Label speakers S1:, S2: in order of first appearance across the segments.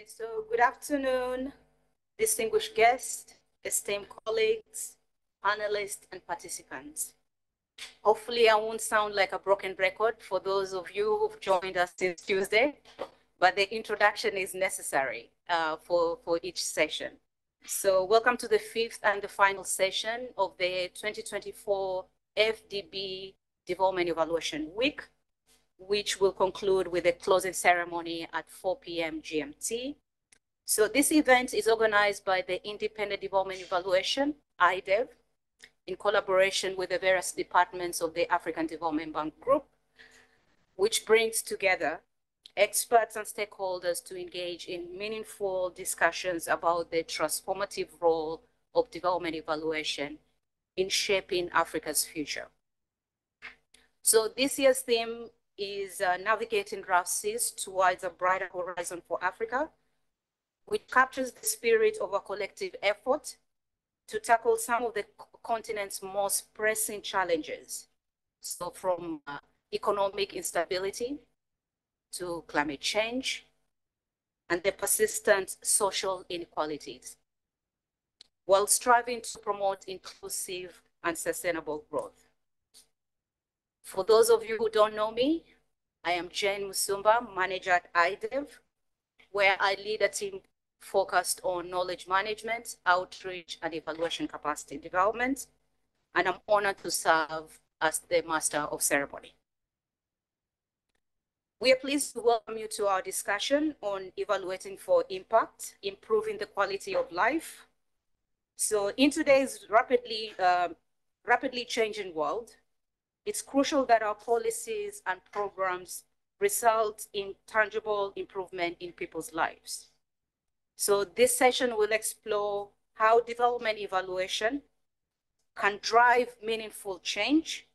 S1: So good afternoon, distinguished guests, esteemed colleagues, panelists, and participants. Hopefully I won't sound like a broken record for those of you who've joined us since Tuesday, but the introduction is necessary for each session. So welcome to the fifth and the final session of the 2024 AfDB Development Evaluation Week, which will conclude with a closing ceremony at 4 p.m. GMT. So this event is organized by the Independent Development Evaluation, IDEV, in collaboration with the various departments of the African Development Bank Group, which brings together experts and stakeholders to engage in meaningful discussions about the transformative role of development evaluation in shaping Africa's future. So this year's theme is navigating rough seas towards a brighter horizon for Africa, which captures the spirit of a collective effort to tackle some of the continent's most pressing challenges. So from economic instability to climate change and the persistent social inequalities, while striving to promote inclusive and sustainable growth. For those of you who don't know me, I am Jane Musumba, manager at IDEV, where I lead a team focused on knowledge management, outreach, and evaluation capacity development. And I'm honored to serve as the master of ceremony. We are pleased to welcome you to our discussion on evaluating for impact, improving the quality of life. So in today's rapidly changing world, it's crucial that our policies and programs result in tangible improvement in people's lives. So this session will explore how development evaluation can drive meaningful change,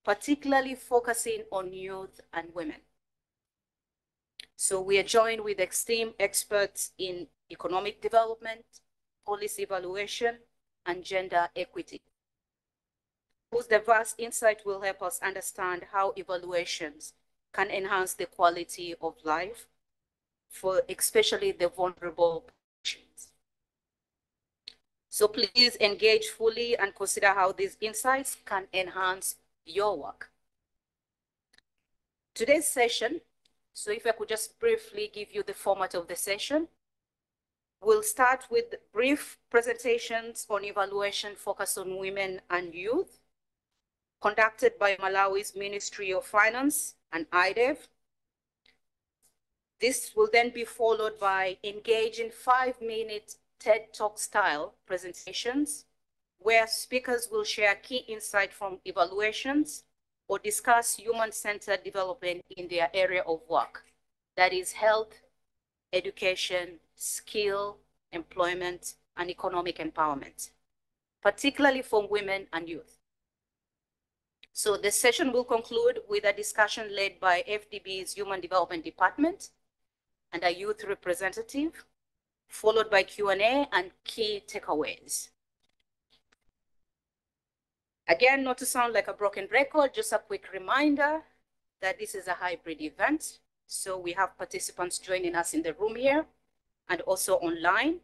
S1: particularly focusing on youth and women. So we are joined with esteemed experts in economic development, policy evaluation, and gender equity, whose diverse insight will help us understand how evaluations can enhance the quality of life for especially the vulnerable populations. So please engage fully and consider how these insights can enhance your work. Today's session, so if I could just briefly give you the format of the session, we'll start with brief presentations on evaluation focused on women and youth, conducted by Malawi's Ministry of Finance and IDEV. This will then be followed by engaging 5-minute TED Talk style presentations, where speakers will share key insight from evaluations or discuss human-centered development in their area of work, that is health, education, skill, employment, and economic empowerment, particularly for women and youth. So the session will conclude with a discussion led by AfDB's Human Development Department and a youth representative, followed by Q&A and key takeaways. Again, not to sound like a broken record, just a quick reminder that this is a hybrid event. So we have participants joining us in the room here and also online.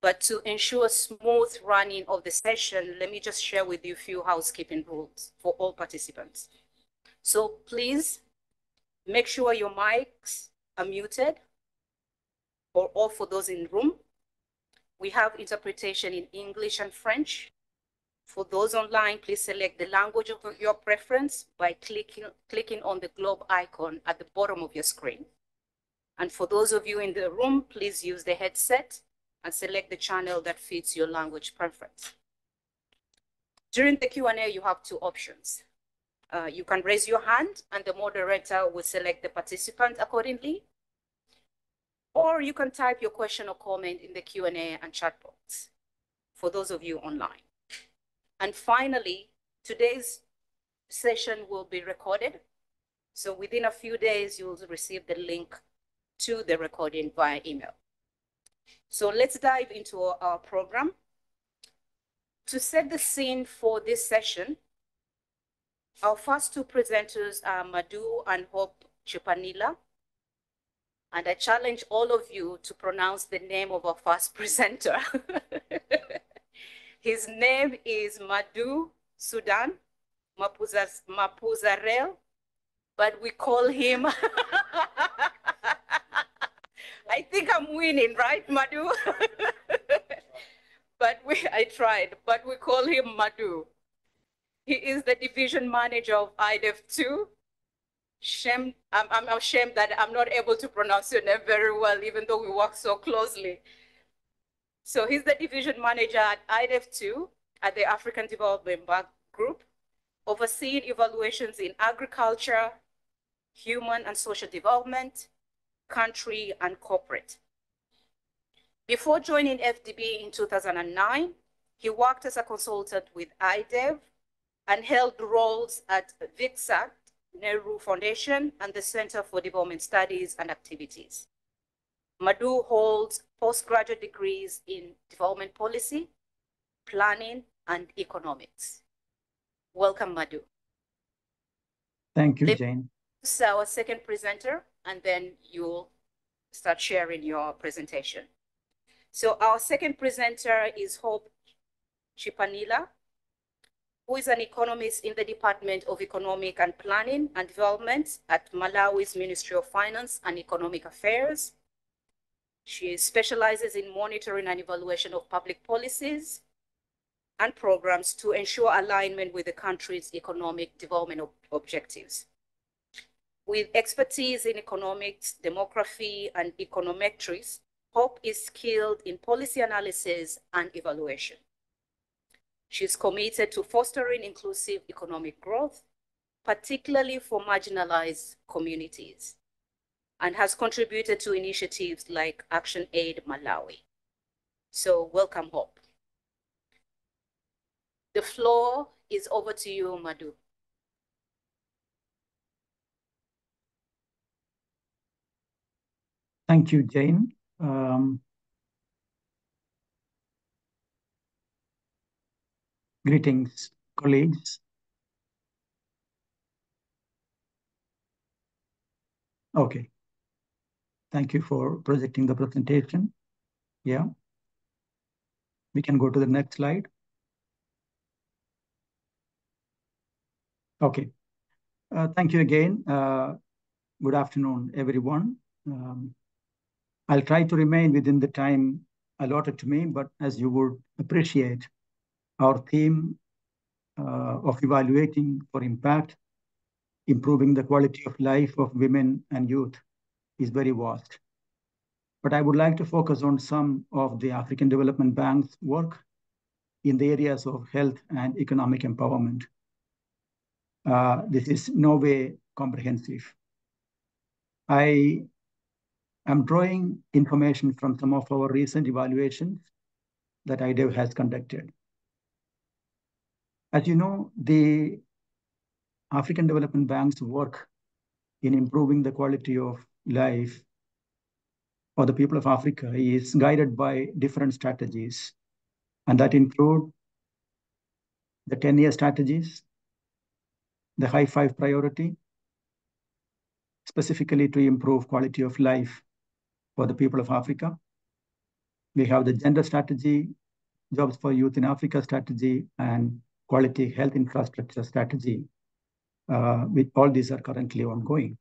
S1: But to ensure smooth running of the session, let me just share with you a few housekeeping rules for all participants. So please make sure your mics are muted or off for those in the room. We have interpretation in English and French. For those online, please select the language of your preference by clicking on the globe icon at the bottom of your screen. And for those of you in the room, please use the headset and select the channel that fits your language preference. During the Q&A, you have two options. You can raise your hand and the moderator will select the participant accordingly. Or you can type your question or comment in the Q&A and chat box for those of you online. And finally, today's session will be recorded. So within a few days, you'll receive the link to the recording via email. So let's dive into our program. To set the scene for this session, our first two presenters are Madhu and Hope Chipanila. And I challenge all of you to pronounce the name of our first presenter. His name is Madhu Sudan Mapuzarel, but we call him, I think I'm winning, right, Madhu? I tried, but we call him Madhu. He is the division manager of IDEV 2. I'm ashamed that I'm not able to pronounce your name very well, even though we work so closely. So he's the division manager at IDEV 2 at the African Development Bank Group, overseeing evaluations in agriculture, human and social development, country, and corporate. Before joining FDB in 2009, he worked as a consultant with IDEV and held roles at VICSAT, Nehru Foundation, and the Center for Development Studies and Activities. Madhu holds postgraduate degrees in development policy, planning, and economics. Welcome, Madhu.
S2: Thank you, Jane.
S1: This is our second presenter, and then you'll start sharing your presentation. So our second presenter is Hope Chipanila, who is an economist in the Department of Economic and Planning and Development at Malawi's Ministry of Finance and Economic Affairs. She specializes in monitoring and evaluation of public policies and programs to ensure alignment with the country's economic development objectives. With expertise in economics, demography, and econometrics, Hope is skilled in policy analysis and evaluation. She's committed to fostering inclusive economic growth, particularly for marginalized communities, and has contributed to initiatives like Action Aid Malawi. So welcome, Hope. The floor is over to you, Madhu.
S2: Thank you, Jane. Greetings, colleagues. Okay. Thank you for projecting the presentation. Yeah. We can go to the next slide. Okay. Thank you again. Good afternoon, everyone. I'll try to remain within the time allotted to me, but as you would appreciate, our theme of evaluating for impact, improving the quality of life of women and youth is very vast. But I would like to focus on some of the African Development Bank's work in the areas of health and economic empowerment. This is no way comprehensive. I am drawing information from some of our recent evaluations that IDEV has conducted. As you know, the African Development Bank's work in improving the quality of life for the people of Africa is guided by different strategies, and that include the 10-year strategies, the high five priority, specifically to improve quality of life for the people of Africa. We have the gender strategy, jobs for youth in Africa strategy, and quality health infrastructure strategy. With all these are currently ongoing.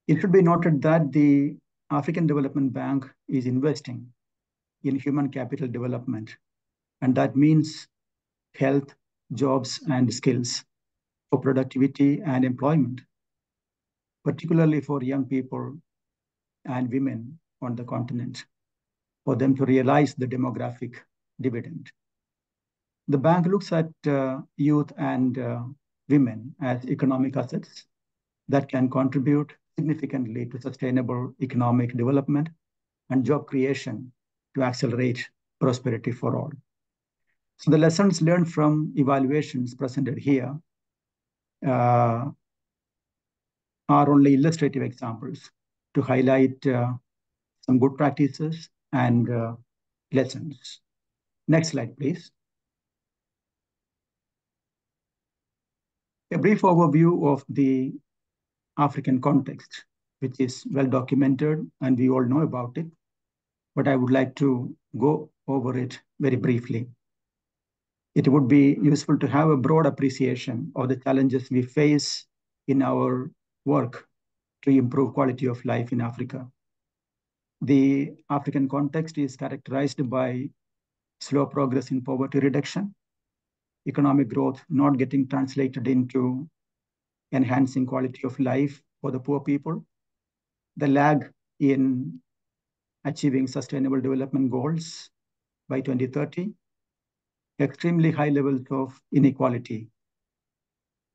S2: It should be noted that the African Development Bank is investing in human capital development, and that means health, jobs, and skills for productivity and employment, particularly for young people and women on the continent, for them to realize the demographic dividend. The bank looks at youth and women as economic assets that can contribute significantly to sustainable economic development and job creation to accelerate prosperity for all. So the lessons learned from evaluations presented here are only illustrative examples to highlight some good practices and lessons. Next slide, please. A brief overview of the African context which is well documented and we all know about it, but I would like to go over it very briefly. It would be useful to have a broad appreciation of the challenges we face in our work to improve quality of life in Africa. The African context is characterized by slow progress in poverty reduction, economic growth not getting translated into enhancing quality of life for the poor people, the lag in achieving sustainable development goals by 2030, extremely high levels of inequality.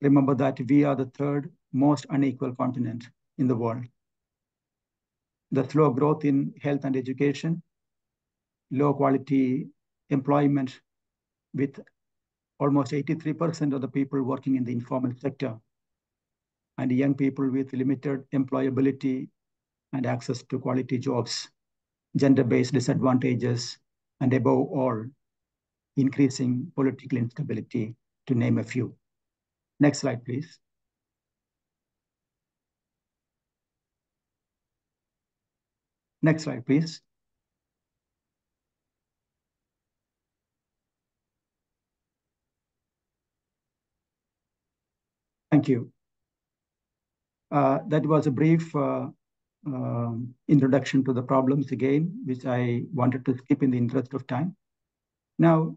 S2: Remember that we are the third most unequal continent in the world. The slow growth in health and education, low quality employment with almost 83% of the people working in the informal sector, and young people with limited employability and access to quality jobs, gender-based disadvantages, and above all, increasing political instability, to name a few. Next slide, please. Next slide, please. Thank you. That was a brief introduction to the problems again, which I wanted to skip in the interest of time. Now,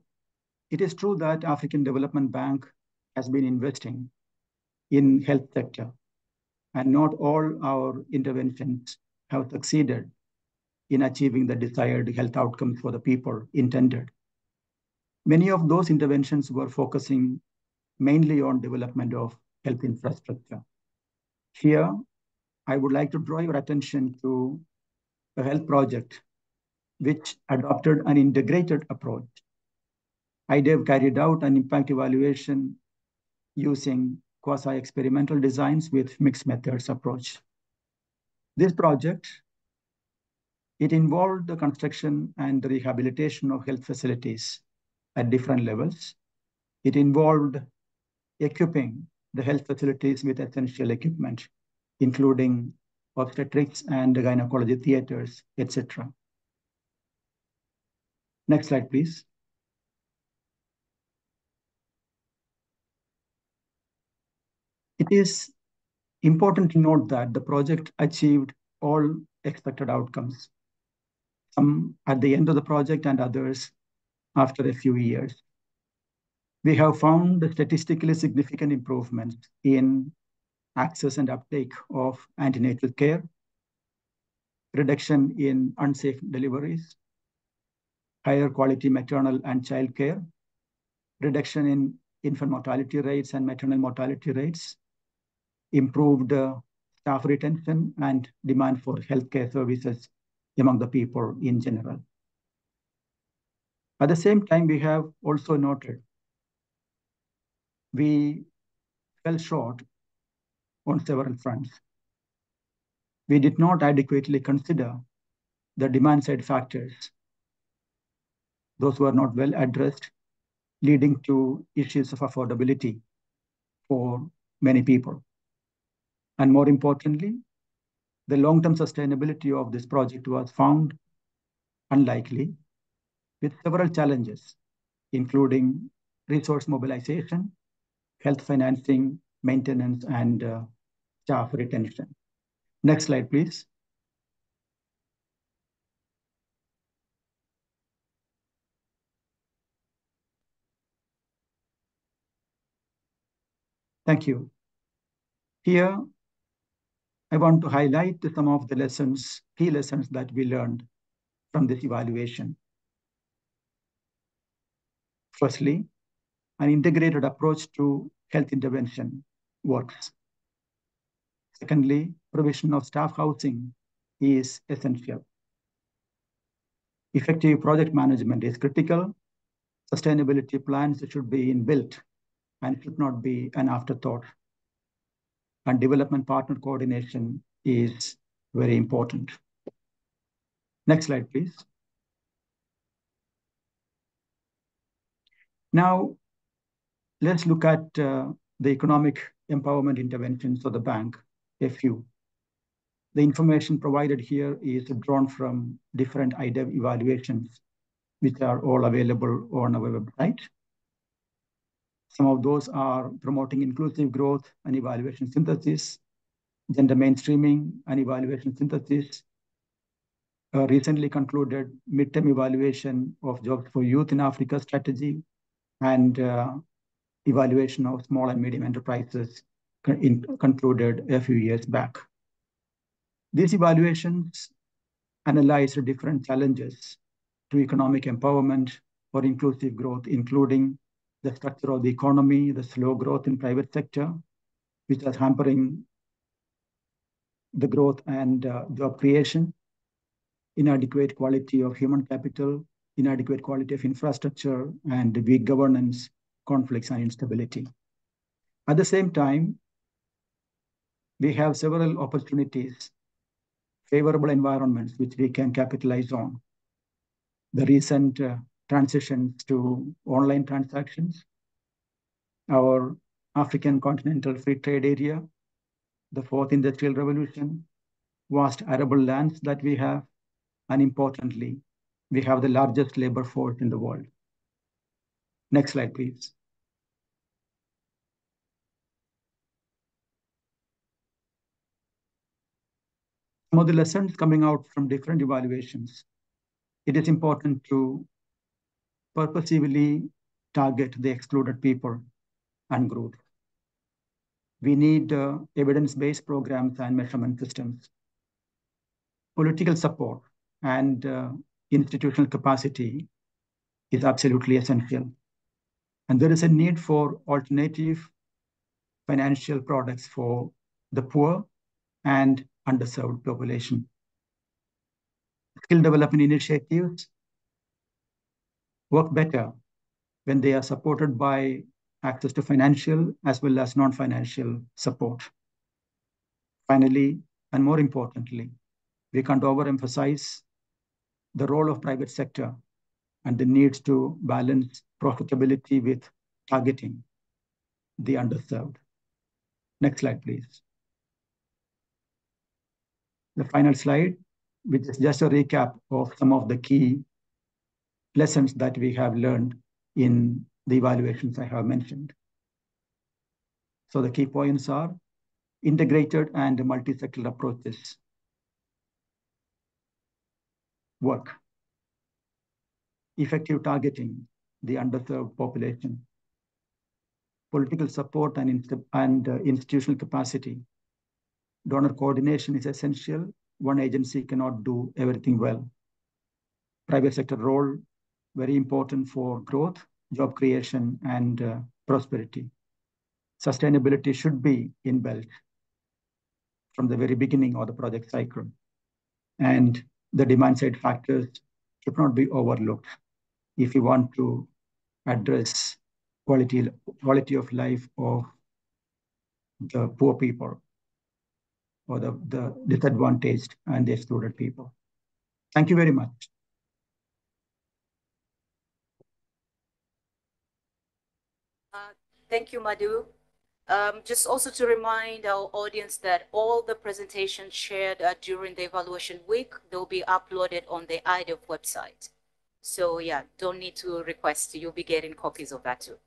S2: it is true that African Development Bank has been investing in health sector, and not all our interventions have succeeded in achieving the desired health outcomes for the people intended. Many of those interventions were focusing mainly on development of health infrastructure. Here, I would like to draw your attention to a health project which adopted an integrated approach. IDEV carried out an impact evaluation using quasi-experimental designs with mixed methods approach. This project, it involved the construction and the rehabilitation of health facilities at different levels. It involved equipping the health facilities with essential equipment, including obstetrics and gynecology theaters, etc. Next slide, please. It is important to note that the project achieved all expected outcomes, some at the end of the project and others after a few years. We have found statistically significant improvements in access and uptake of antenatal care, reduction in unsafe deliveries, higher quality maternal and child care, reduction in infant mortality rates and maternal mortality rates, improved staff retention and demand for healthcare services among the people in general. At the same time, we have also noted we fell short on several fronts. We did not adequately consider the demand side factors. Those were not well addressed, leading to issues of affordability for many people. And more importantly, the long-term sustainability of this project was found unlikely, with several challenges, including resource mobilization, health financing, maintenance, and staff retention. Next slide, please. Thank you. Here, I want to highlight some of the lessons, key lessons that we learned from this evaluation. Firstly, an integrated approach to health intervention works. Secondly, provision of staff housing is essential. Effective project management is critical. Sustainability plans should be inbuilt and should not be an afterthought. And development partner coordination is very important. Next slide, please. Now, let's look at the economic empowerment interventions of the bank, a few. The information provided here is drawn from different IDEV evaluations, which are all available on our website. Some of those are promoting inclusive growth and evaluation synthesis, gender mainstreaming and evaluation synthesis, recently concluded midterm evaluation of jobs for youth in Africa strategy, and evaluation of small and medium enterprises concluded a few years back. These evaluations analyze different challenges to economic empowerment or inclusive growth, including the structure of the economy, the slow growth in private sector, which is hampering the growth and job creation, inadequate quality of human capital, inadequate quality of infrastructure, and weak governance, conflicts, and instability. At the same time, we have several opportunities, favorable environments, which we can capitalize on. The recent transitions to online transactions, our African continental free trade area, the fourth industrial revolution, vast arable lands that we have, and importantly, we have the largest labor force in the world. Next slide, please. Some of the lessons coming out from different evaluations. It is important to purposefully target the excluded people and groups. We need evidence-based programs and measurement systems. Political support and institutional capacity is absolutely essential. And there is a need for alternative financial products for the poor and underserved population. Skill development initiatives work better when they are supported by access to financial as well as non-financial support. Finally, and more importantly, we can't overemphasize the role of private sector and the need to balance profitability with targeting the underserved. Next slide, please. The final slide, which is just a recap of some of the key lessons that we have learned in the evaluations I have mentioned. So the key points are integrated and multi-sectoral approaches work. Effective targeting the underserved population. Political support and institutional capacity. Donor coordination is essential. One agency cannot do everything well. Private sector role, very important for growth, job creation, and prosperity. Sustainability should be inbuilt from the very beginning of the project cycle. And the demand side factors should not be overlooked if you want to address quality of life of the poor people or the disadvantaged and the excluded people. Thank you very much.
S1: Thank you, Madhu. Just also to remind our audience that all the presentations shared during the evaluation week, they'll be uploaded on the IDEV website. So yeah, don't need to request, you'll be getting copies of that too.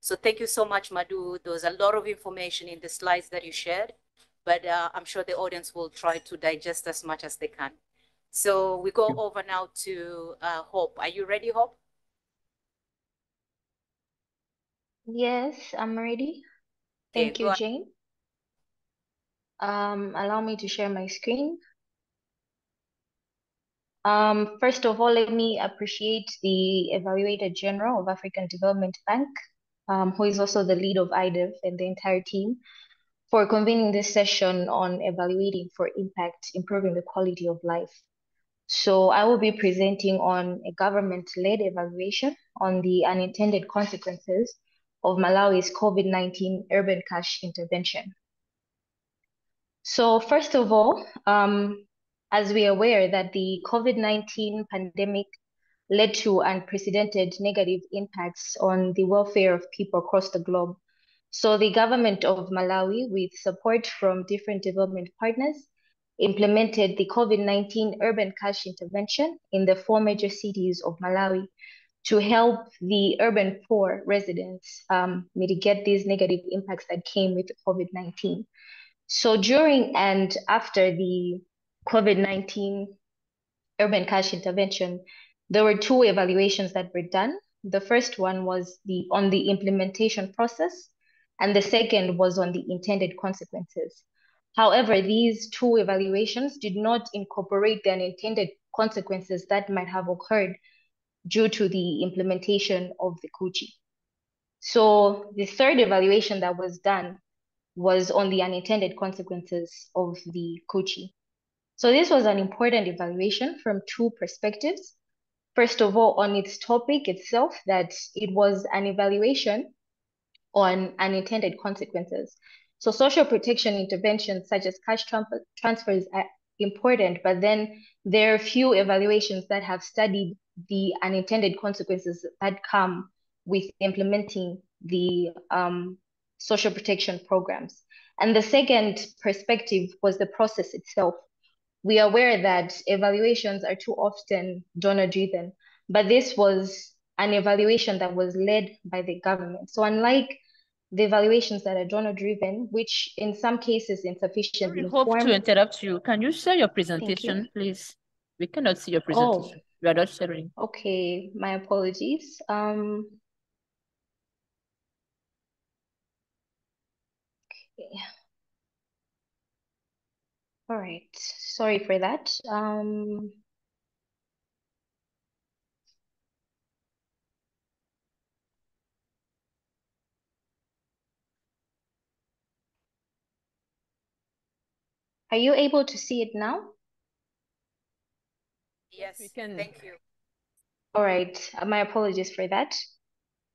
S1: So thank you so much, Madhu. There was a lot of information in the slides that you shared, but I'm sure the audience will try to digest as much as they can. So we go over now to Hope. Are you ready, Hope?
S3: Yes, I'm ready. Thank you, Jane. Allow me to share my screen. First of all, let me appreciate the Evaluator General of African Development Bank, who is also the lead of IDEV, and the entire team for convening this session on evaluating for impact, improving the quality of life. So I will be presenting on a government-led evaluation on the unintended consequences of Malawi's COVID-19 urban cash intervention. So first of all, as we are aware that the COVID-19 pandemic led to unprecedented negative impacts on the welfare of people across the globe. So the government of Malawi, with support from different development partners, implemented the COVID-19 urban cash intervention in the 4 major cities of Malawi to help the urban poor residents mitigate these negative impacts that came with COVID-19. So during and after the COVID-19 urban cash intervention, there were 2 evaluations that were done. The first one was on the implementation process, and the second was on the intended consequences. However, these 2 evaluations did not incorporate the unintended consequences that might have occurred due to the implementation of the Kuchi. So the third evaluation that was done was on the unintended consequences of the Kuchi. So this was an important evaluation from 2 perspectives. First of all, on its topic itself, that it was an evaluation on unintended consequences. So social protection interventions such as cash transfers are important, but then there are few evaluations that have studied the unintended consequences that come with implementing the social protection programs. And the second perspective was the process itself. We are aware that evaluations are too often donor-driven, but this was an evaluation that was led by the government. So unlike the evaluations that are donor-driven, which in some cases insufficiently
S4: I hope to interrupt you. Can you share your presentation, please? We cannot see your presentation.
S3: Oh,
S4: we are not sharing.
S3: Okay, my apologies. Okay. All right, sorry for that. Are you able to see it now?
S1: Yes, we can. Thank you.
S3: All right, my apologies for that.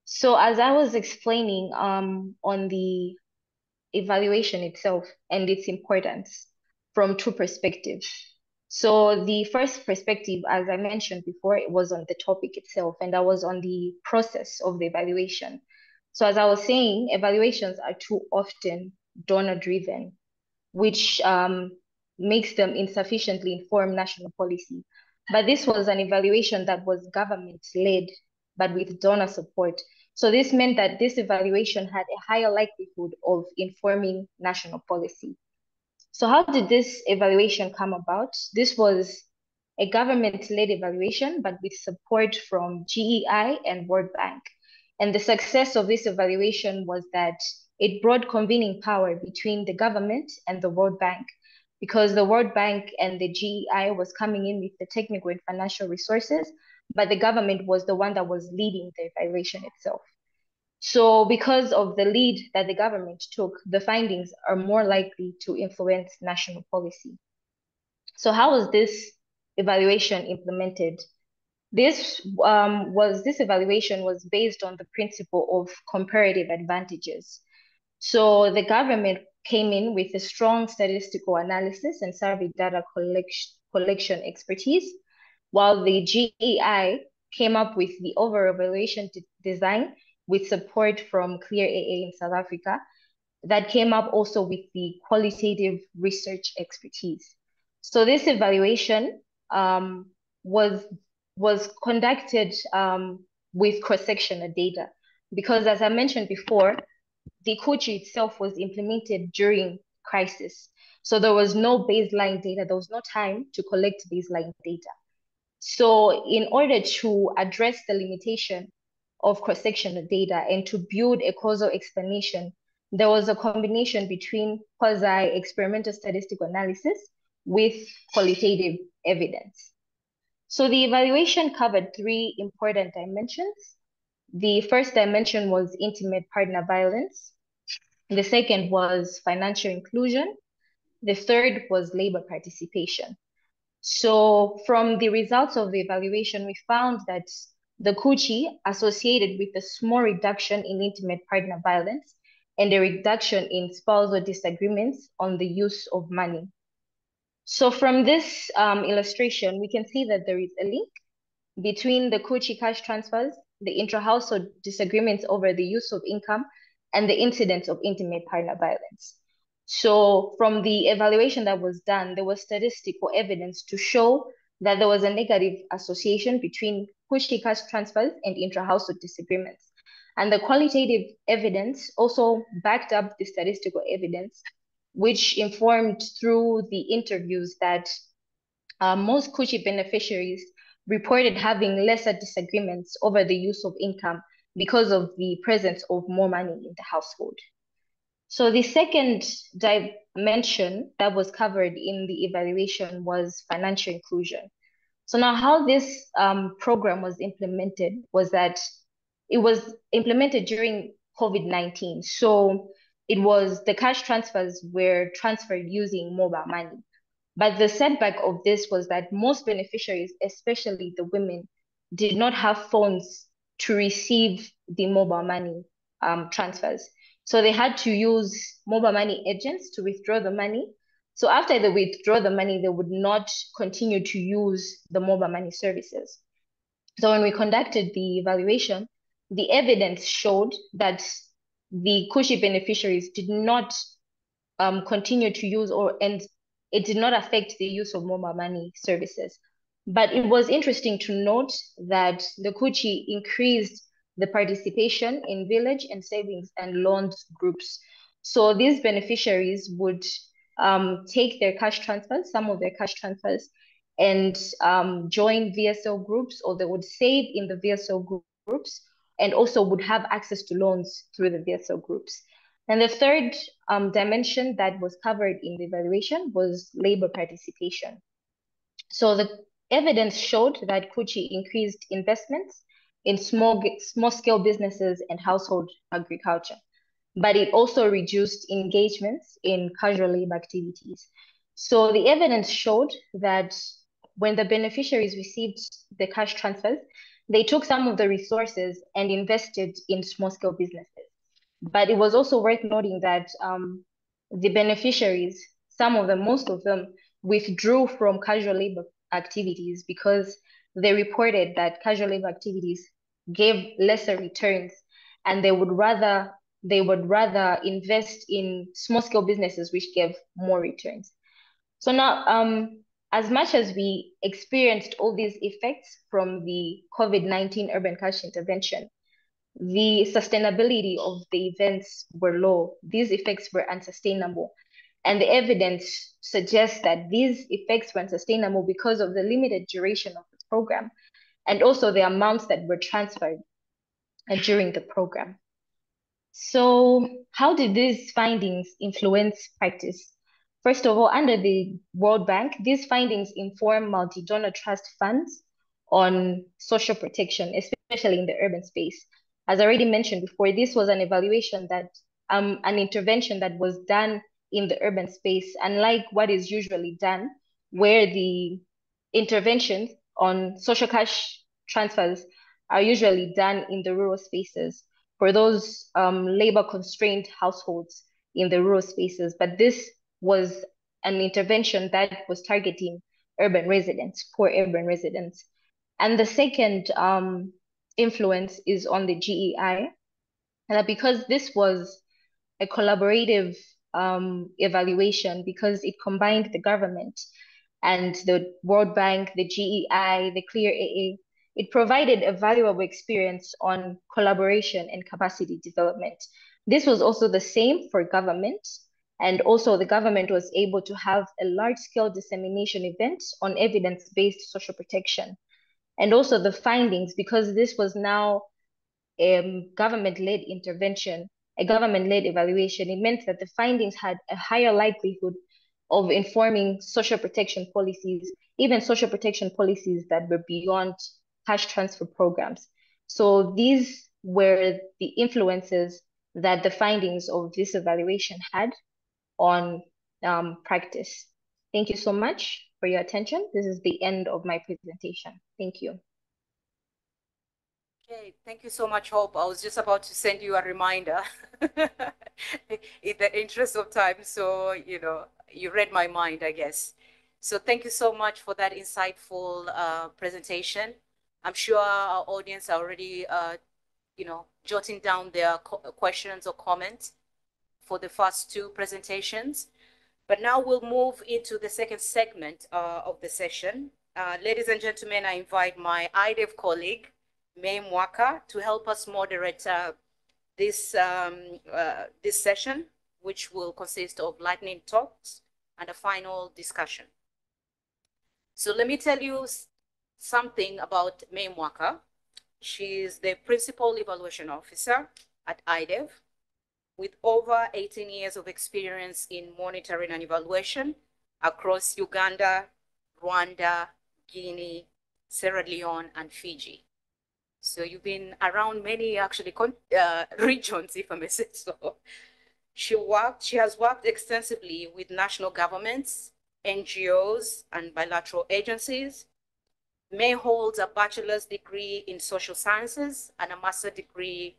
S3: So as I was explaining on the evaluation itself and its importance from 2 perspectives. So the first perspective, as I mentioned before, it was on the topic itself, and that was on the process of the evaluation. So as I was saying, evaluations are too often donor-driven, which makes them insufficiently inform national policy. But this was an evaluation that was government-led, but with donor support. So this meant that this evaluation had a higher likelihood of informing national policy. So how did this evaluation come about? This was a government-led evaluation, but with support from GEI and World Bank. And the success of this evaluation was that it brought convening power between the government and the World Bank, because the World Bank and the GEI was coming in with the technical and financial resources, but the government was the one that was leading the evaluation itself. So because of the lead that the government took, the findings are more likely to influence national policy. So how was this evaluation implemented? This evaluation was based on the principle of comparative advantages. So the government came in with a strong statistical analysis and survey data collection expertise, while the GEI came up with the overall evaluation design with support from Clear AA in South Africa, that came up also with the qualitative research expertise. So this evaluation was conducted with cross-sectional data, because as I mentioned before, the Kuchi itself was implemented during crisis. So there was no baseline data, there was no time to collect baseline data. So in order to address the limitation of cross-sectional data and to build a causal explanation, there was a combination between quasi-experimental statistical analysis with qualitative evidence. So the evaluation covered 3 important dimensions. The first dimension was intimate partner violence. The second was financial inclusion. The third was labor participation. So from the results of the evaluation, we found that the Kuchi associated with a small reduction in intimate partner violence and a reduction in spousal disagreements on the use of money. So from this illustration, we can see that there is a link between the Kuchi cash transfers, the intra-household disagreements over the use of income, and the incidence of intimate partner violence. So from the evaluation that was done, there was statistical evidence to show that there was a negative association between Kushi cash transfers and intra-household disagreements. And the qualitative evidence also backed up the statistical evidence, which informed through the interviews that most Kushi beneficiaries reported having lesser disagreements over the use of income because of the presence of more money in the household. So the second dimension that was covered in the evaluation was financial inclusion. So now how this program was implemented was that it was implemented during COVID-19. So it was the cash transfers were transferred using mobile money. But the setback of this was that most beneficiaries, especially the women, did not have phones to receive the mobile money transfers. So they had to use mobile money agents to withdraw the money. So after they withdraw the money, they would not continue to use the mobile money services. So when we conducted the evaluation, the evidence showed that the Kushi beneficiaries did not continue to use and it did not affect the use of mobile money services. But it was interesting to note that the Kuchi increased the participation in village and savings and loans groups. So these beneficiaries would take their cash transfers, some of their cash transfers, and join VSL groups, or they would save in the VSL groups, and also would have access to loans through the VSL groups. And the third dimension that was covered in the evaluation was labor participation. So the evidence showed that Kuchi increased investments in small-scale businesses and household agriculture, but it also reduced engagements in casual labor activities. So the evidence showed that when the beneficiaries received the cash transfers, they took some of the resources and invested in small-scale businesses. But it was also worth noting that the beneficiaries, most of them, withdrew from casual labor activities because they reported that casual labor activities gave lesser returns, and they would rather invest in small-scale businesses which gave more returns. So now, as much as we experienced all these effects from the COVID-19 urban cash intervention, the sustainability of the events were low. These effects were unsustainable. And the evidence suggests that these effects were unsustainable because of the limited duration of the program and also the amounts that were transferred during the program. So how did these findings influence practice? First of all, under the World Bank, these findings inform multi-donor trust funds on social protection, especially in the urban space. As I already mentioned before, this was an evaluation that, an intervention that was done in the urban space, unlike what is usually done, where the interventions on social cash transfers are usually done in the rural spaces for those labor-constrained households in the rural spaces. But this was an intervention that was targeting urban residents, poor urban residents. And the second influence is on the GEI, and because this was a collaborative evaluation, because it combined the government and the World Bank, the GEI, the CLEAR AA, it provided a valuable experience on collaboration and capacity development. This was also the same for government, and also the government was able to have a large-scale dissemination event on evidence-based social protection. And also the findings, because this was now a government-led intervention, a government-led evaluation, it meant that the findings had a higher likelihood of informing social protection policies, even social protection policies that were beyond cash transfer programs. So these were the influences that the findings of this evaluation had on practice. Thank you so much for your attention. This is the end of my presentation. Thank you.
S1: Okay, thank you so much, Hope. I was just about to send you a reminder in the interest of time. So, you read my mind, I guess. So thank you so much for that insightful presentation. I'm sure our audience are already, jotting down their questions or comments for the first two presentations. But now we'll move into the second segment of the session. Ladies and gentlemen, I invite my IDEV colleague, May Mwaka, to help us moderate this session, which will consist of lightning talks and a final discussion. So let me tell you something about May Mwaka. She is the Principal Evaluation Officer at IDEV, with over 18 years of experience in monitoring and evaluation across Uganda, Rwanda, Guinea, Sierra Leone, and Fiji. So you've been around many actually regions, if I may say so. She has worked extensively with national governments, NGOs, and bilateral agencies. May holds a bachelor's degree in social sciences and a master's degree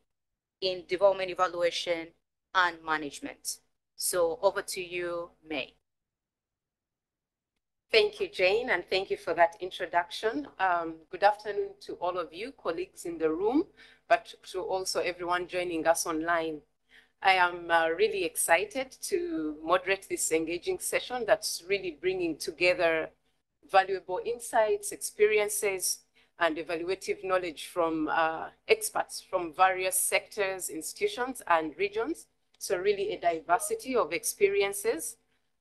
S1: in development evaluation and management. So over to you, May.
S5: Thank you, Jane, and thank you for that introduction. Good afternoon to all of you, colleagues in the room, but to also everyone joining us online. I am really excited to moderate this engaging session that's really bringing together valuable insights, experiences, and evaluative knowledge from experts from various sectors, institutions, and regions. So really a diversity of experiences.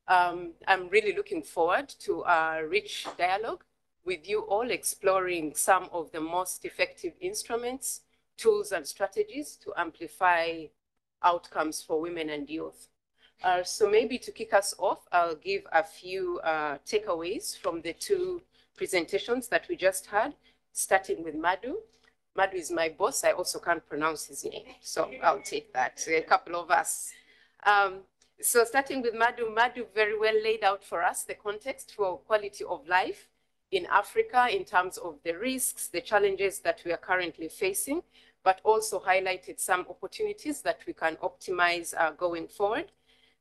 S5: I'm really looking forward to a rich dialogue with you all, exploring some of the most effective instruments, tools, and strategies to amplify outcomes for women and youth. So maybe to kick us off, I'll give a few takeaways from the two presentations that we just had, starting with Madhu. Madhu is my boss. I also can't pronounce his name, so I'll take that, a couple of us. So starting with Madhu, Madhu very well laid out for us the context for quality of life in Africa in terms of the risks, the challenges that we are currently facing, but also highlighted some opportunities that we can optimize going forward.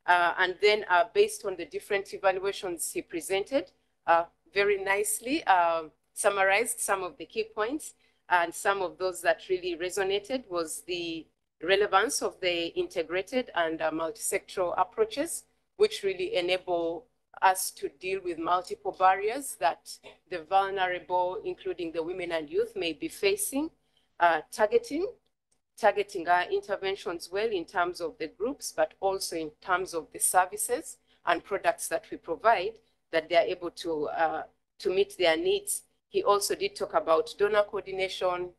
S5: And then based on the different evaluations he presented, very nicely summarized some of the key points, and some of those that really resonated was the relevance of the integrated and multi-sectoral approaches, which really enable us to deal with multiple barriers that the vulnerable, including the women and youth, may be facing, targeting our interventions well in terms of the groups, but also in terms of the services and products that we provide, that they are able to meet their needs. He also did talk about donor coordination,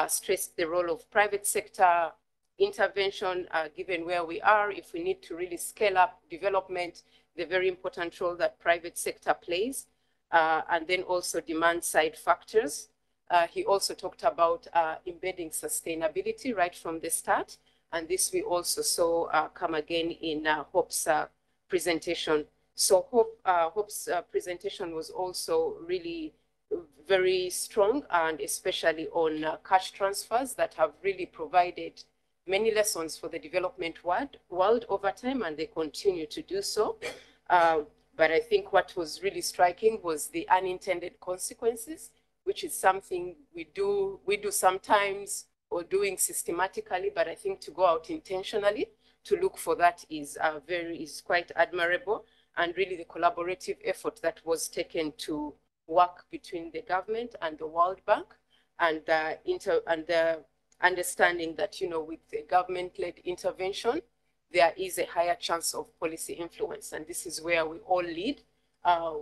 S5: stressed the role of private sector intervention, given where we are, if we need to really scale up development, the very important role that private sector plays, and then also demand side factors. He also talked about embedding sustainability right from the start, and this we also saw come again in Hope's presentation. So Hope's presentation was also really very strong, and especially on cash transfers that have really provided many lessons for the development world over time, and they continue to do so. But I think what was really striking was the unintended consequences, which is something we do sometimes or doing systematically, but I think to go out intentionally to look for that is quite admirable, and really the collaborative effort that was taken to work between the government and the World Bank, and the understanding that, you know, with the government-led intervention, there is a higher chance of policy influence, and this is where we all lead.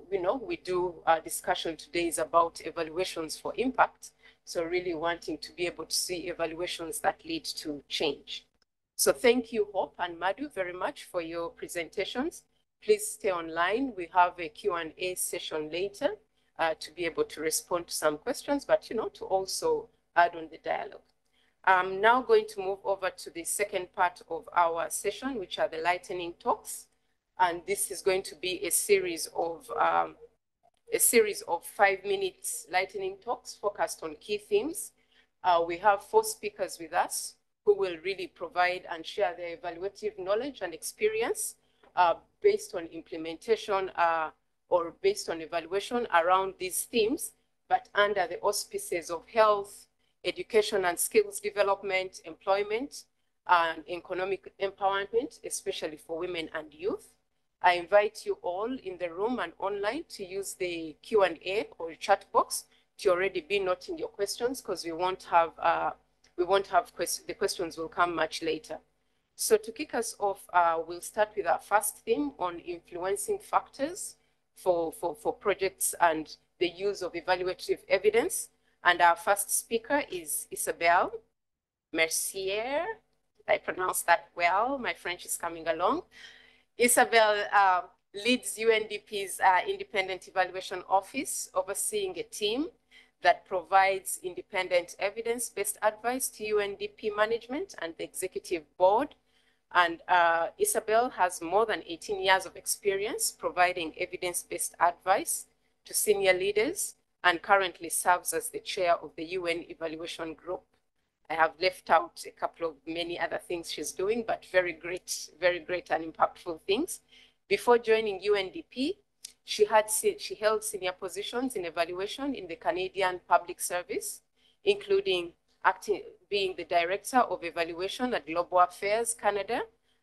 S5: You know, we do our discussion today is about evaluations for impact, so really wanting to be able to see evaluations that lead to change. So thank you, Hope and Madhu, very much for your presentations. Please stay online. We have a Q&A session later to be able to respond to some questions, but, you know, to also add on the dialogue. I'm now going to move over to the second part of our session, which are the lightning talks. And this is going to be a series of 5-minute lightning talks focused on key themes. We have 4 speakers with us who will really provide and share their evaluative knowledge and experience based on implementation or based on evaluation around these themes, but under the auspices of health, education and skills development, employment, and economic empowerment, especially for women and youth. I invite you all in the room and online to use the Q&A or chat box to already be noting your questions, because the questions will come much later. So to kick us off, we'll start with our first theme on influencing factors for projects and the use of evaluative evidence. And our first speaker is Isabelle Mercier. Did I pronounce that well? My French is coming along. Isabelle leads UNDP's Independent Evaluation Office, overseeing a team that provides independent evidence-based advice to UNDP management and the executive board. And Isabelle has more than 18 years of experience providing evidence-based advice to senior leaders and currently serves as the chair of the UN Evaluation Group. I have left out a couple of many other things she's doing, but very great and impactful things. Before joining UNDP, she held senior positions in evaluation in the Canadian Public Service, including being the Director of Evaluation at Global Affairs Canada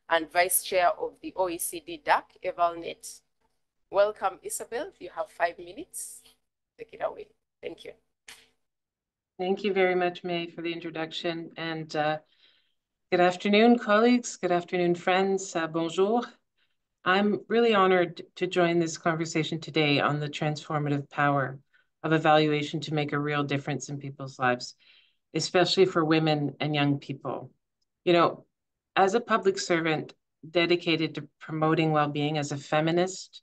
S5: and Vice Chair of the OECD DAC EvalNet. Welcome, Isabelle. You have 5 minutes. Take it away. Thank you.
S6: Thank you very much, May, for the introduction. And good afternoon, colleagues. Good afternoon, friends. Bonjour. I'm really honored to join this conversation today on the transformative power of evaluation to make a real difference in people's lives, especially for women and young people. You know, as a public servant dedicated to promoting well-being, as a feminist,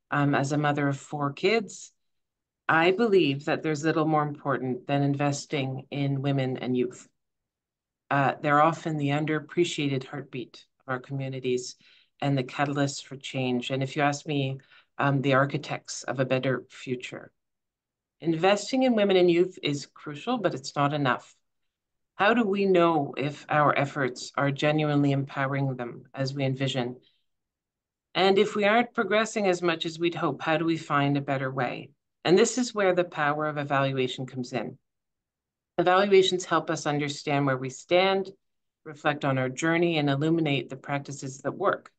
S6: as a mother of 4 kids, I believe that there's little more important than investing in women and youth. They're often the underappreciated heartbeat of our communities and the catalysts for change. And if you ask me, the architects of a better future. Investing in women and youth is crucial, but it's not enough. How do we know if our efforts are genuinely empowering them as we envision? And if we aren't progressing as much as we'd hope, how do we find a better way? And this is where the power of evaluation comes in. Evaluations help us understand where we stand, reflect on our journey, and illuminate the practices that work.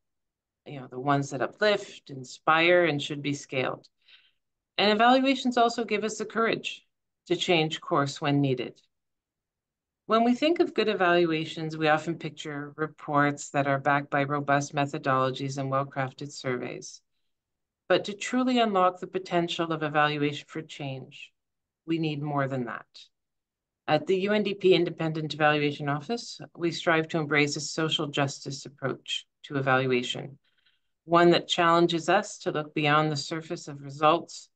S6: You know, the ones that uplift, inspire, and should be scaled. And evaluations also give us the courage to change course when needed. When we think of good evaluations, we often picture reports that are backed by robust methodologies and well-crafted surveys. But to truly unlock the potential of evaluation for change, we need more than that. At the UNDP Independent Evaluation Office, we strive to embrace a social justice approach to evaluation, one that challenges us to look beyond the surface of results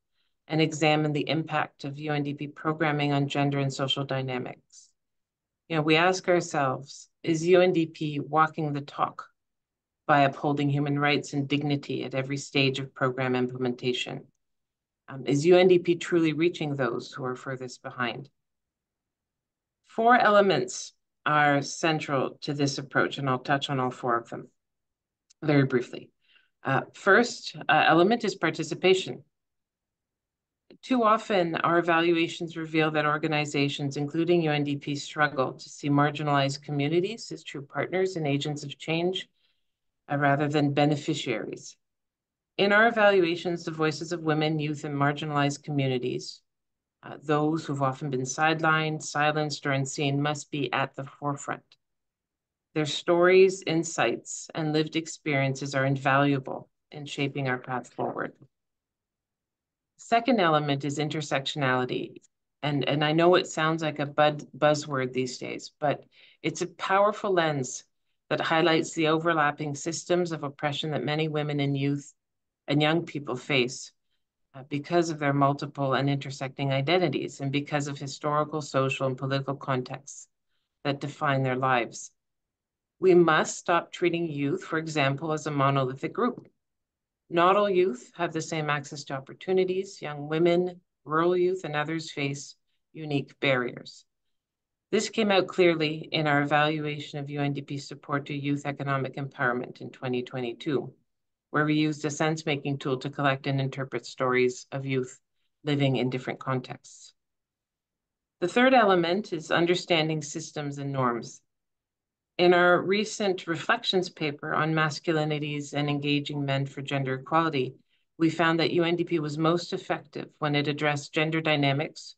S6: and examine the impact of UNDP programming on gender and social dynamics. You know, we ask ourselves, is UNDP walking the talk by upholding human rights and dignity at every stage of program implementation? Is UNDP truly reaching those who are furthest behind? 4 elements are central to this approach, and I'll touch on all 4 of them very briefly. First element is participation. Too often, our evaluations reveal that organizations, including UNDP, struggle to see marginalized communities as true partners and agents of change, rather than beneficiaries. In our evaluations, the voices of women, youth, and marginalized communities, those who've often been sidelined, silenced, or unseen, must be at the forefront. Their stories, insights, and lived experiences are invaluable in shaping our path forward. Second element is intersectionality. And I know it sounds like a buzzword these days, but it's a powerful lens that highlights the overlapping systems of oppression that many women and youth and young people face because of their multiple and intersecting identities and because of historical, social, and political contexts that define their lives. We must stop treating youth, for example, as a monolithic group. Not all youth have the same access to opportunities. Young women, rural youth, and others face unique barriers. This came out clearly in our evaluation of UNDP support to youth economic empowerment in 2022, where we used a sense-making tool to collect and interpret stories of youth living in different contexts. The third element is understanding systems and norms. In our recent reflections paper on masculinities and engaging men for gender equality, we found that UNDP was most effective when it addressed gender dynamics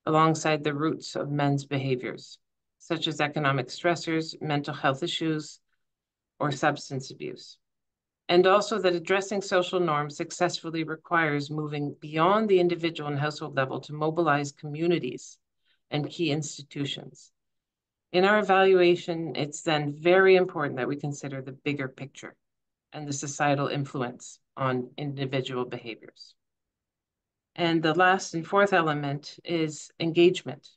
S6: alongside the roots of men's behaviors, such as economic stressors, mental health issues, or substance abuse. And also that addressing social norms successfully requires moving beyond the individual and household level to mobilize communities and key institutions. In our evaluation, it's then very important that we consider the bigger picture and the societal influence on individual behaviors. And the last and fourth element is engagement.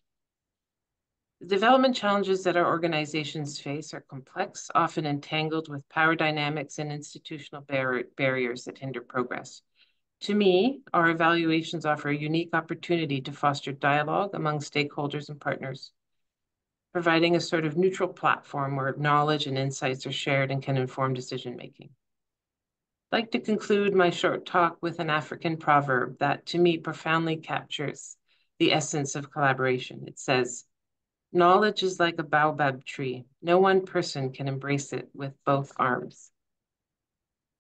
S6: The development challenges that our organizations face are complex, often entangled with power dynamics and institutional barriers that hinder progress. To me, our evaluations offer a unique opportunity to foster dialogue among stakeholders and partners, providing a sort of neutral platform where knowledge and insights are shared and can inform decision-making. I'd like to conclude my short talk with an African proverb that, to me, profoundly captures the essence of collaboration. It says, "Knowledge is like a baobab tree. No one person can embrace it with both arms."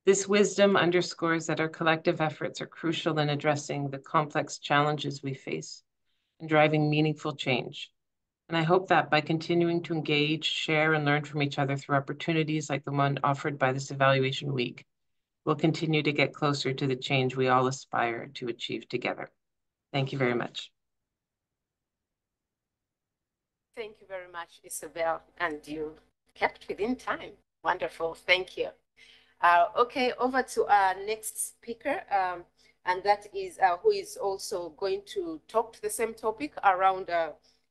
S6: This wisdom underscores that our collective efforts are crucial in addressing the complex challenges we face and driving meaningful change. And I hope that by continuing to engage, share, and learn from each other through opportunities like the one offered by this evaluation week, we'll continue to get closer to the change we all aspire to achieve together. Thank you very much.
S5: Thank you very much, Isabel, and you kept within time. Wonderful, thank you. Okay, over to our next speaker, and that is who is also going to talk to the same topic around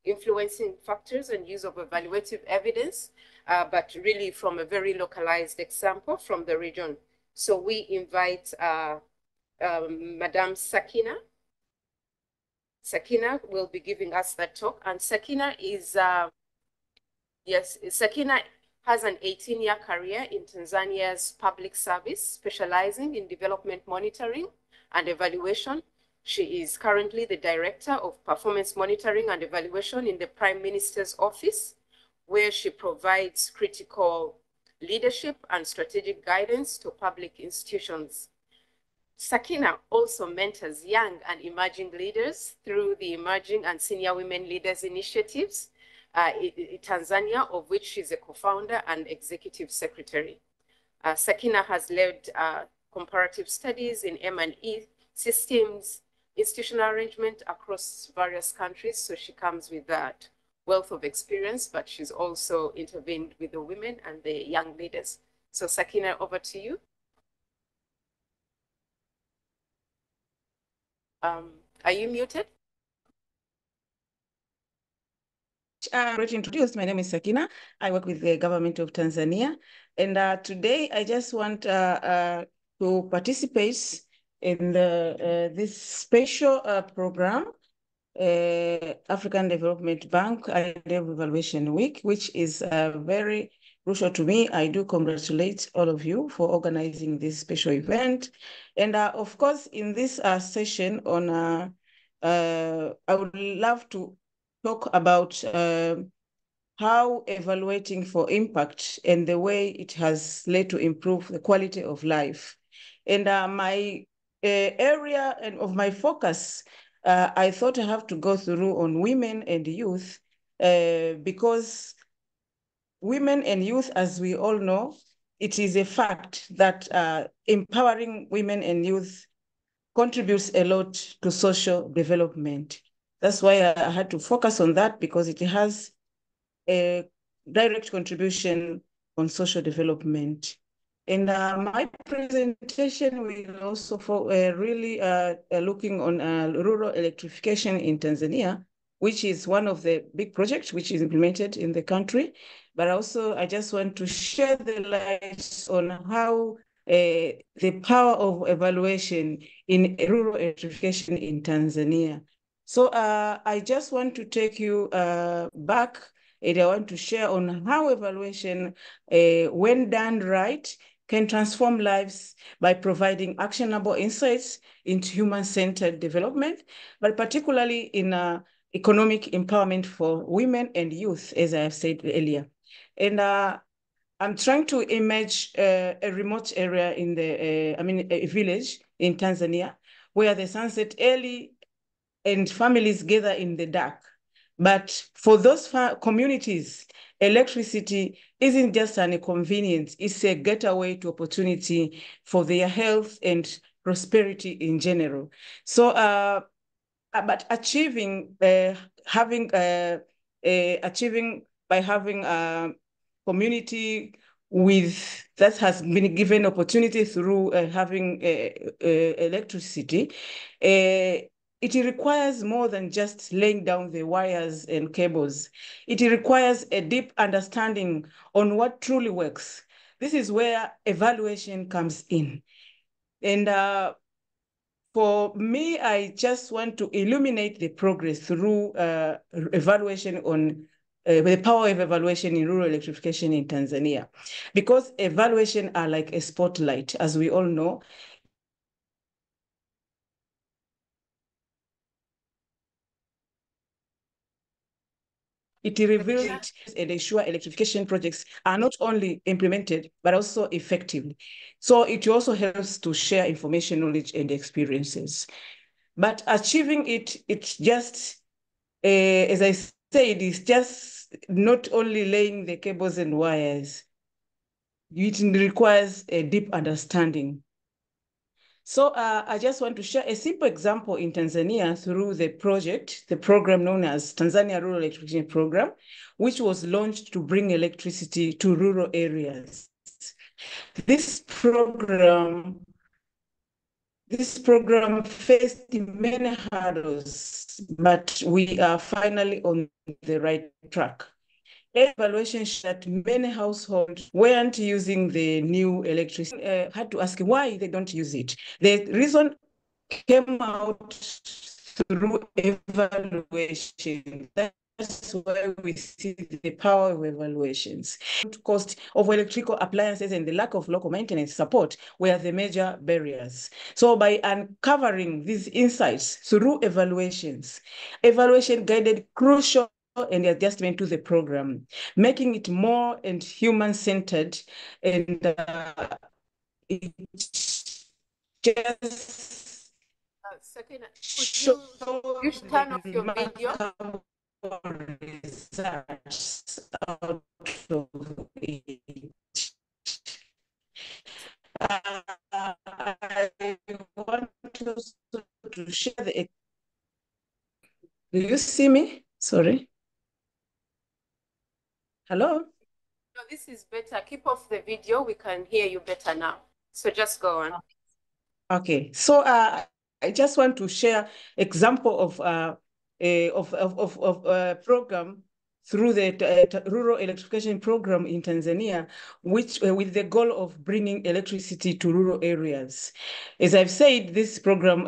S5: influencing factors and use of evaluative evidence, but really from a very localized example from the region. So we invite Madame Sakina. Sakina will be giving us that talk, and Sakina is, Sakina has an 18-year career in Tanzania's public service, specializing in development monitoring and evaluation. She is currently the Director of Performance Monitoring and Evaluation in the Prime Minister's Office, where she provides critical leadership and strategic guidance to public institutions. Sakina also mentors young and emerging leaders through the Emerging and Senior Women Leaders Initiatives in Tanzania, of which she's a co-founder and executive secretary. Sakina has led comparative studies in M&E systems, institutional arrangement across various countries. So she comes with that wealth of experience, but she's also intervened with the women and the young leaders. So Sakina, over to you. Are you muted?
S7: Already introduced, my name is Sakina. I work with the government of Tanzania. And today I just want to participate in this special program, African Development Bank IDEV Evaluation Week, which is very crucial to me. I do congratulate all of you for organizing this special event. And of course, in this session on, I would love to talk about how evaluating for impact and the way it has led to improve the quality of life. And my area of my focus, I thought I have to go through on women and youth because women and youth, as we all know, it is a fact that empowering women and youth contributes a lot to social development. That's why I had to focus on that, because it has a direct contribution on social development. And my presentation will also really looking on rural electrification in Tanzania, which is one of the big projects which is implemented in the country. But also I just want to share the light on how the power of evaluation in rural electrification in Tanzania. So I just want to take you back, and I want to share on how evaluation, when done right, can transform lives by providing actionable insights into human-centered development, but particularly in economic empowerment for women and youth, as I have said earlier. And I'm trying to image a remote area in the, a village in Tanzania where the sunset early and families gather in the dark. But for those communities, electricity isn't just an inconvenience, it's a getaway to opportunity for their health and prosperity in general. So, but achieving by having a community that has been given opportunity through having electricity, it requires more than just laying down the wires and cables. It requires a deep understanding on what truly works. This is where evaluation comes in. And for me, I just want to illuminate the progress through evaluation on the power of evaluation in rural electrification in Tanzania. Because evaluation are like a spotlight, as we all know. It reveals it and ensure electrification projects are not only implemented, but also effective. So it also helps to share information, knowledge, and experiences. But achieving it, it's just, as I said, it's just not only laying the cables and wires. It requires a deep understanding. So I just want to share a simple example in Tanzania through the program known as Tanzania Rural Electrification Program, which was launched to bring electricity to rural areas. This program faced many hurdles, but we are finally on the right track. Evaluation showed that many households weren't using the new electricity. Had to ask why they don't use it. The reason came out through evaluation. That's why we see the power of evaluations. Cost of electrical appliances and the lack of local maintenance support were the major barriers. So by uncovering these insights through evaluations, evaluation guided crucial and adjustment to the program, making it more and human-centered, and it just
S5: Sakina, could you turn off your video?
S7: Results out of it. I want to share the. Do you see me? Sorry. Hello?
S5: No, this is better. Keep off the video. We can hear you better now. So just go on.
S7: Okay. So I just want to share example of program through the rural electrification program in Tanzania, which with the goal of bringing electricity to rural areas. As I've said, this program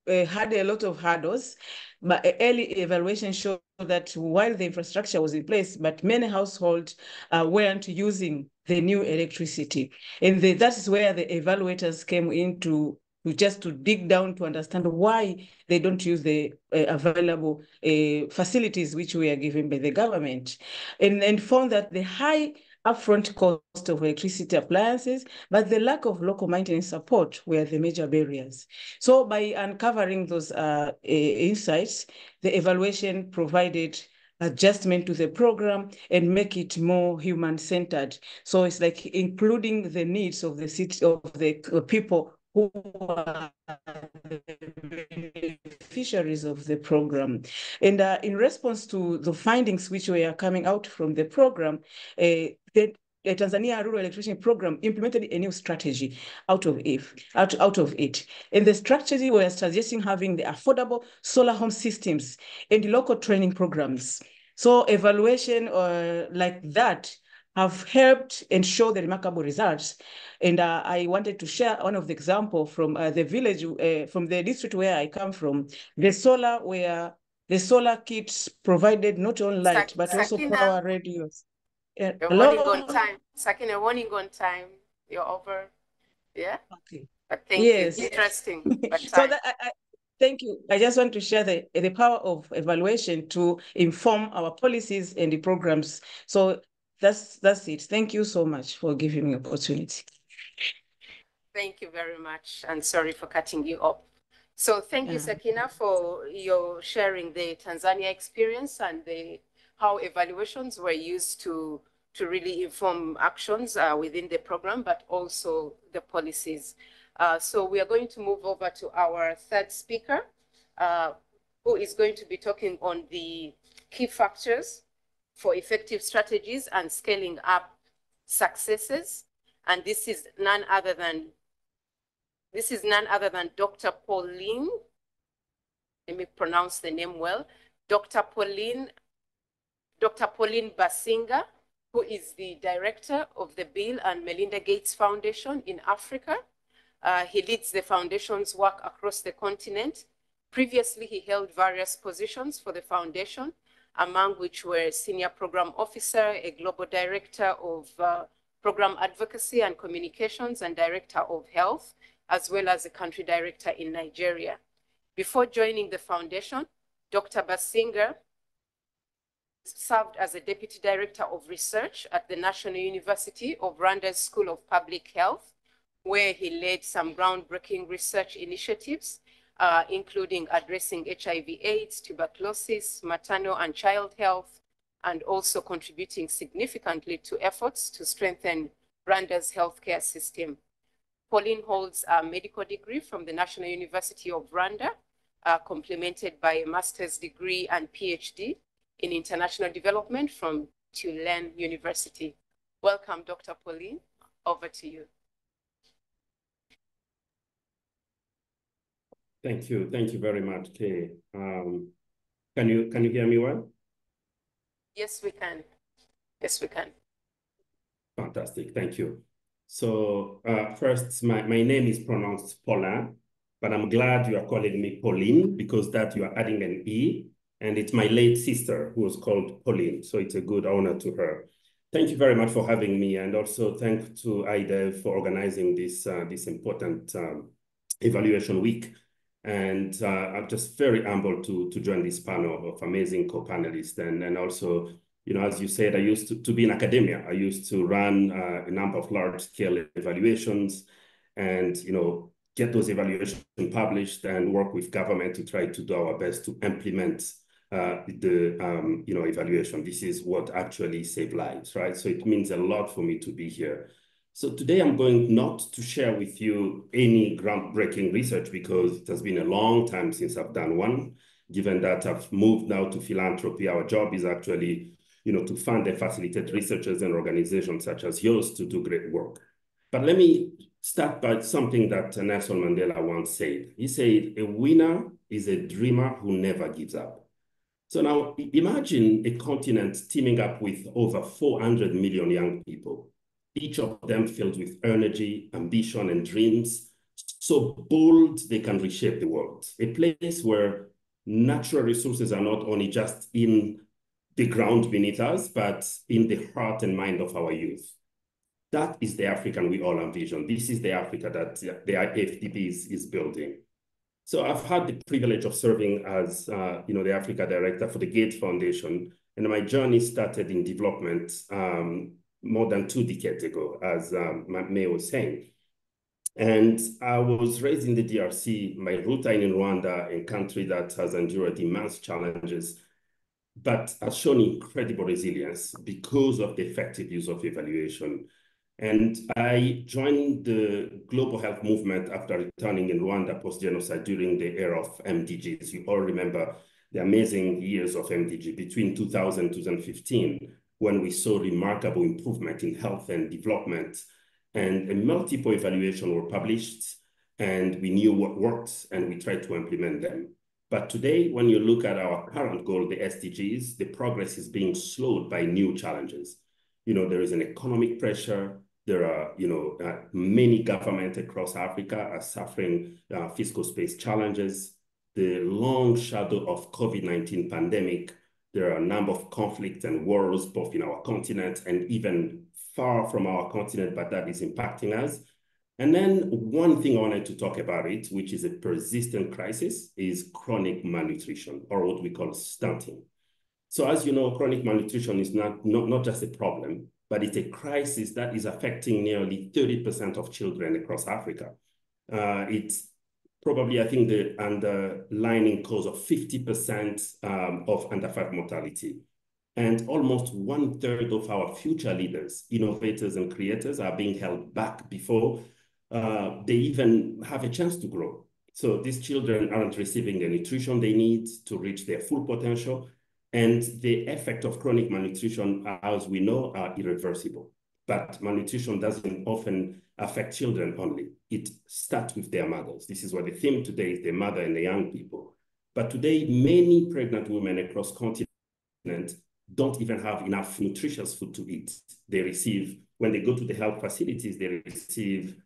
S7: had a lot of hurdles, but early evaluation showed that while the infrastructure was in place, but many households weren't using the new electricity. And that is where the evaluators came in to dig down to understand why they don't use the available facilities which we are given by the government, and found that the high upfront cost of electricity appliances, but the lack of local maintenance support were the major barriers. So by uncovering those insights, the evaluation provided adjustment to the program and make it more human-centered. So it's like including the needs of the city, of the people who are the beneficiaries of the program. And in response to the findings which were coming out from the program, the Tanzania Rural Electrification Program implemented a new strategy out of it. And the strategy was suggesting having the affordable solar home systems and local training programs. So evaluation like that have helped and show the remarkable results. And I wanted to share one of the examples from the village, from the district where I come from, the solar kits provided not only light, but also power radios.
S5: You're running on time. Sakina, running on time. You're over. Yeah?
S7: Okay.
S5: But thank you. Interesting. But
S7: so that thank you. I just want to share the power of evaluation to inform our policies and the programs. So that's it. Thank you so much for giving me opportunity.
S5: Thank you very much, and sorry for cutting you off. So thank you, Sakina, for your sharing the Tanzania experience and how evaluations were used to really inform actions within the program, but also the policies. So we are going to move over to our third speaker, who is going to be talking on the key factors for effective strategies and scaling up successes. And this is none other than Dr. Pauline, let me pronounce the name well, Dr. Pauline Basinga, who is the director of the Bill and Melinda Gates Foundation in Africa. He leads the foundation's work across the continent. Previously, he held various positions for the foundation, among which were Senior Program Officer, a Global Director of Program Advocacy and Communications, and Director of Health, as well as a Country Director in Nigeria. Before joining the foundation, Dr. Basinga served as a Deputy Director of Research at the National University of Rwanda's School of Public Health, where he led some groundbreaking research initiatives, including addressing HIV/AIDS, tuberculosis, maternal and child health, and also contributing significantly to efforts to strengthen Rwanda's healthcare system. Pauline holds a medical degree from the National University of Rwanda, complemented by a master's degree and PhD in international development from Tulane University. Welcome, Dr. Pauline. Over to you.
S8: Thank you. Thank you very much, Kay. Can you hear me well?
S5: Yes, we can. Yes, we can.
S8: Fantastic. Thank you. So first, my name is pronounced Paulin, but I'm glad you are calling me Pauline because that you are adding an E, and it's my late sister who was called Pauline. So it's a good honor to her. Thank you very much for having me, and also thank to IDEV for organizing this important evaluation week. And I'm just very humbled to join this panel of amazing co-panelists. And also, you know, as you said, I used to be in academia. I used to run a number of large-scale evaluations and, you know, get those evaluations published and work with government to try to do our best to implement the evaluation. This is what actually saves lives, right? So it means a lot for me to be here. So today I'm going not to share with you any groundbreaking research because it has been a long time since I've done one. Given that I've moved now to philanthropy, our job is actually, you know, to fund and facilitate researchers and organizations such as yours to do great work. But let me start by something that Nelson Mandela once said. He said, "A winner is a dreamer who never gives up." So now imagine a continent teaming up with over 400 million young people, each of them filled with energy, ambition, and dreams, so bold they can reshape the world. A place where natural resources are not only just in the ground beneath us, but in the heart and mind of our youth. That is the African we all envision. This is the Africa that the AfDB is building. So I've had the privilege of serving as the Africa Director for the Gates Foundation, and my journey started in development more than 2 decades ago, as May was saying. And I was raised in the DRC, my root are in Rwanda, a country that has endured immense challenges, but has shown incredible resilience because of the effective use of evaluation. And I joined the global health movement after returning in Rwanda post-genocide during the era of MDGs. You all remember the amazing years of MDG between 2000 and 2015, when we saw remarkable improvement in health and development, and multiple evaluations were published, and we knew what worked, and we tried to implement them. But today, when you look at our current goal, the SDGs, the progress is being slowed by new challenges. You know, there is an economic pressure. There are, many governments across Africa are suffering fiscal space challenges. The long shadow of COVID-19 pandemic. There are a number of conflicts and wars, both in our continent and even far from our continent, but that is impacting us. And then one thing I wanted to talk about it, which is a persistent crisis, is chronic malnutrition, or what we call stunting. So as you know, chronic malnutrition is not just a problem, but it's a crisis that is affecting nearly 30% of children across Africa. It's probably, I think, the underlying cause of 50% of under-5 mortality. And almost 1/3 of our future leaders, innovators, and creators are being held back before they even have a chance to grow. So these children aren't receiving the nutrition they need to reach their full potential. And the effect of chronic malnutrition, as we know, are irreversible. But malnutrition doesn't often affect children only. It starts with their mothers. This is what the theme today is, the mother and the young people. But today, many pregnant women across continents don't even have enough nutritious food to eat. They receive, when they go to the health facilities, they receive,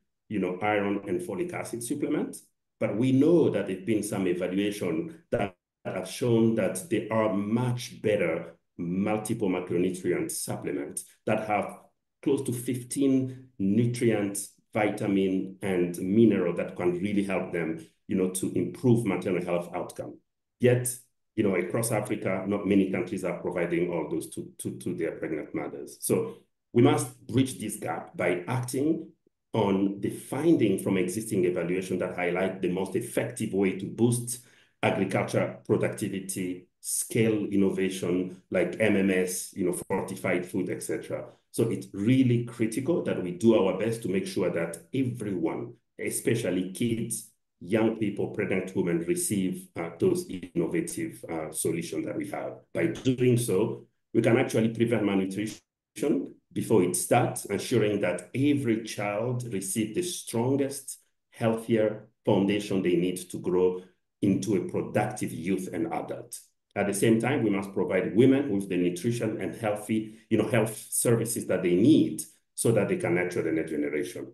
S8: iron and folic acid supplements. But we know that there've been some evaluation that have shown that there are much better multiple macronutrient supplements that have close to 15 nutrients, vitamin, and mineral that can really help them, to improve maternal health outcome. Yet, across Africa, not many countries are providing all those to their pregnant mothers. So we must bridge this gap by acting on the finding from existing evaluation that highlight the most effective way to boost agriculture productivity, scale innovation like MMS, fortified food, etc. So it's really critical that we do our best to make sure that everyone, especially kids, young people, pregnant women, receive those innovative solutions that we have. By doing so, we can actually prevent malnutrition before it starts, ensuring that every child receives the strongest, healthier foundation they need to grow into a productive youth and adult. At the same time, we must provide women with the nutrition and healthy, health services that they need so that they can nurture the next generation.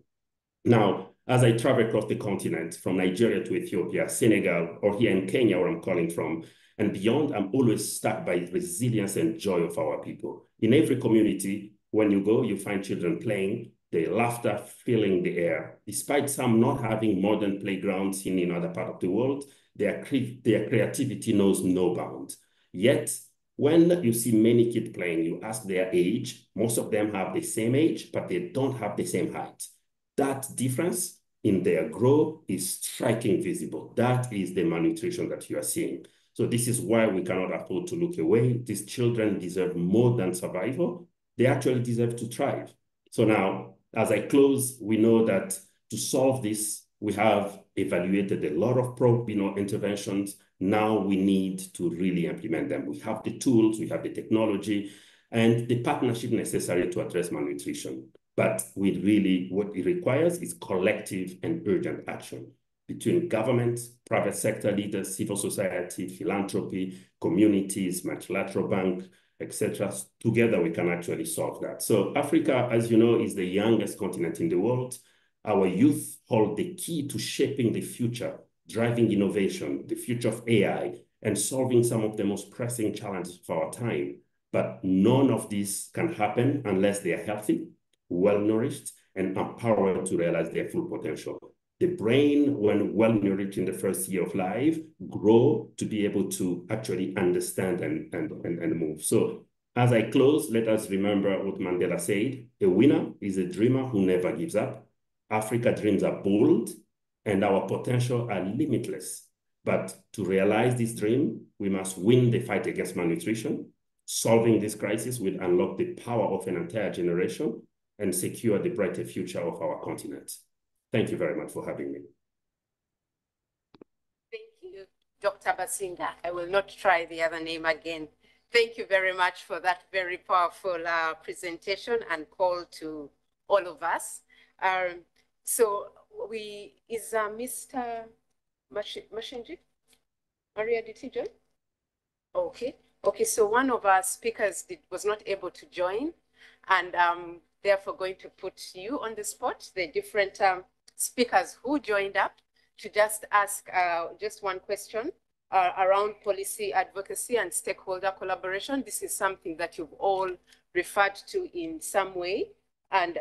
S8: Now, as I travel across the continent, from Nigeria to Ethiopia, Senegal, or here in Kenya, where I'm calling from, and beyond, I'm always struck by the resilience and joy of our people. In every community, when you go, you find children playing, the laughter filling the air. Despite some not having modern playgrounds in other parts of the world, their creativity knows no bounds. Yet, when you see many kids playing, you ask their age, most of them have the same age, but they don't have the same height. That difference in their growth is striking visible. That is the malnutrition that you are seeing. So this is why we cannot afford to look away. These children deserve more than survival. They actually deserve to thrive. So now, as I close, we know that to solve this, we have evaluated a lot of interventions. Now we need to really implement them. We have the tools, we have the technology, and the partnership necessary to address malnutrition. But what it requires is collective and urgent action between government, private sector leaders, civil society, philanthropy, communities, multilateral bank, etc. Together, we can actually solve that. So Africa, as you know, is the youngest continent in the world. Our youth hold the key to shaping the future, driving innovation, the future of AI, and solving some of the most pressing challenges of our time. But none of this can happen unless they are healthy, well-nourished, and empowered to realize their full potential. The brain, when well-nourished in the first year of life, grow to be able to actually understand and move. So as I close, let us remember what Mandela said: a winner is a dreamer who never gives up. Africa dreams are bold and our potential are limitless. But to realize this dream, we must win the fight against malnutrition. Solving this crisis will unlock the power of an entire generation and secure the brighter future of our continent. Thank you very much for having me.
S5: Thank you, Dr. Basinga. I will not try the other name again. Thank you very much for that very powerful presentation and call to all of us. So is Mr. Mashinji? Maria Ditijo? Okay. Okay, so one of our speakers was not able to join, and therefore going to put you on the spot, the different speakers who joined up, to just ask just one question around policy advocacy and stakeholder collaboration. This is something that you've all referred to in some way. And,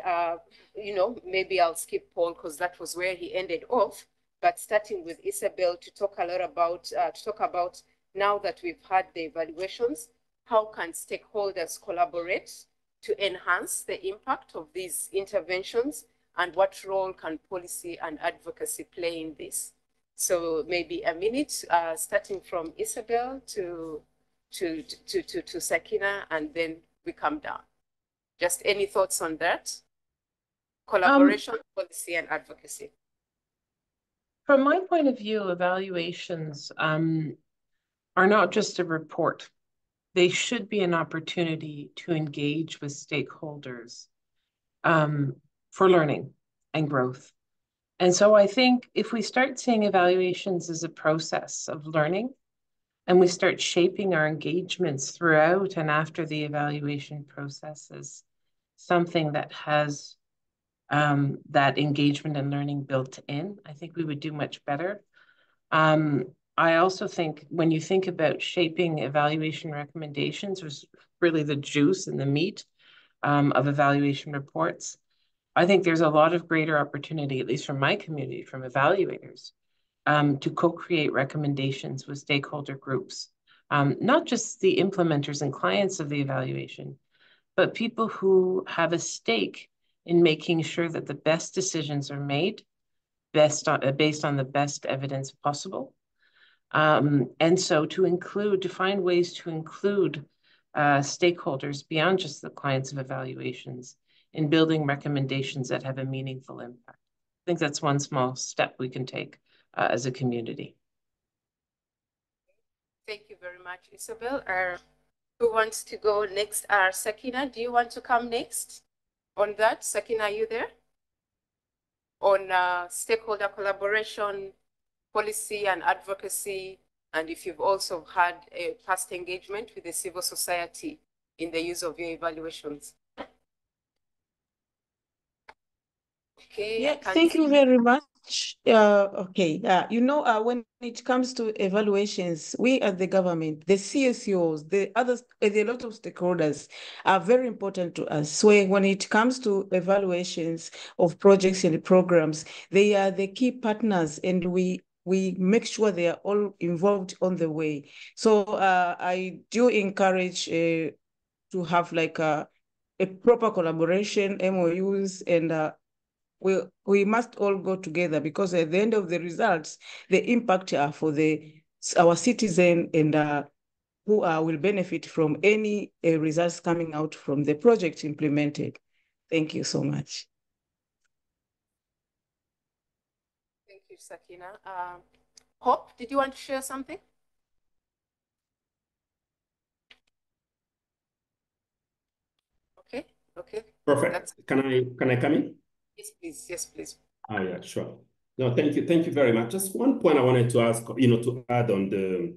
S5: maybe I'll skip Paul because that was where he ended off. But starting with Isabel to talk a lot about, now that we've had the evaluations, how can stakeholders collaborate to enhance the impact of these interventions, and what role can policy and advocacy play in this? So maybe a minute, starting from Isabel to Sakina, and then we come down. Just any thoughts on that? Collaboration, policy, and advocacy.
S6: From my point of view, evaluations are not just a report. They should be an opportunity to engage with stakeholders for learning and growth. And so I think if we start seeing evaluations as a process of learning, and we start shaping our engagements throughout and after the evaluation process as something that has that engagement and learning built in, I think we would do much better. I also think when you think about shaping evaluation recommendations, was really the juice and the meat of evaluation reports. I think there's a lot of greater opportunity, at least from my community, from evaluators, to co-create recommendations with stakeholder groups, not just the implementers and clients of the evaluation, but people who have a stake in making sure that the best decisions are made based on the best evidence possible. And so to find ways to include stakeholders beyond just the clients of evaluations in building recommendations that have a meaningful impact. I think that's one small step we can take as a community.
S5: Thank you very much, Isabel. Who wants to go next? Sakina, do you want to come next on that? Sakina, are you there? On stakeholder collaboration, policy and advocacy, and if you've also had a past engagement with the civil society in the use of your evaluations. Okay.
S7: Yeah, thank you very much. When it comes to evaluations, we as the government, the CSOs, a lot of stakeholders are very important to us. So when it comes to evaluations of projects and programs, they are the key partners, and we make sure they are all involved on the way. So I do encourage to have like a proper collaboration, MOUs, and we must all go together, because at the end of the results, the impact for our citizen and who will benefit from any results coming out from the project implemented. Thank you so much.
S5: Thank you, Sakina. Hope, did you want to share something? Okay.
S8: Perfect. Can I come in?
S5: Yes, please. Yes, please.
S8: Oh, yeah, sure. No, thank you very much. Just one point I wanted to ask, to add on the,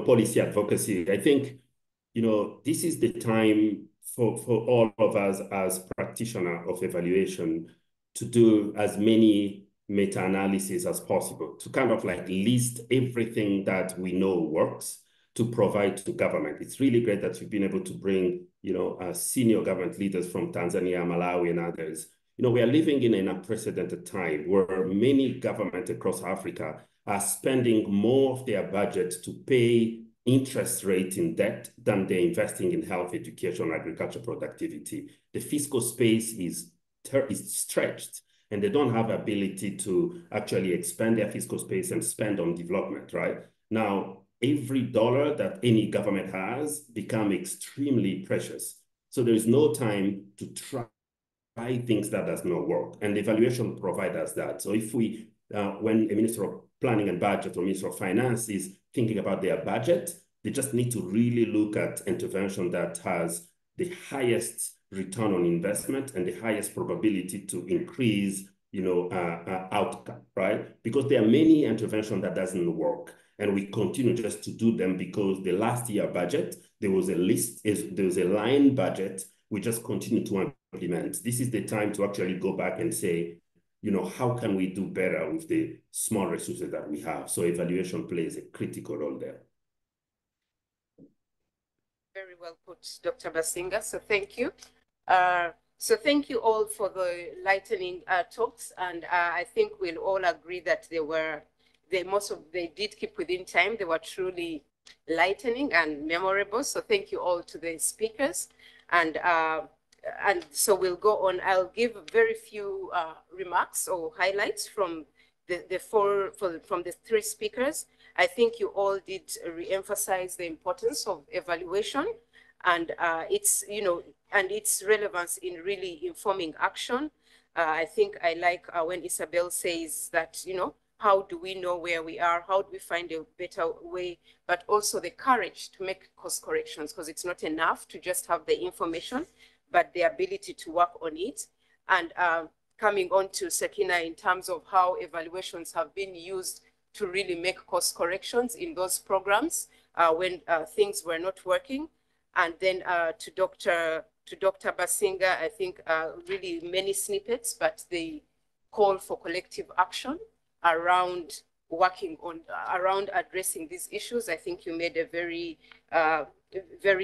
S8: policy advocacy. I think, this is the time for all of us as practitioners of evaluation to do as many meta-analysis as possible, to kind of like list everything that we know works to provide to government. It's really great that you've been able to bring, senior government leaders from Tanzania, Malawi, and others. We are living in an unprecedented time where many governments across Africa are spending more of their budget to pay interest rate in debt than they're investing in health, education, agriculture productivity. The fiscal space is stretched, and they don't have ability to actually expand their fiscal space and spend on development, right? Now, every dollar that any government has become extremely precious. So there is no time to try things that does not work, and the evaluation provides us that. So if we, when a Minister of Planning and Budget or Minister of Finance is thinking about their budget, they just need to really look at intervention that has the highest return on investment and the highest probability to increase, outcome, right? Because there are many interventions that doesn't work, and we continue just to do them because the last year budget, there was a line budget, we just continue to implement. This is the time to actually go back and say, how can we do better with the small resources that we have? So evaluation plays a critical role there.
S5: Very well put, Dr. Basinga. So thank you. So thank you all for the lightning talks. And I think we'll all agree that they did keep within time. They were truly lightening and memorable. So thank you all to the speakers. And so we'll go on. I'll give very few remarks or highlights from from the three speakers. I think you all did re-emphasize the importance of evaluation and its relevance in really informing action. I think I like when Isabel says that, how do we know where we are? How do we find a better way? But also the courage to make course corrections, because it's not enough to just have the information, but the ability to work on it. And coming on to Sakina in terms of how evaluations have been used to really make course corrections in those programs when things were not working. And then to Dr. Basinga, I think really many snippets, but the call for collective action around around addressing these issues. I think you made a very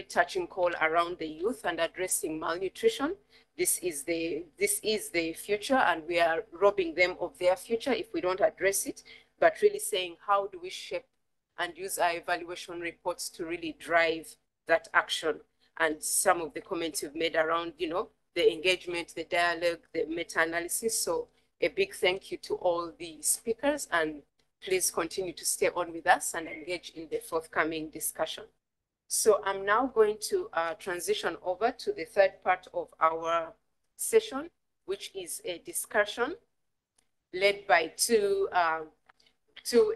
S5: touching call around the youth and addressing malnutrition. This is the future, and we are robbing them of their future if we don't address it, but really saying, how do we shape and use our evaluation reports to really drive that action? And some of the comments you've made around, the engagement, the dialogue, the meta-analysis. So a big thank you to all the speakers, and please continue to stay on with us and engage in the forthcoming discussion. So I'm now going to transition over to the third part of our session, which is a discussion led by two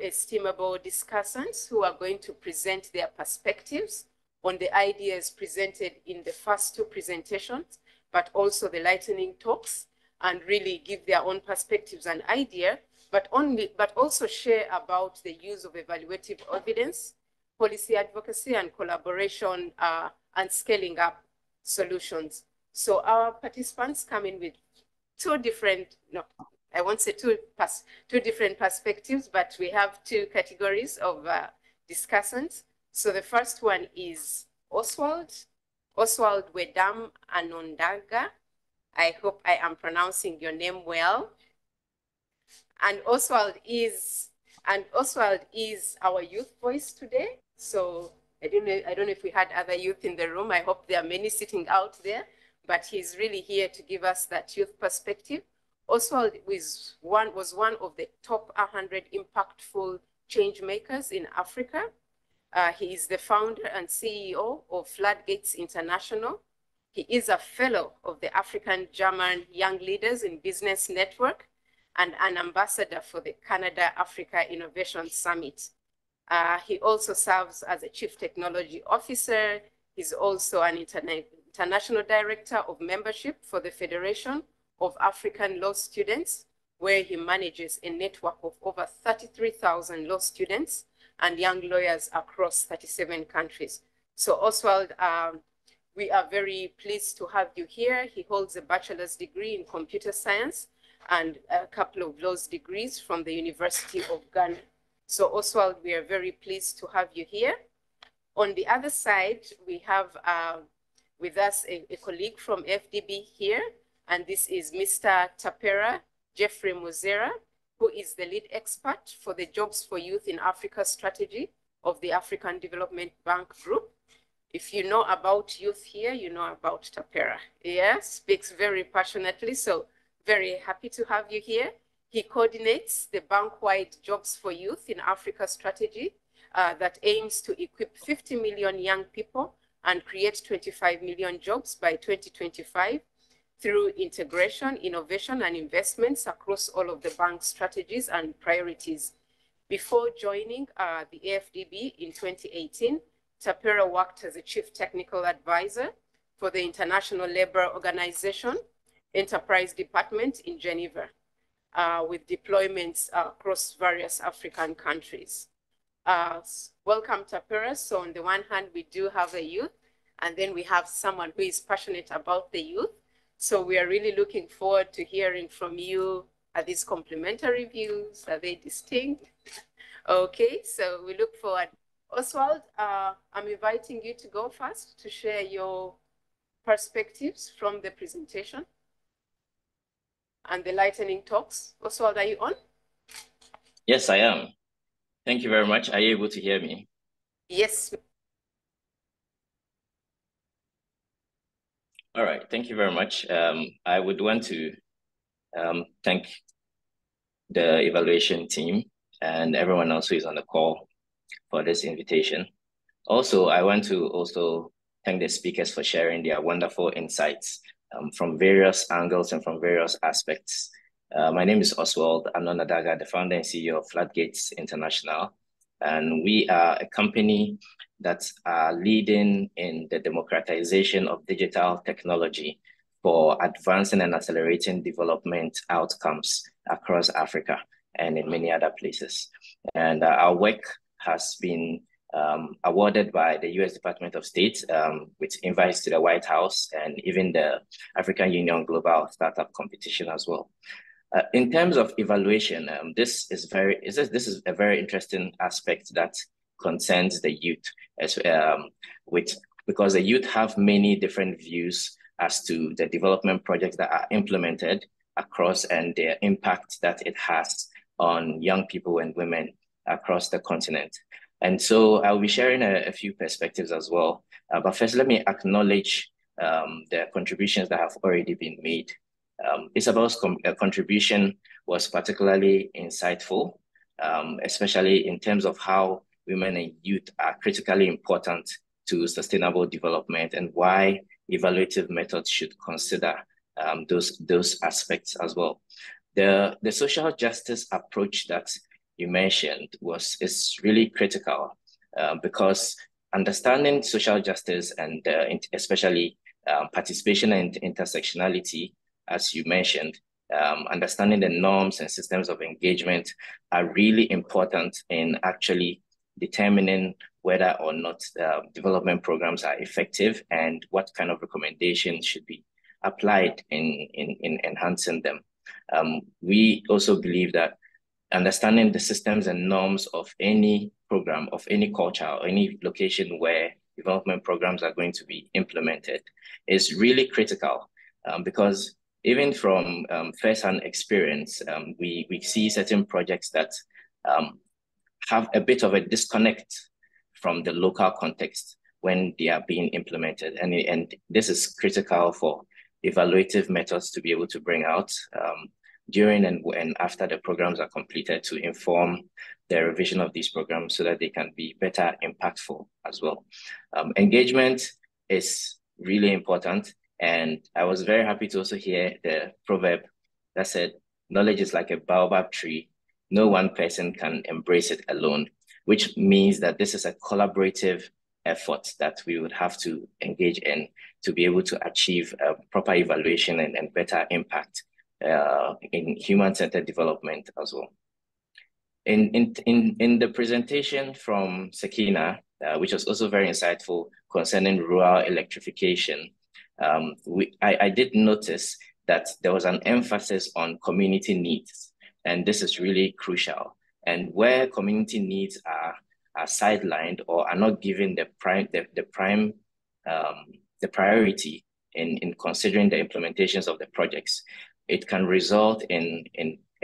S5: estimable discussants who are going to present their perspectives on the ideas presented in the first two presentations, but also the lightning talks, and really give their own perspectives and idea, but also share about the use of evaluative evidence, policy advocacy, and collaboration and scaling up solutions. So our participants come in with two different perspectives, but we have two categories of discussants. So the first one is Oswald Wedam Anondaga. I hope I am pronouncing your name well. And Oswald is our youth voice today. So I don't know if we had other youth in the room. I hope there are many sitting out there, but he's really here to give us that youth perspective. Oswald was one of the top 100 impactful change makers in Africa. He is the founder and CEO of Floodgates International. He is a fellow of the African German Young Leaders in Business Network and an ambassador for the Canada-Africa Innovation Summit. He also serves as a Chief Technology Officer. He's also an international director of membership for the Federation of African Law Students, where he manages a network of over 33,000 law students and young lawyers across 37 countries. So Oswald, we are very pleased to have you here. He holds a bachelor's degree in computer science and a couple of law degrees from the University of Ghana. So Oswald, we are very pleased to have you here. On the other side, we have with us a colleague from AfDB here, and this is Mr. Tapera Jeffrey Muzera, who is the lead expert for the Jobs for Youth in Africa strategy of the African Development Bank Group. If you know about youth here, you know about Tapera. Yeah, speaks very passionately, so very happy to have you here. He coordinates the bank-wide Jobs for Youth in Africa strategy that aims to equip 50 million young people and create 25 million jobs by 2025 through integration, innovation, and investments across all of the bank's strategies and priorities. Before joining the AfDB in 2018, Tapera worked as a chief technical advisor for the International Labour Organization Enterprise Department in Geneva, with deployments across various African countries. Welcome, Tapera. So on the one hand, we do have a youth, and then we have someone who is passionate about the youth. So we are really looking forward to hearing from you. Are these complementary views? Are they distinct? Okay, so we look forward. Oswald, I'm inviting you to go first to share your perspectives from the presentation and the lightning talks. Oswald, are you on?
S9: Yes, I am. Thank you very much. Are you able to hear me?
S1: Yes.
S9: All right, thank you very much. I would want to thank the evaluation team and everyone else who is on the call for this invitation. Also, I want to also thank the speakers for sharing their wonderful insights from various angles and from various aspects. My name is Oswald Anonadaga, the founder and CEO of Floodgates International. And we are a company that are leading in the democratization of digital technology for advancing and accelerating development outcomes across Africa and in many other places. And our work has been awarded by the US Department of State with invites to the White House and even the African Union Global Startup Competition as well. In terms of evaluation, this is a very interesting aspect that concerns the youth, because the youth have many different views as to the development projects that are implemented across and the impact that it has on young people and women across the continent. And so I'll be sharing a few perspectives as well. But first, let me acknowledge the contributions that have already been made. Isabel's contribution was particularly insightful, especially in terms of how women and youth are critically important to sustainable development and why evaluative methods should consider those aspects as well. The social justice approach that you mentioned is really critical because understanding social justice and especially participation and intersectionality, as you mentioned, understanding the norms and systems of engagement are really important in actually determining whether or not development programs are effective and what kind of recommendations should be applied in enhancing them. We also believe that understanding the systems and norms of any program, of any culture, or any location where development programs are going to be implemented is really critical because even from first-hand experience, we see certain projects that have a bit of a disconnect from the local context when they are being implemented. And this is critical for evaluative methods to be able to bring out during and after the programs are completed to inform the revision of these programs so that they can be better impactful as well. Engagement is really important. And I was very happy to also hear the proverb that said, knowledge is like a baobab tree. No one person can embrace it alone, which means that this is a collaborative effort that we would have to engage in to be able to achieve a proper evaluation and better impact in human-centered development as well. In the presentation from Sakina, which was also very insightful concerning rural electrification, I did notice that there was an emphasis on community needs, and this is really crucial. And where community needs are sidelined or are not given the priority in considering the implementations of the projects, it can result in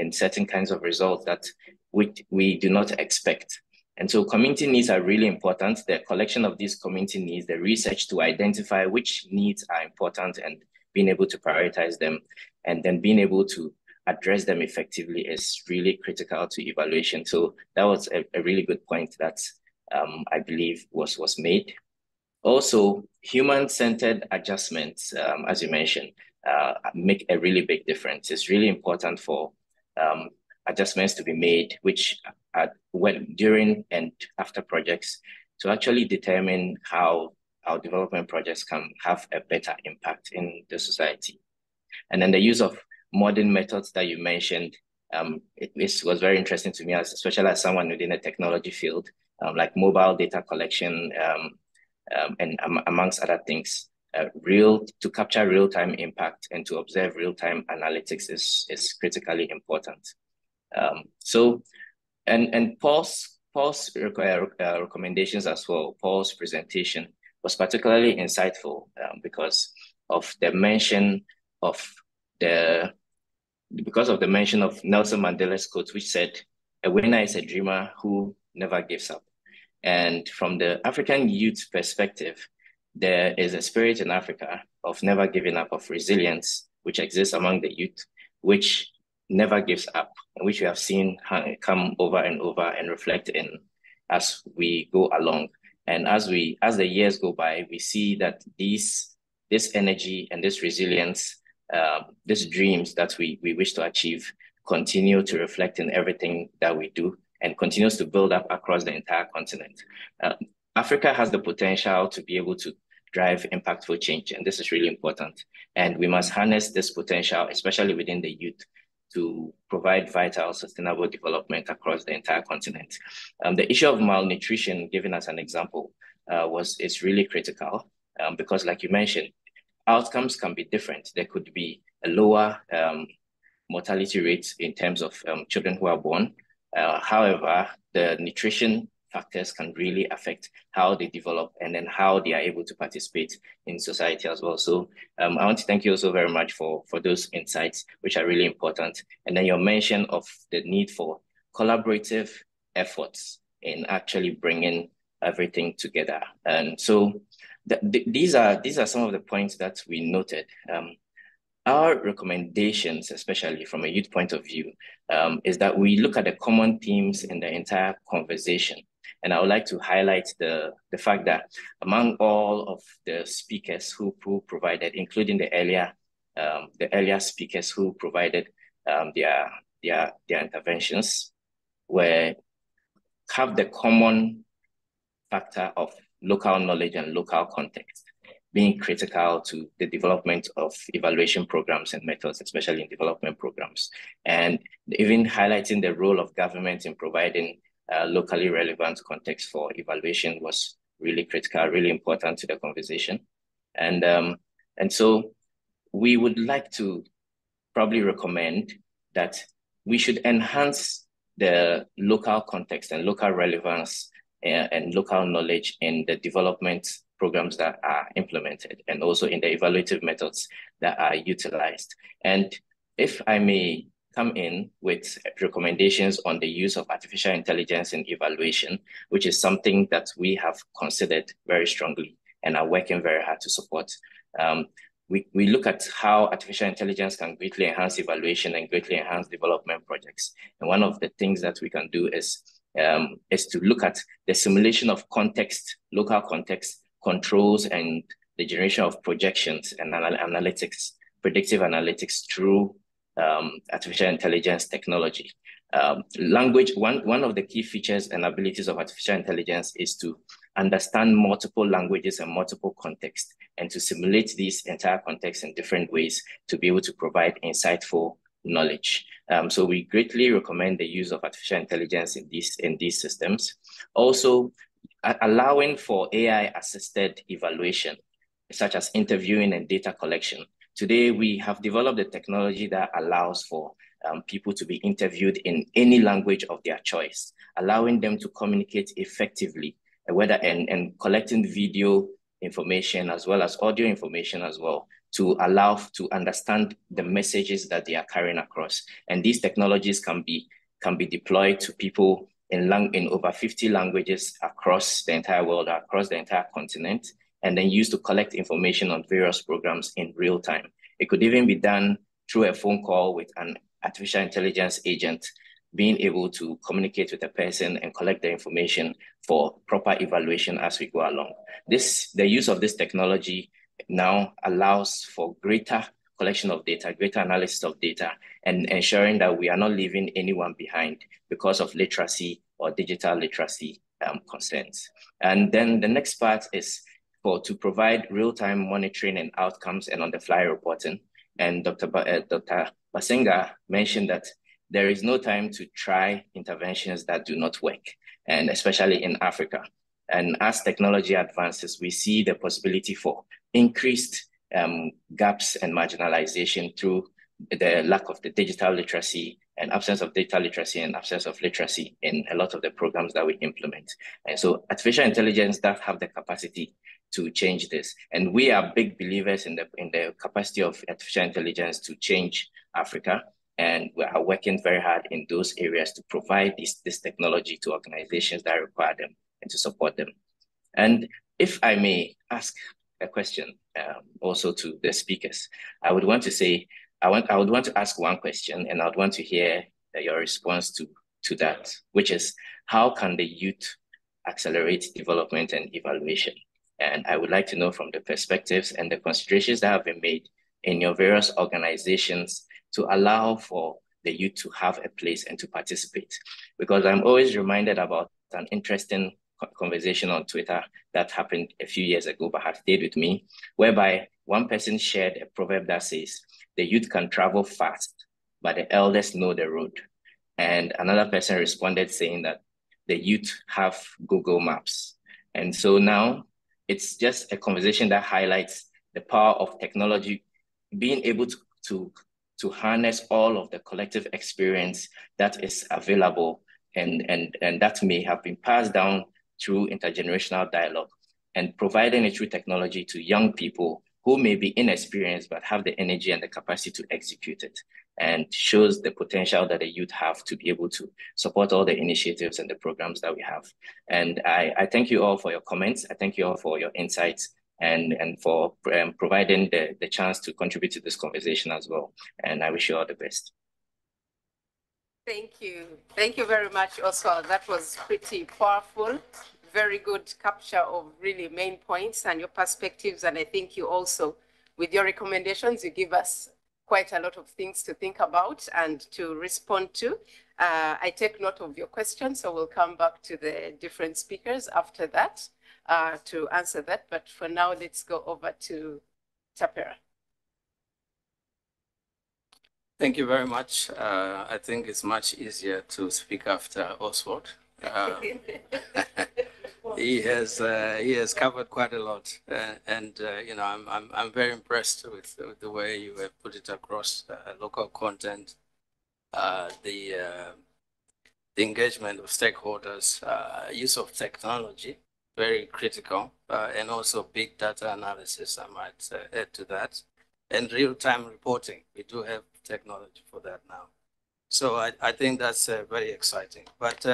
S9: certain kinds of results that we do not expect. And so community needs are really important. The collection of these community needs, the research to identify which needs are important and being able to prioritize them, and then being able to address them effectively is really critical to evaluation. So that was a really good point that I believe was made. Also, human-centered adjustments, as you mentioned, make a really big difference. It's really important for adjustments to be made, which are during and after projects, to actually determine how our development projects can have a better impact in the society. And then the use of modern methods that you mentioned, it was very interesting to me, especially as someone within the technology field, like mobile data collection and amongst other things. To capture real-time impact and to observe real-time analytics is critically important. And Paul's recommendations as well, Paul's presentation was particularly insightful because of the mention of Nelson Mandela's quote, which said, "A winner is a dreamer who never gives up." And from the African youth perspective, there is a spirit in Africa of never giving up, of resilience, which exists among the youth, which never gives up, and which we have seen come over and over and reflect in as we go along. And as the years go by, we see that this energy and this resilience, these dreams that we wish to achieve, continue to reflect in everything that we do and continues to build up across the entire continent. Africa has the potential to be able to drive impactful change, and this is really important. And we must harness this potential, especially within the youth, to provide vital, sustainable development across the entire continent. The issue of malnutrition, given as an example, is really critical because, like you mentioned, outcomes can be different. There could be a lower mortality rate in terms of children who are born. However, the nutrition factors can really affect how they develop and then how they are able to participate in society as well. So I want to thank you also very much for those insights, which are really important. And then your mention of the need for collaborative efforts in actually bringing everything together. And so these are some of the points that we noted. Our recommendations, especially from a youth point of view, is that we look at the common themes in the entire conversation. And I would like to highlight the fact that among all of the speakers who provided, including the earlier speakers who provided their interventions, have the common factor of local knowledge and local context being critical to the development of evaluation programs and methods, especially in development programs. And even highlighting the role of government in providing locally relevant context for evaluation was really critical, really important to the conversation. And so we would like to probably recommend that we should enhance the local context and local relevance and local knowledge in the development programs that are implemented and also in the evaluative methods that are utilized. And if I may come in with recommendations on the use of artificial intelligence in evaluation, which is something that we have considered very strongly and are working very hard to support. We look at how artificial intelligence can greatly enhance evaluation and greatly enhance development projects. And one of the things that we can do is to look at the simulation of context, local context, controls, and the generation of projections and analytics, predictive analytics through artificial intelligence technology. Language, one of the key features and abilities of artificial intelligence is to understand multiple languages and multiple contexts and to simulate these entire contexts in different ways to be able to provide insightful knowledge. So we greatly recommend the use of artificial intelligence in these systems. Also, allowing for AI-assisted evaluation, such as interviewing and data collection. Today, we have developed a technology that allows for people to be interviewed in any language of their choice, allowing them to communicate effectively, and collecting video information as well as audio information as well, to allow to understand the messages that they are carrying across. And these technologies can be deployed to people in over 50 languages across the entire world, across the entire continent, and then used to collect information on various programs in real time. It could even be done through a phone call with an artificial intelligence agent, being able to communicate with a person and collect the information for proper evaluation as we go along. The use of this technology now allows for greater collection of data, greater analysis of data, and ensuring that we are not leaving anyone behind because of literacy or digital literacy concerns. And then the next part is to provide real-time monitoring and outcomes and on-the-fly reporting. And Dr. Basenga mentioned that there is no time to try interventions that do not work, and especially in Africa. And as technology advances, we see the possibility for increased gaps and marginalization through the lack of the digital literacy and absence of data literacy and absence of literacy in a lot of the programs that we implement. And so artificial intelligence does have the capacity to change this. And we are big believers in the capacity of artificial intelligence to change Africa. And we are working very hard in those areas to provide this technology to organizations that require them and to support them. And if I may ask a question also to the speakers, I would want to say, I would want to ask one question, and I would want to hear your response to that, which is, how can the youth accelerate development and evaluation? And I would like to know from the perspectives and the considerations that have been made in your various organizations to allow for the youth to have a place and to participate. Because I'm always reminded about an interesting conversation on Twitter that happened a few years ago, but had stayed with me, whereby one person shared a proverb that says, the youth can travel fast, but the elders know the road. And another person responded saying that the youth have Google Maps. And so now it's just a conversation that highlights the power of technology, being able to harness all of the collective experience that is available and that may have been passed down through intergenerational dialogue, and providing it through technology to young people who may be inexperienced but have the energy and the capacity to execute it, and shows the potential that the youth have to be able to support all the initiatives and the programs that we have. And I thank you all for your comments. I thank you all for your insights and for providing the chance to contribute to this conversation as well. And I wish you all the best.
S5: Thank you. Thank you very much, Oswald. That was pretty powerful. Very good capture of really main points and your perspectives. And I think you also, with your recommendations, you give us quite a lot of things to think about and to respond to. I take note of your questions, so we'll come back to the different speakers after that to answer that. But for now, let's go over to Tapera.
S10: Thank you very much. I think it's much easier to speak after Oswald. He has covered quite a lot, and you know, I'm very impressed with the way you have put it across. Local content, the engagement of stakeholders, use of technology, very critical, and also big data analysis, I might add to that, and real-time reporting. We do have technology for that now. So I think that's very exciting. But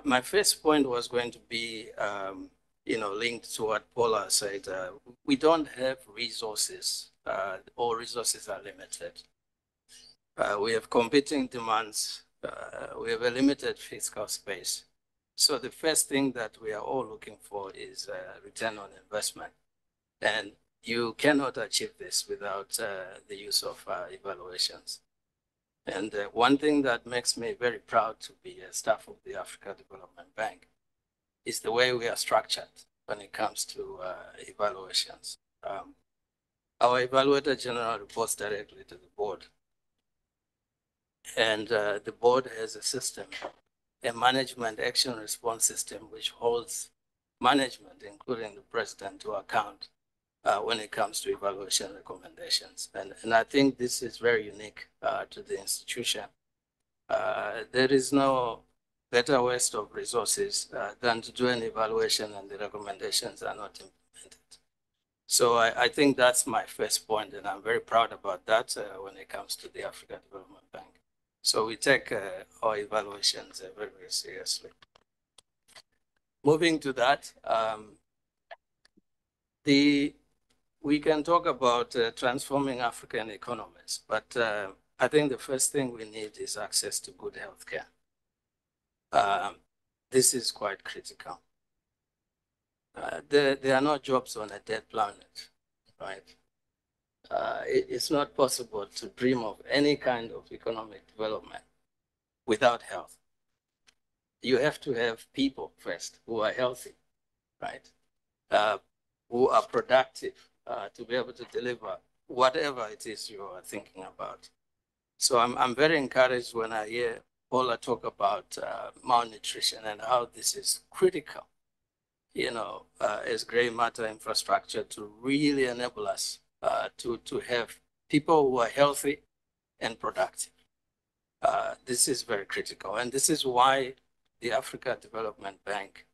S10: my first point was going to be, you know, linked to what Paula said. We don't have resources. All resources are limited. We have competing demands. We have a limited fiscal space. So the first thing that we are all looking for is return on investment. And you cannot achieve this without the use of evaluations. And one thing that makes me very proud to be a staff of the Africa Development Bank is the way we are structured when it comes to evaluations. Our evaluator general reports directly to the board. And the board has a system, a management action response system, which holds management, including the president, to account when it comes to evaluation recommendations. And I think this is very unique to the institution. There is no better waste of resources than to do an evaluation and the recommendations are not implemented. So I think that's my first point, and I'm very proud about that when it comes to the Africa Development Bank. So we take our evaluations very, very seriously. Moving to that, we can talk about transforming African economies, but I think the first thing we need is access to good healthcare. This is quite critical. There are no jobs on a dead planet, right? It's not possible to dream of any kind of economic development without health. You have to have people first who are healthy, right? Who are productive to be able to deliver whatever it is you are thinking about. So I'm very encouraged when I hear Paula talk about malnutrition and how this is critical, you know, as gray matter infrastructure to really enable us to have people who are healthy and productive. This is very critical. And this is why the Africa Development Bank,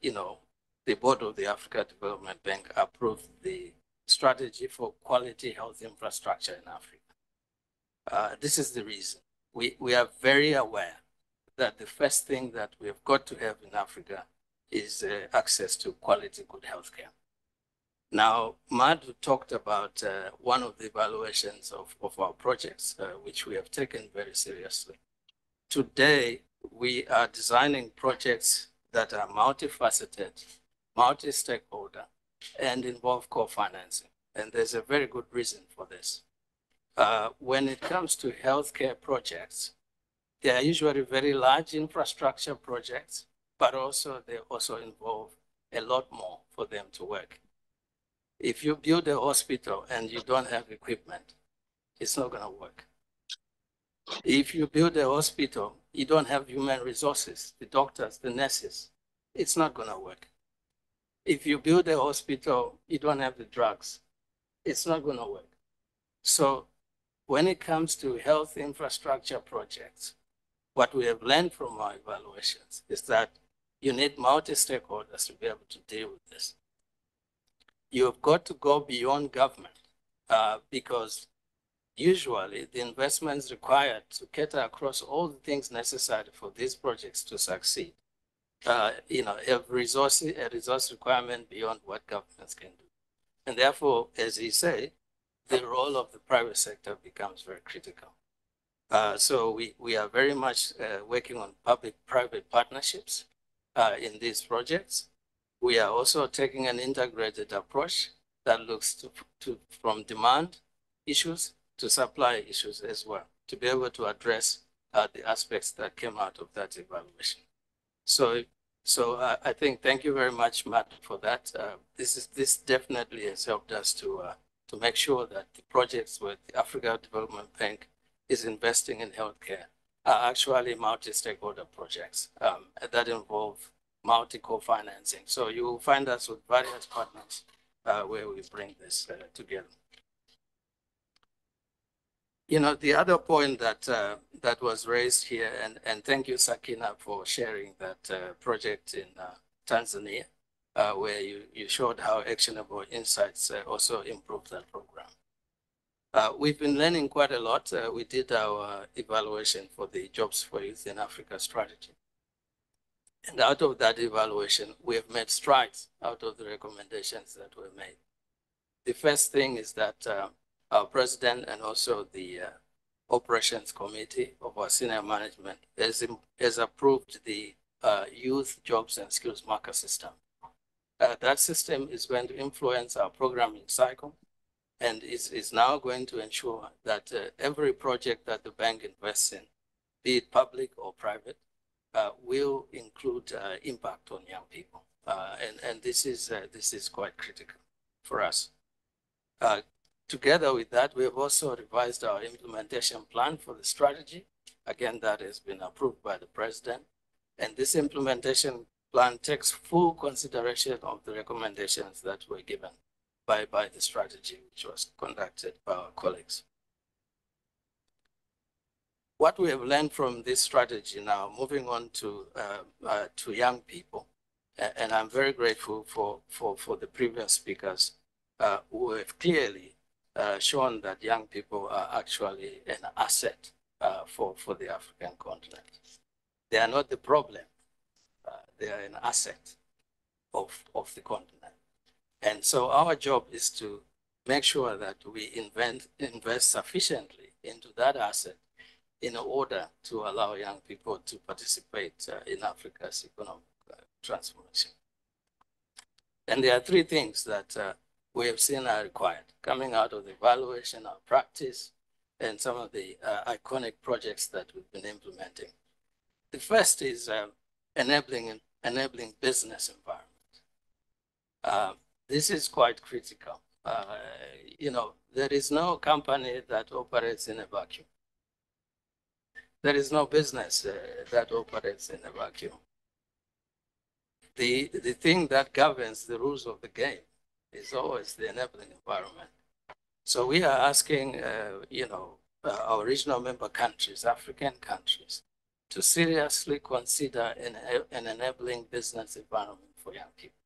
S10: you know, the board of the Africa Development Bank approved the strategy for quality health infrastructure in Africa. This is the reason. We are very aware that the first thing that we've got to have in Africa is access to quality good healthcare. Now, Madhu talked about one of the evaluations of our projects, which we have taken very seriously. Today, we are designing projects that are multifaceted, multi-stakeholder, and involve co-financing. And there's a very good reason for this. When it comes to healthcare projects, they are usually very large infrastructure projects, but also they also involve a lot more for them to work. If you build a hospital and you don't have equipment, it's not going to work. If you build a hospital, you don't have human resources, the doctors, the nurses, it's not going to work. If you build a hospital, you don't have the drugs, it's not going to work. So when it comes to health infrastructure projects, what we have learned from our evaluations is that you need multi-stakeholders to be able to deal with this. You've got to go beyond government because usually the investments required to cater across all the things necessary for these projects to succeed, have a resource requirement beyond what governments can do. And therefore, as he said, the role of the private sector becomes very critical. So we are very much working on public-private partnerships in these projects. We are also taking an integrated approach that looks from demand issues to supply issues as well, to be able to address the aspects that came out of that evaluation. So I think thank you very much, Matt, for that. This definitely has helped us to make sure that the projects where the Africa Development Bank is investing in healthcare are actually multi-stakeholder projects that involve multi-co-financing. So you will find us with various partners where we bring this together. The other point that was raised here, and thank you, Sakina, for sharing that project in Tanzania, where you showed how actionable insights also improved that program. We've been learning quite a lot. We did our evaluation for the Jobs for Youth in Africa strategy. And out of that evaluation, we have made strides out of the recommendations that were made. The first thing is that our president and also the operations committee of our senior management has approved the youth jobs and skills marker system. That system is going to influence our programming cycle and is now going to ensure that every project that the bank invests in, be it public or private, will include impact on young people. And this is quite critical for us. Together with that, we have also revised our implementation plan for the strategy. Again, that has been approved by the president. And this implementation plan takes full consideration of the recommendations that were given by the strategy, which was conducted by our colleagues. What we have learned from this strategy now, moving on to young people, and I'm very grateful for the previous speakers who have clearly shown that young people are actually an asset for the African continent. They are not the problem. They are an asset of the continent. And so our job is to make sure that we invest sufficiently into that asset in order to allow young people to participate in Africa's economic transformation. And there are three things that we have seen are required coming out of the evaluation, our practice, and some of the iconic projects that we've been implementing. The first is enabling business environment. This is quite critical. There is no company that operates in a vacuum. There is no business that operates in a vacuum. The thing that governs the rules of the game is always the enabling environment. So we are asking, our regional member countries, African countries, to seriously consider an enabling business environment for young people.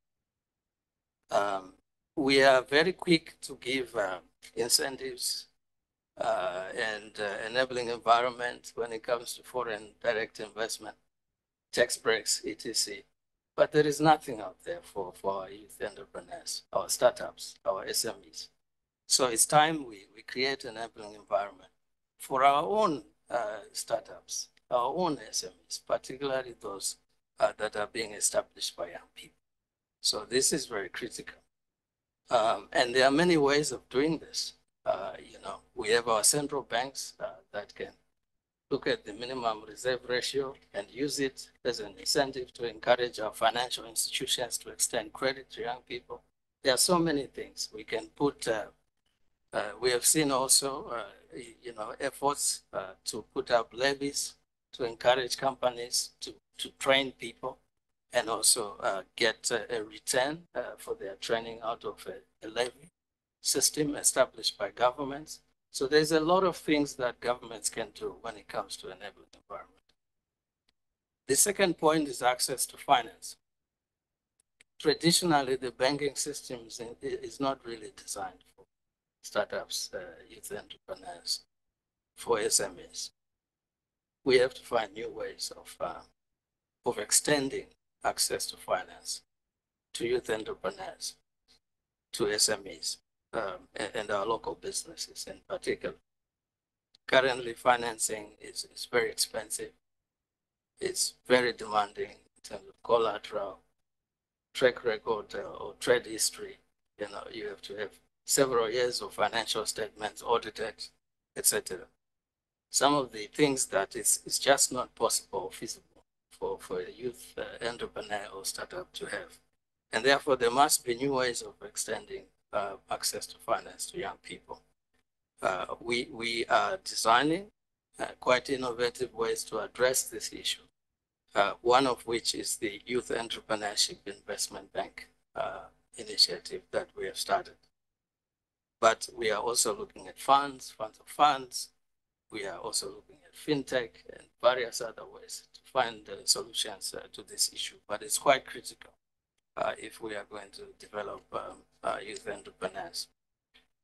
S10: We are very quick to give incentives and enabling environment when it comes to foreign direct investment, tax breaks, etc. But there is nothing out there for our youth entrepreneurs, our startups, our SMEs. So it's time we create an enabling environment for our own startups, our own SMEs, particularly those that are being established by young people. So this is very critical. And there are many ways of doing this. We have our central banks that can look at the minimum reserve ratio and use it as an incentive to encourage our financial institutions to extend credit to young people. There are so many things we can put. We have seen also, efforts to put up levies to encourage companies to train people and also get a return for their training out of a levy system established by governments. So there's a lot of things that governments can do when it comes to enabling environment. The second point is access to finance. Traditionally, the banking system is not really designed for startups, youth entrepreneurs, for SMEs. We have to find new ways of extending access to finance to youth entrepreneurs, to SMEs, and our local businesses in particular. Currently, financing is very expensive. It's very demanding in terms of collateral, track record, or trade history. You have to have several years of financial statements audited, etc. Some of the things that is just not possible or feasible for a youth entrepreneur or startup to have. And therefore, there must be new ways of extending access to finance to young people. We are designing quite innovative ways to address this issue. One of which is the Youth Entrepreneurship Investment Bank initiative that we have started. But we are also looking at funds of funds. We are also looking at fintech and various other ways to find solutions to this issue. But it's quite critical if we are going to develop youth entrepreneurs.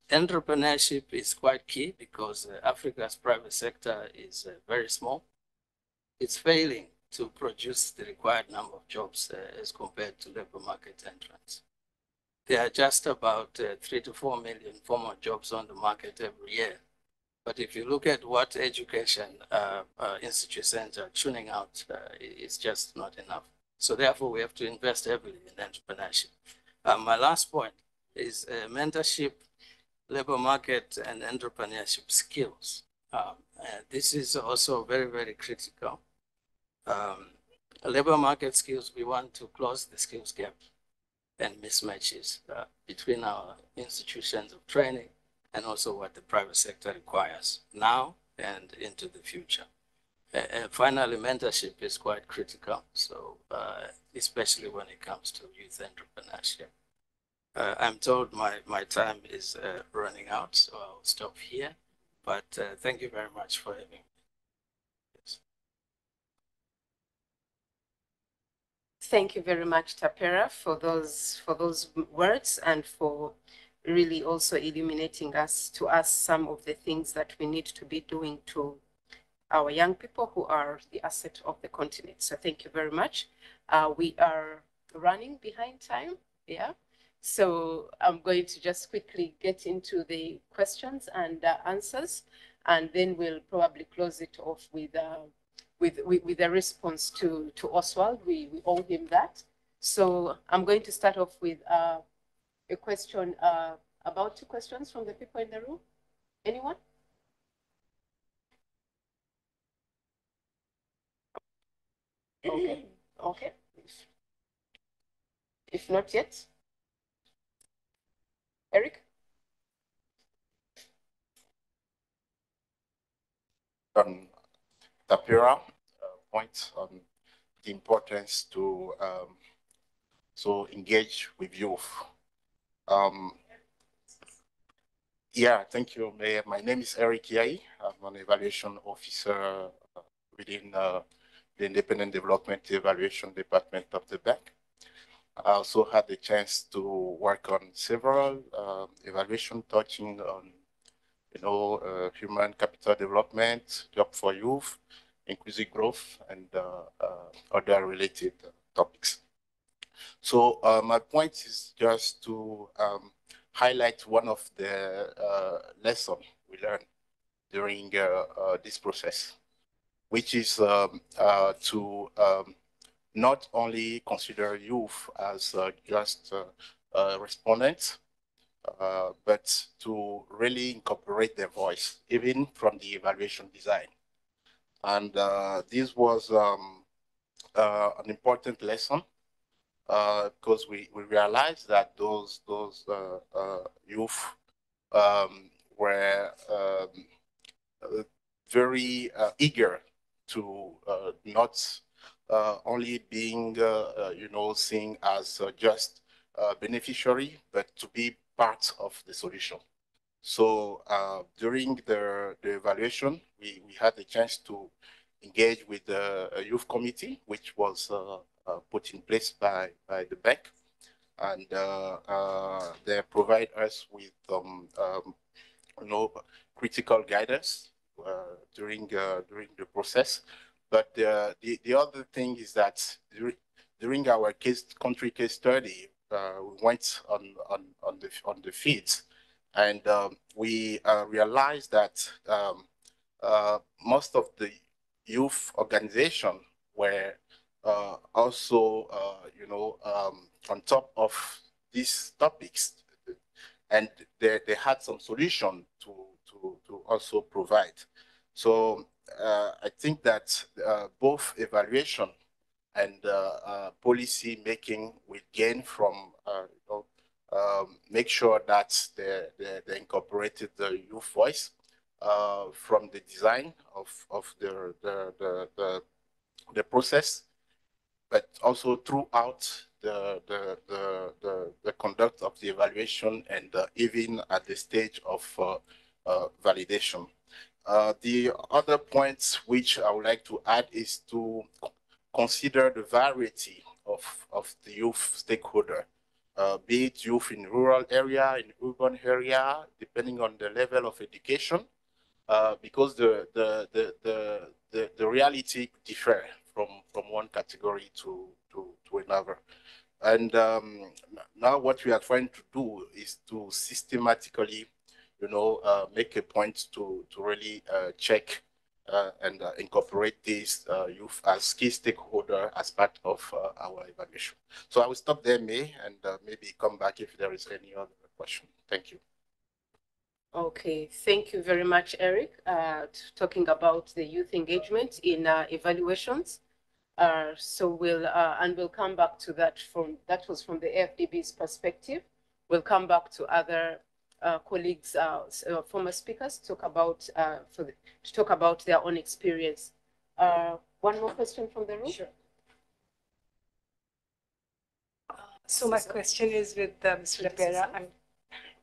S10: Entrepreneurship is quite key because Africa's private sector is very small. It's failing to produce the required number of jobs as compared to labor market entrants. There are just about 3 to 4 million formal jobs on the market every year. But if you look at what education institutions are tuning out, it's just not enough. So therefore, we have to invest heavily in entrepreneurship. My last point is mentorship, labor market, and entrepreneurship skills. This is also very, very critical. Labor market skills, we want to close the skills gap and mismatches between our institutions of training and also what the private sector requires now and into the future. And finally, mentorship is quite critical. So especially when it comes to youth entrepreneurship. I'm told my time is running out, so I'll stop here. But thank you very much for having me. Yes.
S5: Thank you very much, Tapera, for those words and for really also illuminating to us some of the things that we need to be doing to our young people who are the asset of the continent. So thank you very much. We are running behind time, yeah. So I'm going to just quickly get into the questions and answers, and then we'll probably close it off with a response to Oswald. We owe him that. So I'm going to start off with a question, about 2 questions from the people in the room. Anyone? Okay. Okay. If not yet, Eric?
S11: Tapera points on the importance to engage with youth. Yeah, thank you, Mayor. My name is Eric Yai. I'm an evaluation officer within the Independent Development Evaluation Department of the bank. I also had the chance to work on several evaluation touching on human capital development, job for youth, inclusive growth, and other related topics. So my point is just to highlight one of the lessons we learned during this process, which is to not only consider youth as just respondents, but to really incorporate their voice, even from the evaluation design. And this was an important lesson because we realized that those youth were very eager to not only being, seen as just beneficiary, but to be part of the solution. So during the evaluation, we had the chance to engage with the youth committee, which was put in place by the bank. And they provide us with critical guidance during the process. But the other thing is that during our country case study, we went on the fields, and we realized that most of the youth organizations were also, on top of these topics, and they had some solution to also provide. So I think that both evaluation and policy making will gain from make sure that they incorporated the youth voice from the design of the process, but also throughout the conduct of the evaluation and even at the stage of validation. The other points which I would like to add is to consider the variety of the youth stakeholder, be it youth in rural area, in urban area, depending on the level of education, because the reality differ from one category to another. And now what we are trying to do is to systematically, make a point to really check and incorporate these youth as key stakeholder as part of our evaluation. So I will stop there, May, and maybe come back if there is any other question. Thank you.
S5: Okay, thank you very much, Eric, talking about the youth engagement in evaluations. So we'll come back to that that was from the AfDB's perspective. We'll come back to other colleagues, former speakers, to talk about their own experience. One more question from the room.
S12: Sure. So my question is with Mr. Lapera.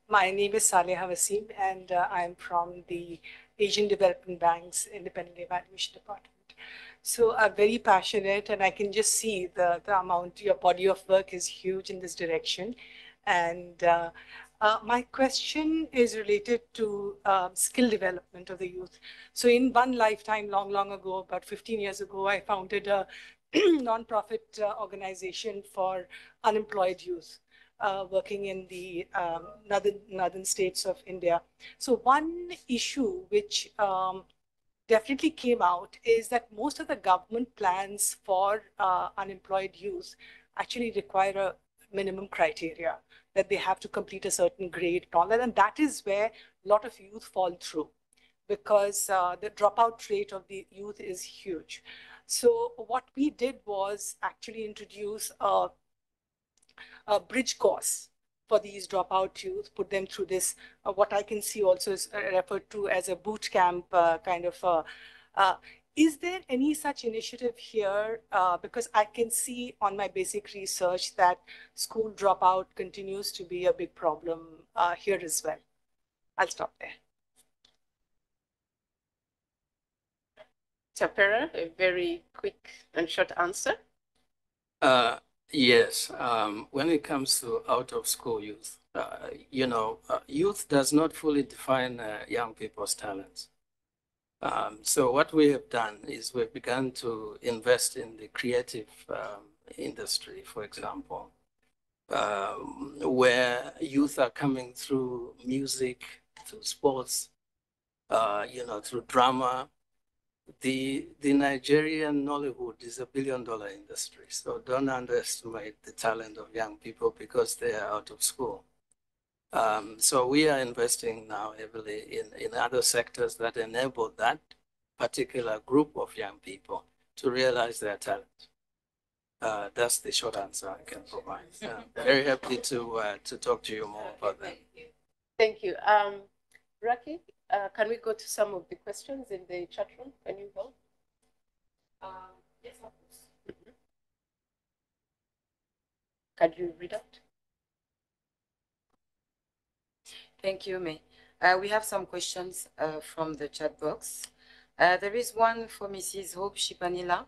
S12: My name is Saleha Wasim, and I'm from the Asian Development Bank's Independent Evaluation Department. So I'm very passionate, and I can just see the amount, your body of work is huge in this direction. And my question is related to skill development of the youth. So in one lifetime, long ago, about 15 years ago, I founded a non-profit organization for unemployed youth. Working in the northern states of India. So one issue which definitely came out is that most of the government plans for unemployed youth actually require a minimum criteria that they have to complete a certain grade and all that. And that is where a lot of youth fall through, because the dropout rate of the youth is huge. So what we did was actually introduce a bridge course for these dropout youth, put them through this, what I can see also is referred to as a boot camp kind of. Is there any such initiative here? Because I can see on my basic research that school dropout continues to be a big problem here as well. I'll stop there.
S5: Tapera, a very quick and short answer.
S10: Yes, when it comes to out-of-school youth, youth does not fully define young people's talents. So what we have done is we've begun to invest in the creative industry, for example, where youth are coming through music, through sports, through drama. The Nigerian Nollywood is $1 billion industry, so don't underestimate the talent of young people because they are out of school. So we are investing now heavily in other sectors that enable that particular group of young people to realize their talent. That's the short answer I can provide. Very happy to talk to you more about that.
S5: Thank you. Raki, can we go to some of the questions in the chat room? Can you help? Yes, of course. Mm-hmm. Can you read out?
S13: Thank you, May. We have some questions from the chat box. There is one for Mrs. Hope Shipanila.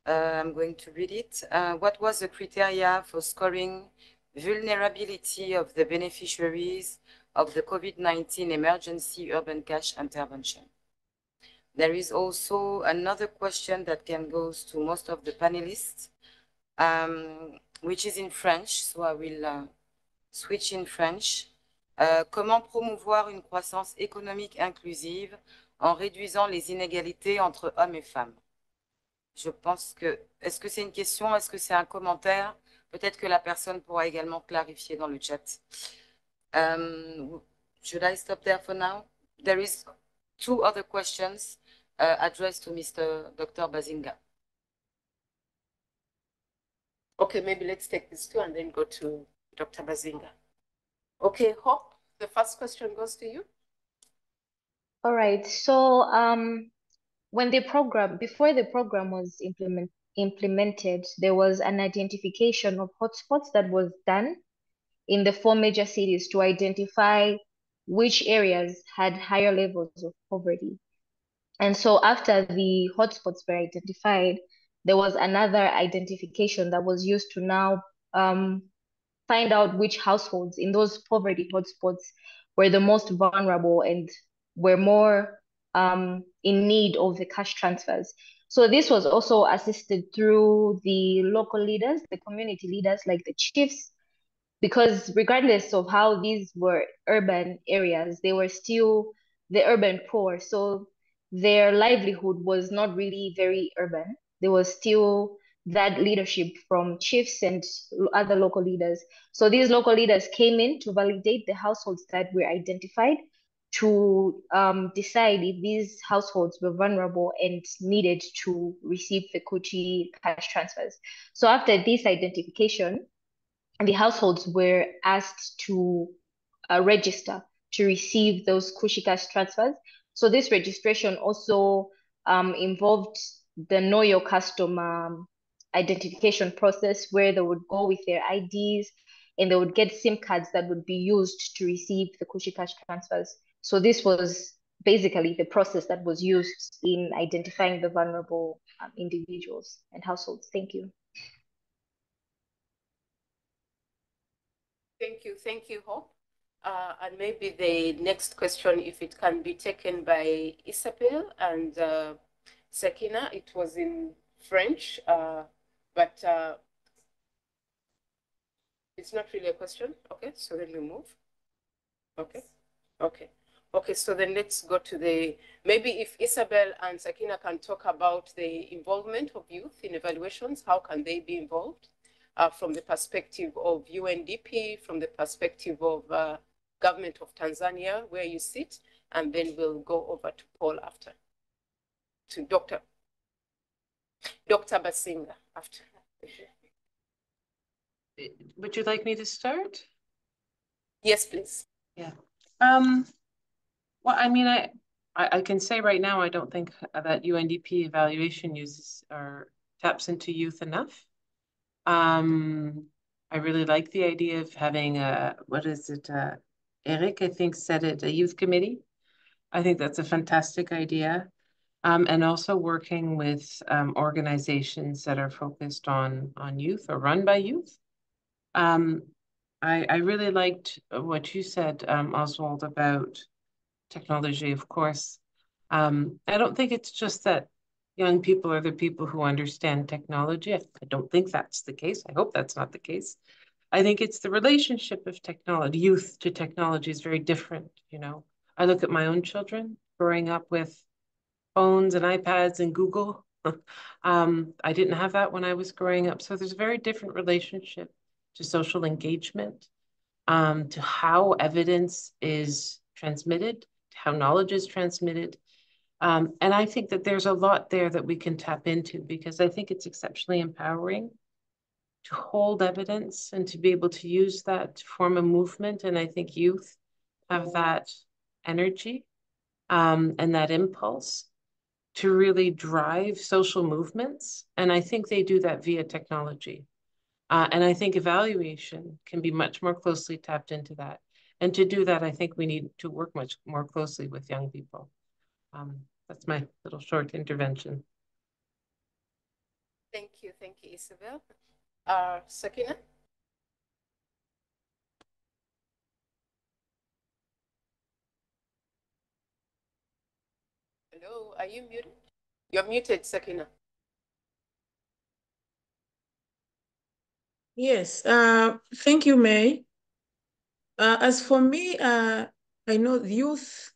S13: I'm going to read it. What was the criteria for scoring vulnerability of the beneficiaries of the COVID-19 emergency urban cash intervention? There is also another question that can go to most of the panelists, which is in French, so I will switch in French. Comment promouvoir une croissance économique inclusive en réduisant les inégalités entre hommes et femmes? Je pense que, est-ce que c'est une question, est-ce que c'est un commentaire? Peut-être que la personne pourra également clarifier dans le chat. Should I stop there for now? There is 2 other questions addressed to Dr. Bazinga.
S5: Okay, maybe let's take these 2 and then go to Dr. Bazinga. Okay, Hope, the first question goes to you.
S3: All right, so before the program was implemented, there was an identification of hotspots that was done in the 4 major cities to identify which areas had higher levels of poverty. And so after the hotspots were identified, there was another identification that was used to now find out which households in those poverty hotspots were the most vulnerable and were more in need of the cash transfers. So this was also assisted through the local leaders, the community leaders like the chiefs, because regardless of how these were urban areas, they were still the urban poor. So their livelihood was not really very urban. There was still that leadership from chiefs and other local leaders. So these local leaders came in to validate the households that were identified to decide if these households were vulnerable and needed to receive the Kuchi cash transfers. So after this identification, the households were asked to register to receive those Kuchi cash transfers. So this registration also involved the Know Your Customer identification process, where they would go with their IDs and they would get SIM cards that would be used to receive the Kuchi cash transfers. So this was basically the process that was used in identifying the vulnerable individuals and households. Thank you.
S5: Thank you, Hope. And maybe the next question, if it can be taken by Isabel and Sakina. It was in French, but it's not really a question. Okay, so then we move. Okay, so then let's go to maybe if Isabel and Sakina can talk about the involvement of youth in evaluations, how can they be involved? From the perspective of UNDP, from the perspective of government of Tanzania, where you sit, and then we'll go over to Paul after, to Dr. Bazinga after.
S6: Would you like me to start?
S5: Yes, please.
S6: Yeah. Well, I mean, I can say right now, I don't think that UNDP evaluation uses or taps into youth enough. I really like the idea of having Eric, I think, said it, a youth committee. I think that's a fantastic idea. and also working with organizations that are focused on youth or run by youth. I really liked what you said, Oswald, about technology, of course. I don't think it's just that young people are the people who understand technology. I don't think that's the case. I hope that's not the case. I think it's the relationship of technology, youth to technology is very different, you know. I look at my own children growing up with phones and iPads and Google. I didn't have that when I was growing up. So there's a very different relationship to social engagement, to how evidence is transmitted, how knowledge is transmitted. And I think that there's a lot there that we can tap into, because I think it's exceptionally empowering to hold evidence and to be able to use that to form a movement. And I think youth have that energy and that impulse to really drive social movements. And I think they do that via technology. And I think evaluation can be much more closely tapped into that. And to do that, I think we need to work much more closely with young people. That's my little short intervention.
S5: Thank you, Isabel. Sakina? Hello, are you muted? You're muted, Sakina.
S7: Yes, thank you, May. As for me, I know the youth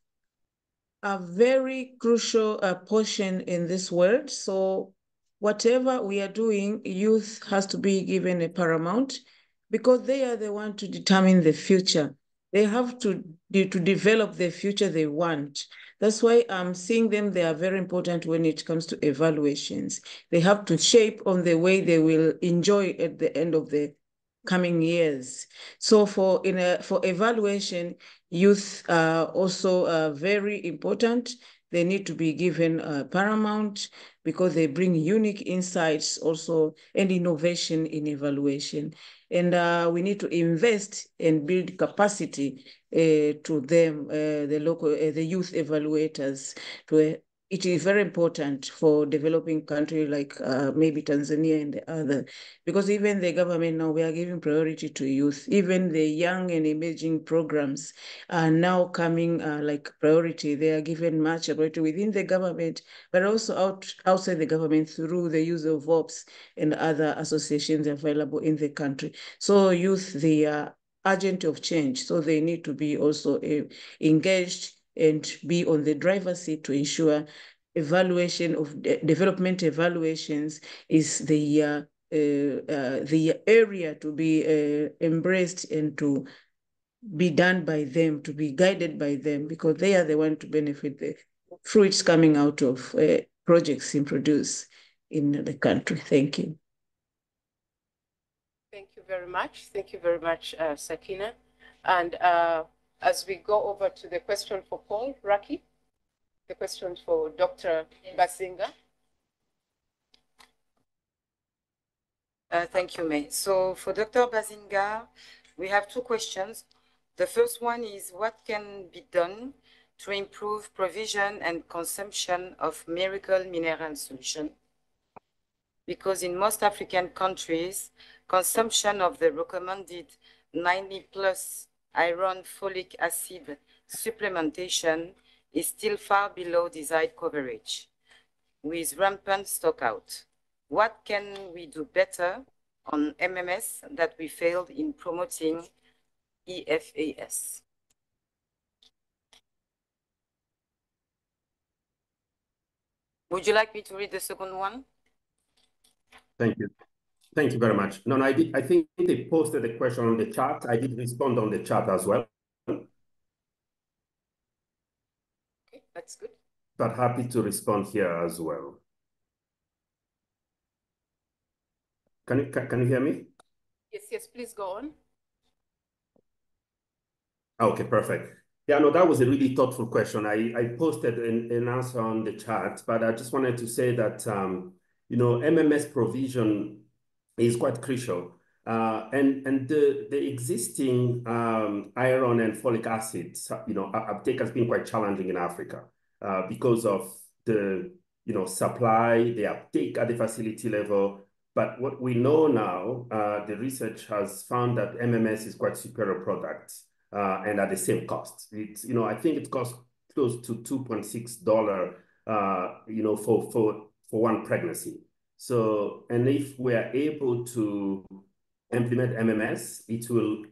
S7: are very crucial portion in this world. So whatever we are doing, youth has to be given a paramount, because they are the one to determine the future. They have to develop the future they want. That's why I'm seeing them, they are very important when it comes to evaluations. They have to shape on the way they will enjoy at the end of the coming years. So for evaluation, youth are also very important. They need to be given paramount, because they bring unique insights also and innovation in evaluation. And we need to invest and build capacity to them, the youth evaluators. It is very important for developing country like maybe Tanzania and the other, because even the government now, we are giving priority to youth. Even the young and emerging programs are now coming like priority. They are given much priority within the government, but also outside the government through the use of VOPs and other associations available in the country. So youth, they are agent of change. So they need to be also engaged and be on the driver's seat to ensure evaluation of development evaluations is the area to be embraced and to be done by them, to be guided by them, because they are the one to benefit the fruits coming out of projects introduced in the country. Thank you.
S5: Thank you very much. Thank you very much, Sakina. And as we go over to the question for Paul Raki, the question for Dr. Bazinga.
S13: Thank you, May. So for Dr. Bazinga, we have two questions. The first one is, what can be done to improve provision and consumption of miracle mineral solution? Because in most African countries, consumption of the recommended 90+ iron folic acid supplementation is still far below desired coverage, with rampant stockout. What can we do better on MMS that we failed in promoting EFAS? Would you like me to read the second one?
S8: Thank you. Thank you very much. No, I think they posted the question on the chat. I did respond on the chat as well.
S5: Okay, that's good.
S8: But happy to respond here as well. Can you hear me?
S5: Yes, please go on.
S8: Okay, perfect. Yeah, no, that was a really thoughtful question. I posted an answer on the chat, but I just wanted to say that, you know, MMS provision is quite crucial. And the existing iron and folic acid, you know, uptake has been quite challenging in Africa because of the supply, the uptake at the facility level. But what we know now, the research has found that MMS is quite superior product and at the same cost. It's, I think it costs close to $2.6, for one pregnancy. So, and if we are able to implement MMS, it will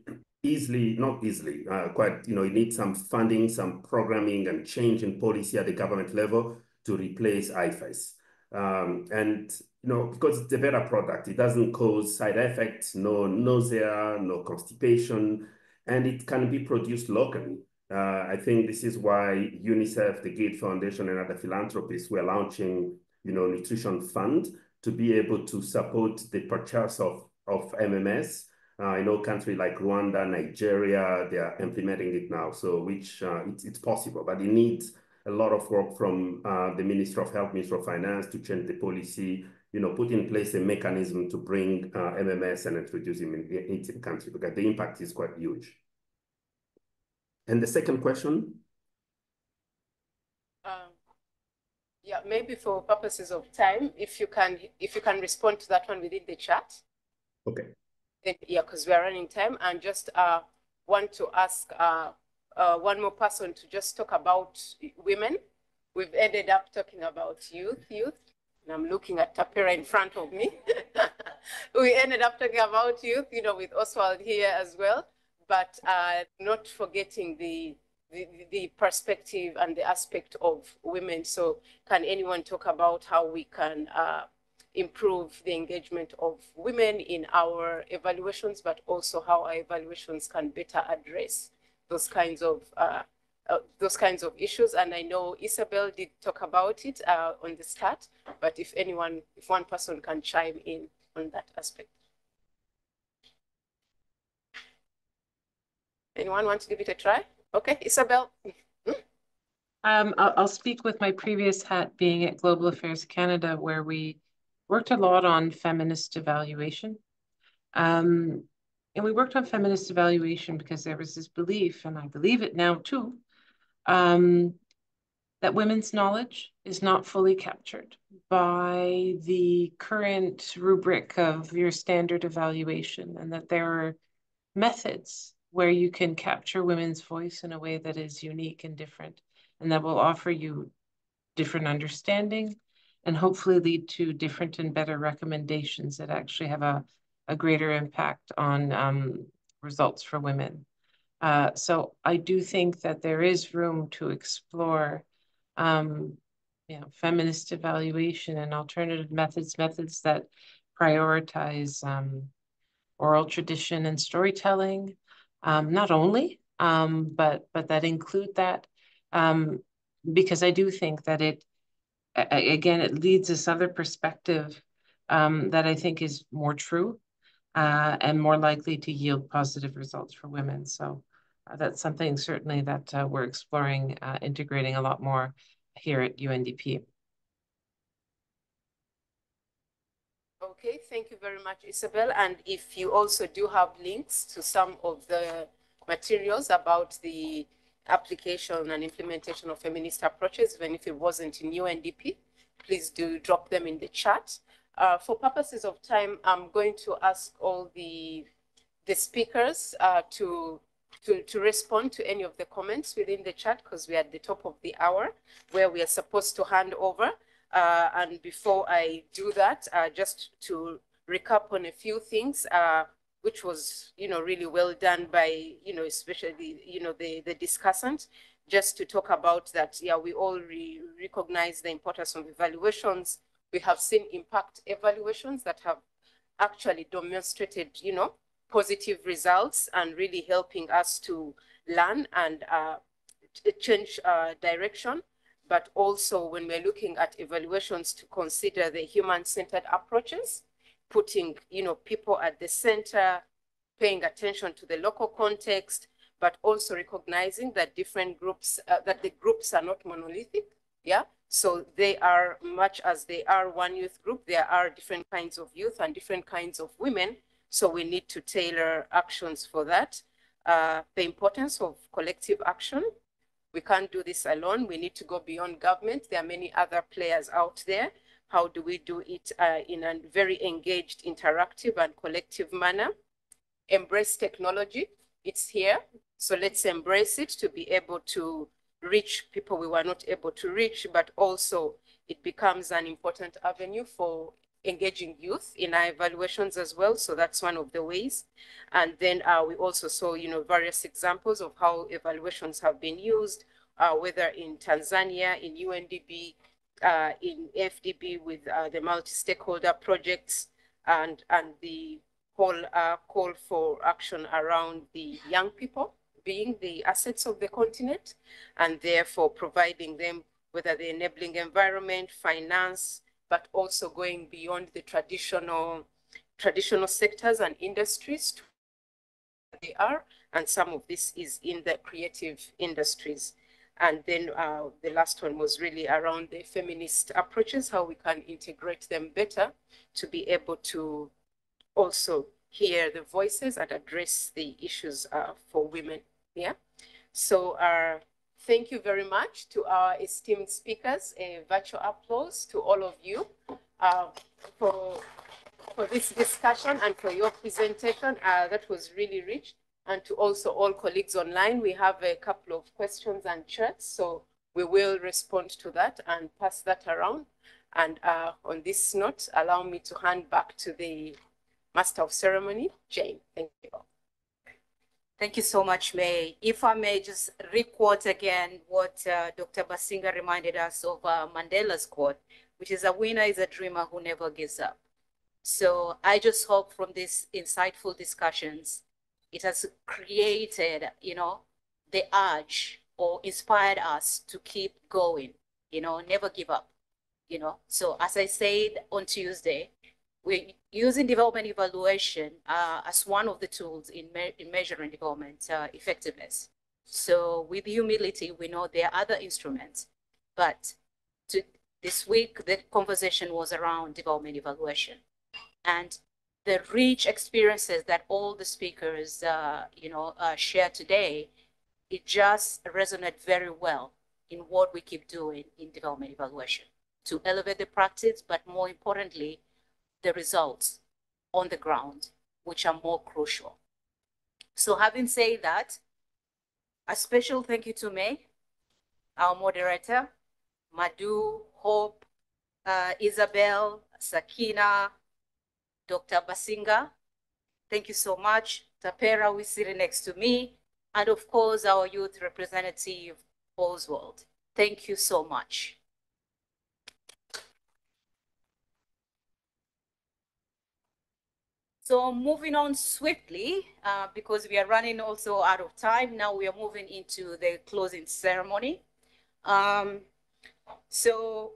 S8: not easily, it needs some funding, some programming and change in policy at the government level to replace IFAS. And, because it's a better product, it doesn't cause side effects, no nausea, no constipation, and it can be produced locally. I think this is why UNICEF, the Gates Foundation, and other philanthropists were launching, nutrition fund to be able to support the purchase of MMS. I know countries like Rwanda, Nigeria, they are implementing it now. So which it's possible, but it needs a lot of work from the Minister of Health, Minister of Finance to change the policy, put in place a mechanism to bring MMS and introduce them into the country, because the impact is quite huge. And the second question?
S5: Yeah, maybe for purposes of time, if you can respond to that one within the chat.
S8: Okay.
S5: Yeah, because we are running time, and just want to ask one more person to just talk about women. We've ended up talking about youth, and I'm looking at Tapera in front of me. We ended up talking about youth, with Oswald here as well, but not forgetting the perspective and the aspect of women. So can anyone talk about how we can improve the engagement of women in our evaluations, but also how our evaluations can better address those kinds of issues? And I know Isabel did talk about it on the start, but if one person can chime in on that aspect. Anyone want to give it a try? Okay, Isabel.
S6: I'll speak with my previous hat being at Global Affairs Canada, where we worked a lot on feminist evaluation. And we worked on feminist evaluation because there was this belief, and I believe it now too, that women's knowledge is not fully captured by the current rubric of your standard evaluation, and that there are methods where you can capture women's voice in a way that is unique and different, and that will offer you different understanding and hopefully lead to different and better recommendations that actually have a greater impact on results for women. So I do think that there is room to explore feminist evaluation and alternative methods that prioritize oral tradition and storytelling, not only, but that include that, because I do think that it leads this other perspective that I think is more true and more likely to yield positive results for women. So that's something certainly that we're exploring, integrating a lot more here at UNDP.
S5: Okay, thank you very much, Isabel. And if you also do have links to some of the materials about the application and implementation of feminist approaches, even if it wasn't in UNDP, please do drop them in the chat. For purposes of time, I'm going to ask all the speakers to respond to any of the comments within the chat, because we're at the top of the hour where we are supposed to hand over. And before I do that, just to recap on a few things, which was, really well done by, especially, the discussant, just to talk about that, yeah, we all recognize the importance of evaluations. We have seen impact evaluations that have actually demonstrated, positive results and really helping us to learn and change direction. But also when we're looking at evaluations, to consider the human-centered approaches, putting, people at the center, paying attention to the local context, but also recognizing that different groups, that the groups are not monolithic, yeah? So they are, much as they are one youth group, there are different kinds of youth and different kinds of women. So we need to tailor actions for that. The importance of collective action, We can't do this alone. We need to go beyond government. There are many other players out there. How do we do it in a very engaged, interactive, and collective manner? Embrace technology. It's here. So let's embrace it to be able to reach people we were not able to reach, but also it becomes an important avenue for engaging youth in our evaluations as well. So that's one of the ways. And then we also saw, various examples of how evaluations have been used, whether in Tanzania, in UNDP, in AfDB with the multi-stakeholder projects, and the whole call for action around the young people being the assets of the continent, and therefore providing them whether the enabling environment, finance, but also going beyond the traditional sectors and industries to where they are. And some of this is in the creative industries. And then the last one was really around the feminist approaches, how we can integrate them better to be able to also hear the voices and address the issues for women. Yeah. So thank you very much to our esteemed speakers. A virtual applause to all of you for this discussion and for your presentation. That was really rich. And to also all colleagues online, we have a couple of questions and chats. So we will respond to that and pass that around. And on this note, allow me to hand back to the Master of Ceremony, Jane. Thank you.
S1: Thank you so much, May. If I may just re-quote again what Dr. Basinga reminded us of Mandela's quote, which is, "A winner is a dreamer who never gives up." So I just hope from these insightful discussions, it has created, the urge or inspired us to keep going, never give up, So as I said on Tuesday, we're using development evaluation as one of the tools in measuring development effectiveness. So with humility, we know there are other instruments, but this week, the conversation was around development evaluation. And the rich experiences that all the speakers, share today, it just resonates very well in what we keep doing in development evaluation to elevate the practice, but more importantly, the results on the ground, which are more crucial. So having said that, a special thank you to May, our moderator, Madhu, Hope, Isabel, Sakina, Dr. Basinga. Thank you so much. Tapera, who is sitting next to me, and of course, our youth representative, Oswald. Thank you so much. So moving on swiftly, because we are running also out of time. Now we are moving into the closing ceremony. So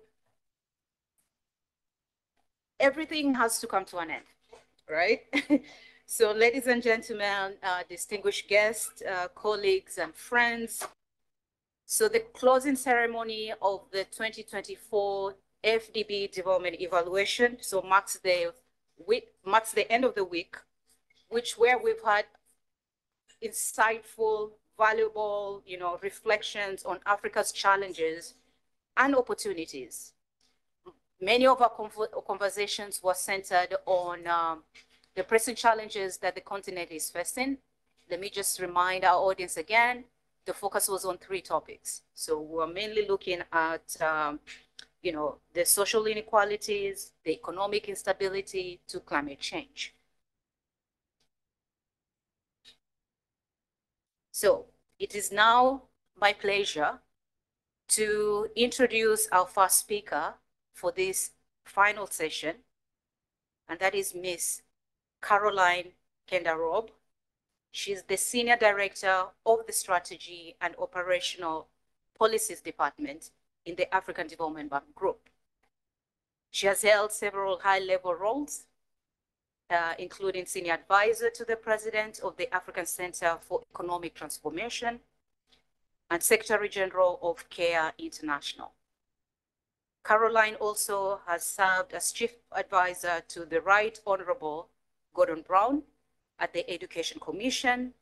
S1: everything has to come to an end, right? So ladies and gentlemen, distinguished guests, colleagues and friends. So the closing ceremony of the 2024 AfDB development evaluation, so marks the end of the week, where we've had insightful, valuable, reflections on Africa's challenges and opportunities. Many of our conversations were centered on the pressing challenges that the continent is facing. Let me just remind our audience again, the focus was on 3 topics. So we're mainly looking at, the social inequalities, the economic instability to climate change. So it is now my pleasure to introduce our first speaker for this final session, and that is Miss Caroline Kendarob. She's the Senior Director of the Strategy and Operational Policies Department in the African Development Bank Group. She has held several high-level roles, including Senior Advisor to the President of the African Center for Economic Transformation and Secretary General of CARE International. Caroline also has served as Chief Advisor to the Right Honorable Gordon Brown at the Education Commission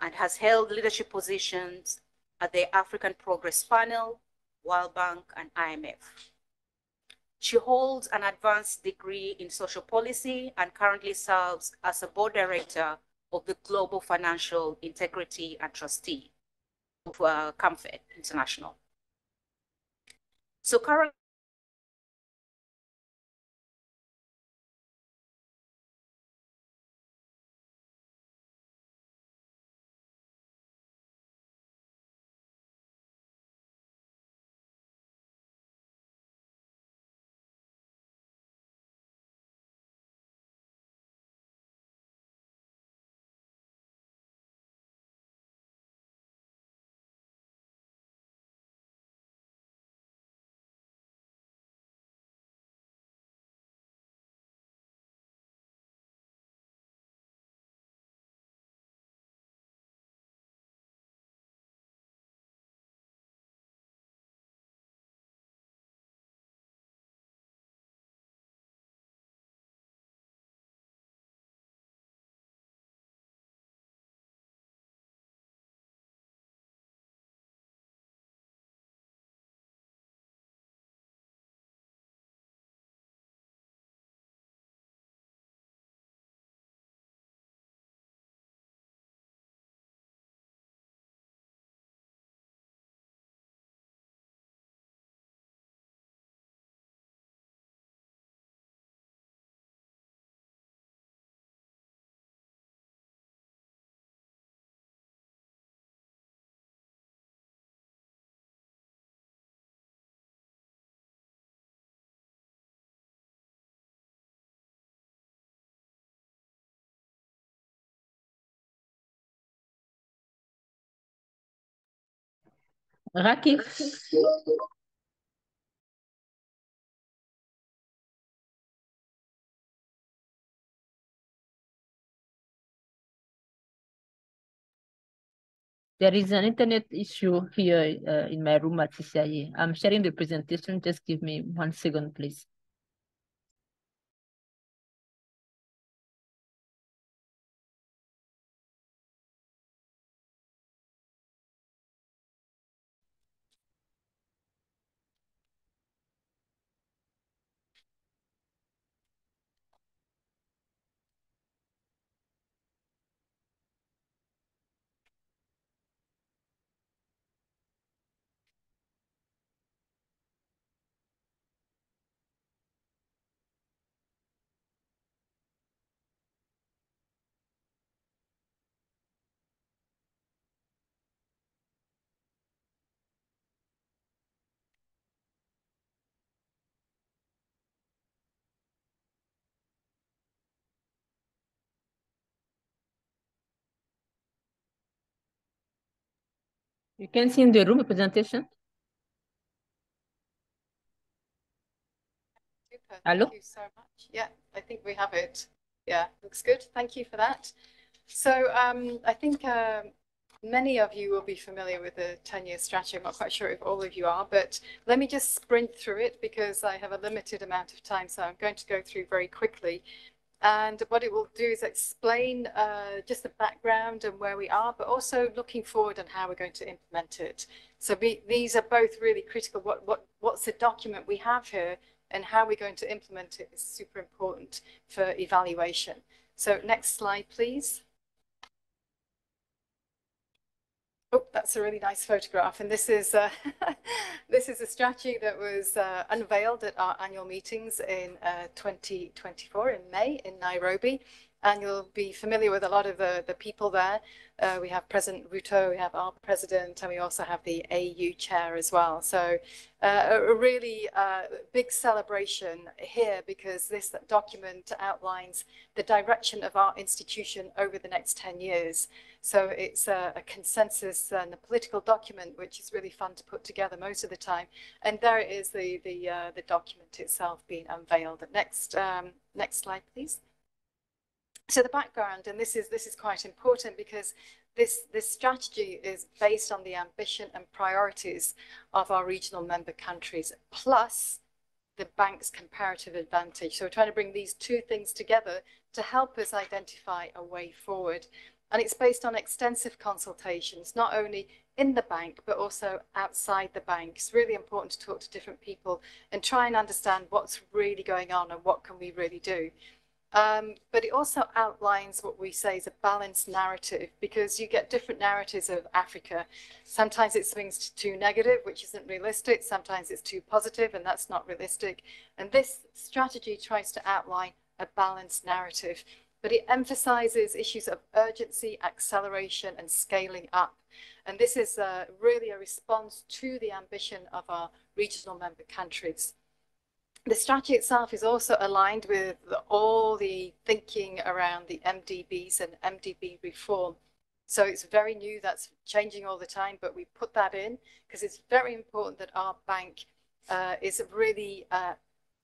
S1: and has held leadership positions at the African Progress Panel, World Bank, and IMF. She holds an advanced degree in social policy and currently serves as a board director of the Global Financial Integrity and Trustee of Comfort International. So currently,
S4: Rakif. There is an internet issue here in my room at CCIE. I'm sharing the presentation. Just give me 1 second, please. You can see in the room a presentation.
S14: Super.
S4: Hello?
S14: Thank you so much. Yeah, I think we have it. Yeah, looks good. Thank you for that. So I think many of you will be familiar with the 10-year strategy. I'm not quite sure if all of you are, but let me just sprint through it because I have a limited amount of time. So I'm going to go through very quickly. And what it will do is explain just the background and where we are, but also looking forward and how we're going to implement it. So these are both really critical. What's the document we have here and how we're going to implement it is super important for evaluation. So next slide, please. Oh, that's a really nice photograph. And this is this is a strategy that was unveiled at our annual meetings in 2024 in May in Nairobi. And you'll be familiar with a lot of the people there. We have President Ruto, we have our president, and we also have the AU chair as well. So a really big celebration here because this document outlines the direction of our institution over the next 10 years. So it's a consensus and a political document, which is really fun to put together most of the time. And there it is, the document itself being unveiled. Next slide, please. So the background, and this is quite important because this strategy is based on the ambition and priorities of our regional member countries, plus the bank's comparative advantage. So we're trying to bring these two things together to help us identify a way forward. And it's based on extensive consultations, not only in the bank, but also outside the bank. It's really important to talk to different people and try and understand what's really going on and what can we really do. But it also outlines what we say is a balanced narrative, because you get different narratives of Africa. Sometimes it swings to too negative, which isn't realistic. Sometimes it's too positive, and that's not realistic. And this strategy tries to outline a balanced narrative, but it emphasizes issues of urgency, acceleration, and scaling up. And this is really a response to the ambition of our regional member countries. The strategy itself is also aligned with all the thinking around the MDBs and MDB reform. So it's very new, that's changing all the time, but we put that in because it's very important that our bank is really,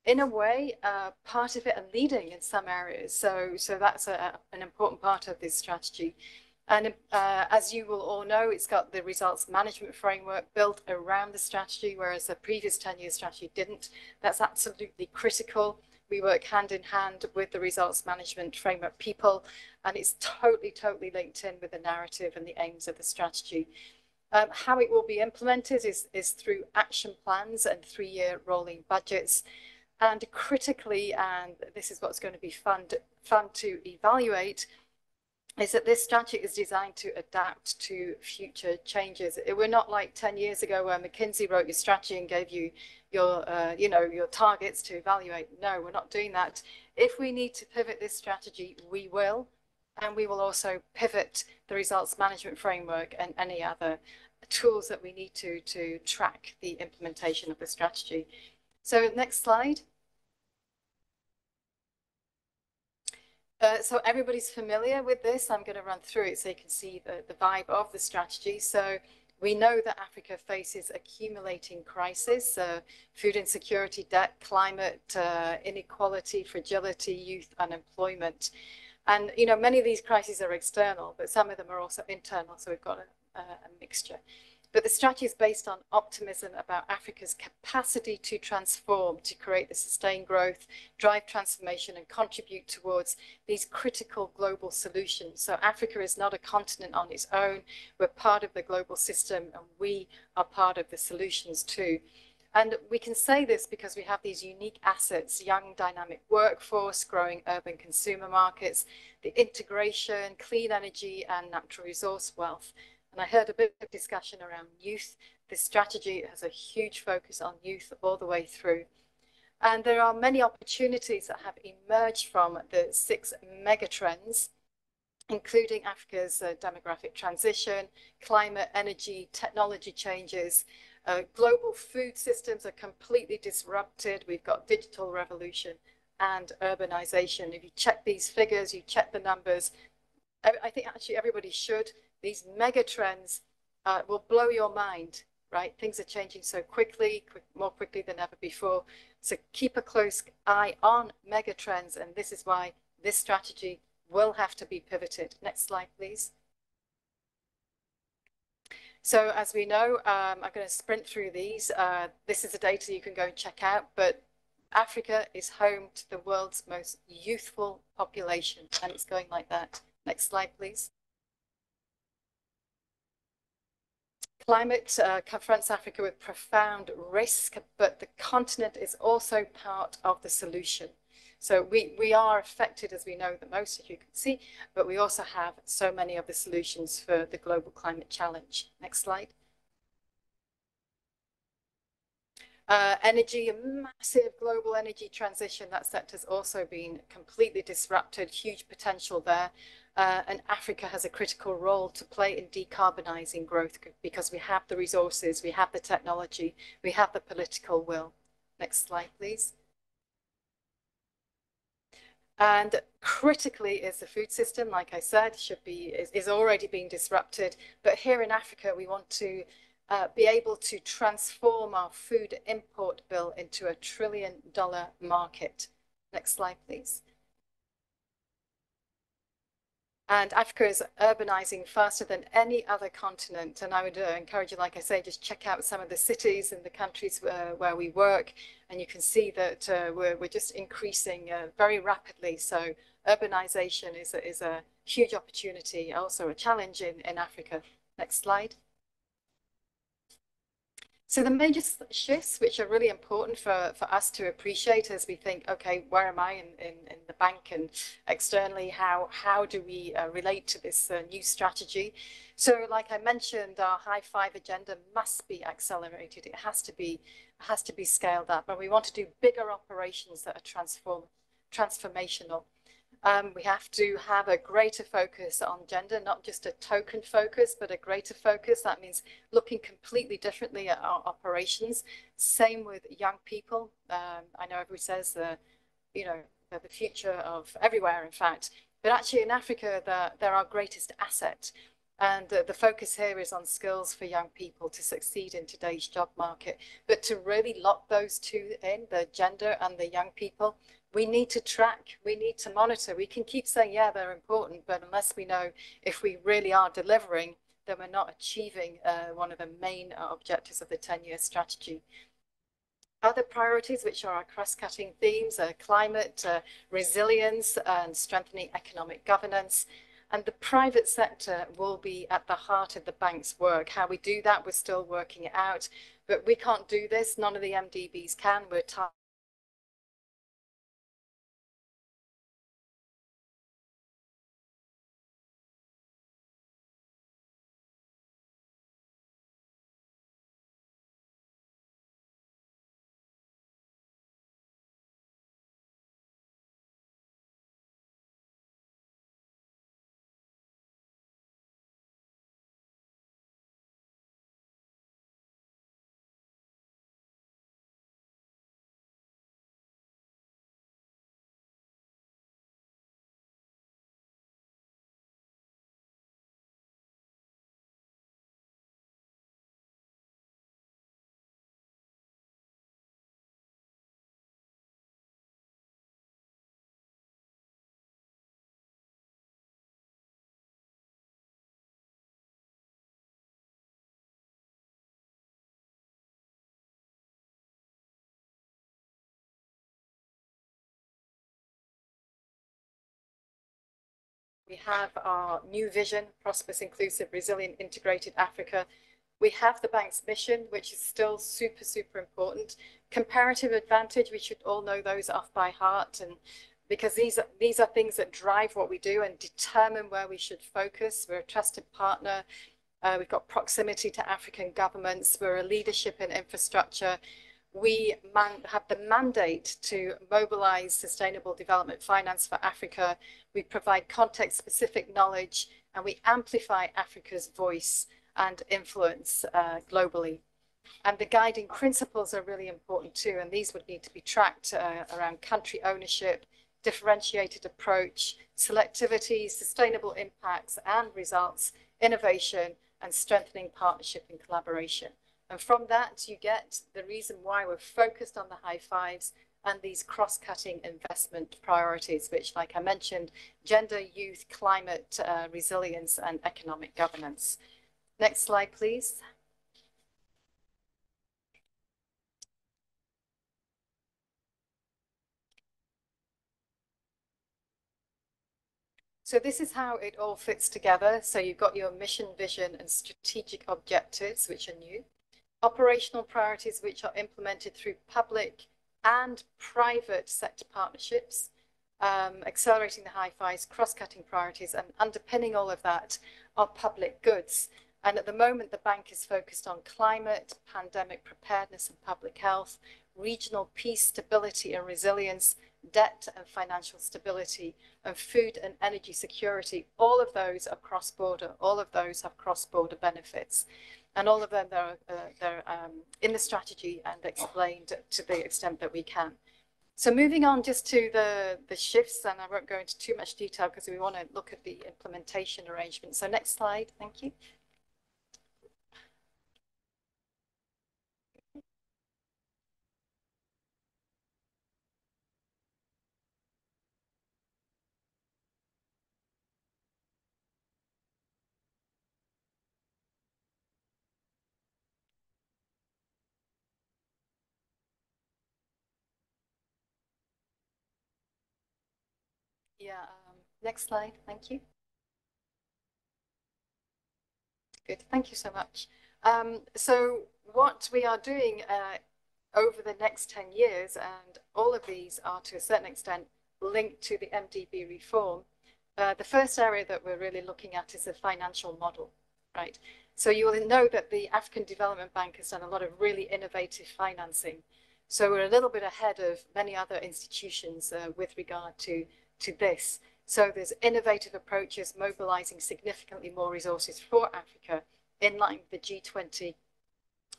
S14: in a way, part of it and leading in some areas. So that's an important part of this strategy. And as you will all know, it's got the results management framework built around the strategy, whereas the previous 10-year strategy didn't. That's absolutely critical. We work hand in hand with the results management framework people, and it's totally, totally linked in with the narrative and the aims of the strategy. How it will be implemented is through action plans and 3-year rolling budgets. And critically, and this is what's going to be fun to evaluate, is that this strategy is designed to adapt to future changes. We're not like 10 years ago where McKinsey wrote your strategy and gave you your, your targets to evaluate. No, we're not doing that. If we need to pivot this strategy, we will. And we will also pivot the results management framework and any other tools that we need to track the implementation of the strategy. So next slide. So everybody's familiar with this. I'm going to run through it so you can see the vibe of the strategy. So we know that Africa faces accumulating crises, food insecurity, debt, climate, inequality, fragility, youth unemployment. And, many of these crises are external, but some of them are also internal. So we've got a mixture. But the strategy is based on optimism about Africa's capacity to transform, to create the sustained growth, drive transformation, and contribute towards these critical global solutions. So Africa is not a continent on its own. We're part of the global system, and we are part of the solutions too. And we can say this because we have these unique assets: young, dynamic workforce, growing urban consumer markets, the integration, clean energy, and natural resource wealth. And I heard a bit of discussion around youth. This strategy has a huge focus on youth all the way through. And there are many opportunities that have emerged from the 6 megatrends, including Africa's demographic transition, climate, energy, technology changes. Global food systems are completely disrupted. We've got digital revolution and urbanization. If you check these figures, you check the numbers, I think actually everybody should. These mega trends will blow your mind, right? Things are changing so quickly, more quickly than ever before. So keep a close eye on mega trends, and this is why this strategy will have to be pivoted. Next slide, please. So as we know, I'm going to sprint through these. This is the data you can go and check out, but Africa is home to the world's most youthful population, and it's going like that. Next slide, please. Climate confronts Africa with profound risk, but the continent is also part of the solution. So we are affected, as we know the most, as you can see, but we also have so many of the solutions for the global climate challenge. Next slide. Energy, a massive global energy transition. That sector's also been completely disrupted, huge potential there. And Africa has a critical role to play in decarbonizing growth because we have the resources, we have the technology, we have the political will. Next slide, please. And critically is the food system, like I said, is already being disrupted. But here in Africa, we want to be able to transform our food import bill into a $1 trillion market. Next slide, please. And Africa is urbanizing faster than any other continent. And I would encourage you, like I say, just check out some of the cities and the countries where we work. And you can see that we're just increasing very rapidly. So urbanization is a huge opportunity, also a challenge in Africa. Next slide. So the major shifts which are really important for us to appreciate as we think, okay, where am I in the bank and externally, how do we relate to this new strategy? So like I mentioned, our high five agenda must be accelerated. It has to be scaled up, and we want to do bigger operations that are transformational. We have to have a greater focus on gender, not just a token focus, but a greater focus. That means looking completely differently at our operations. Same with young people. I know everybody says you know, the future of everywhere, in fact, but actually in Africa, they're our greatest asset. And the focus here is on skills for young people to succeed in today's job market. But to really lock those two in, the gender and the young people, we need to track, we need to monitor. We can keep saying, yeah, they're important, but unless we know if we really are delivering, then we're not achieving one of the main objectives of the 10-year strategy. Other priorities, which are our cross-cutting themes, are climate, resilience, and strengthening economic governance. And the private sector will be at the heart of the bank's work. How we do that, we're still working it out. But we can't do this. None of the MDBs can. We're tired. We have our new vision, prosperous, inclusive, resilient, integrated Africa. We have the bank's mission, which is still super, super important. Comparative advantage, we should all know those off by heart, and because these are things that drive what we do and determine where we should focus. We're a trusted partner. We've got proximity to African governments. We're a leadership in infrastructure. We have the mandate to mobilize sustainable development finance for Africa. We provide context-specific knowledge, and we amplify Africa's voice and influence globally. And the guiding principles are really important too, and these would need to be tracked around country ownership, differentiated approach, selectivity, sustainable impacts and results, innovation, and strengthening partnership and collaboration. And from that, you get the reason why we're focused on the high fives and these cross-cutting investment priorities, which, like I mentioned, gender, youth, climate, resilience, and economic governance. Next slide, please. So this is how it all fits together. So you've got your mission, vision, and strategic objectives, which are new. Operational priorities, which are implemented through public and private sector partnerships, accelerating the high fives, cross-cutting priorities, and underpinning all of that are public goods. And at the moment, the bank is focused on climate, pandemic preparedness and public health, regional peace, stability and resilience, debt and financial stability, and food and energy security. All of those are cross-border. All of those have cross-border benefits. And all of them, they're in the strategy and explained to the extent that we can. So moving on just to the shifts, and I won't go into too much detail because we want to look at the implementation arrangement. So next slide, thank you. Yeah, next slide, thank you. Good, thank you so much. So what we are doing over the next 10 years, and all of these are to a certain extent linked to the MDB reform. The first area that we're really looking at is the financial model, right? So you will know that the African Development Bank has done a lot of really innovative financing. So we're a little bit ahead of many other institutions with regard to this. So there's innovative approaches mobilizing significantly more resources for Africa in line with the G20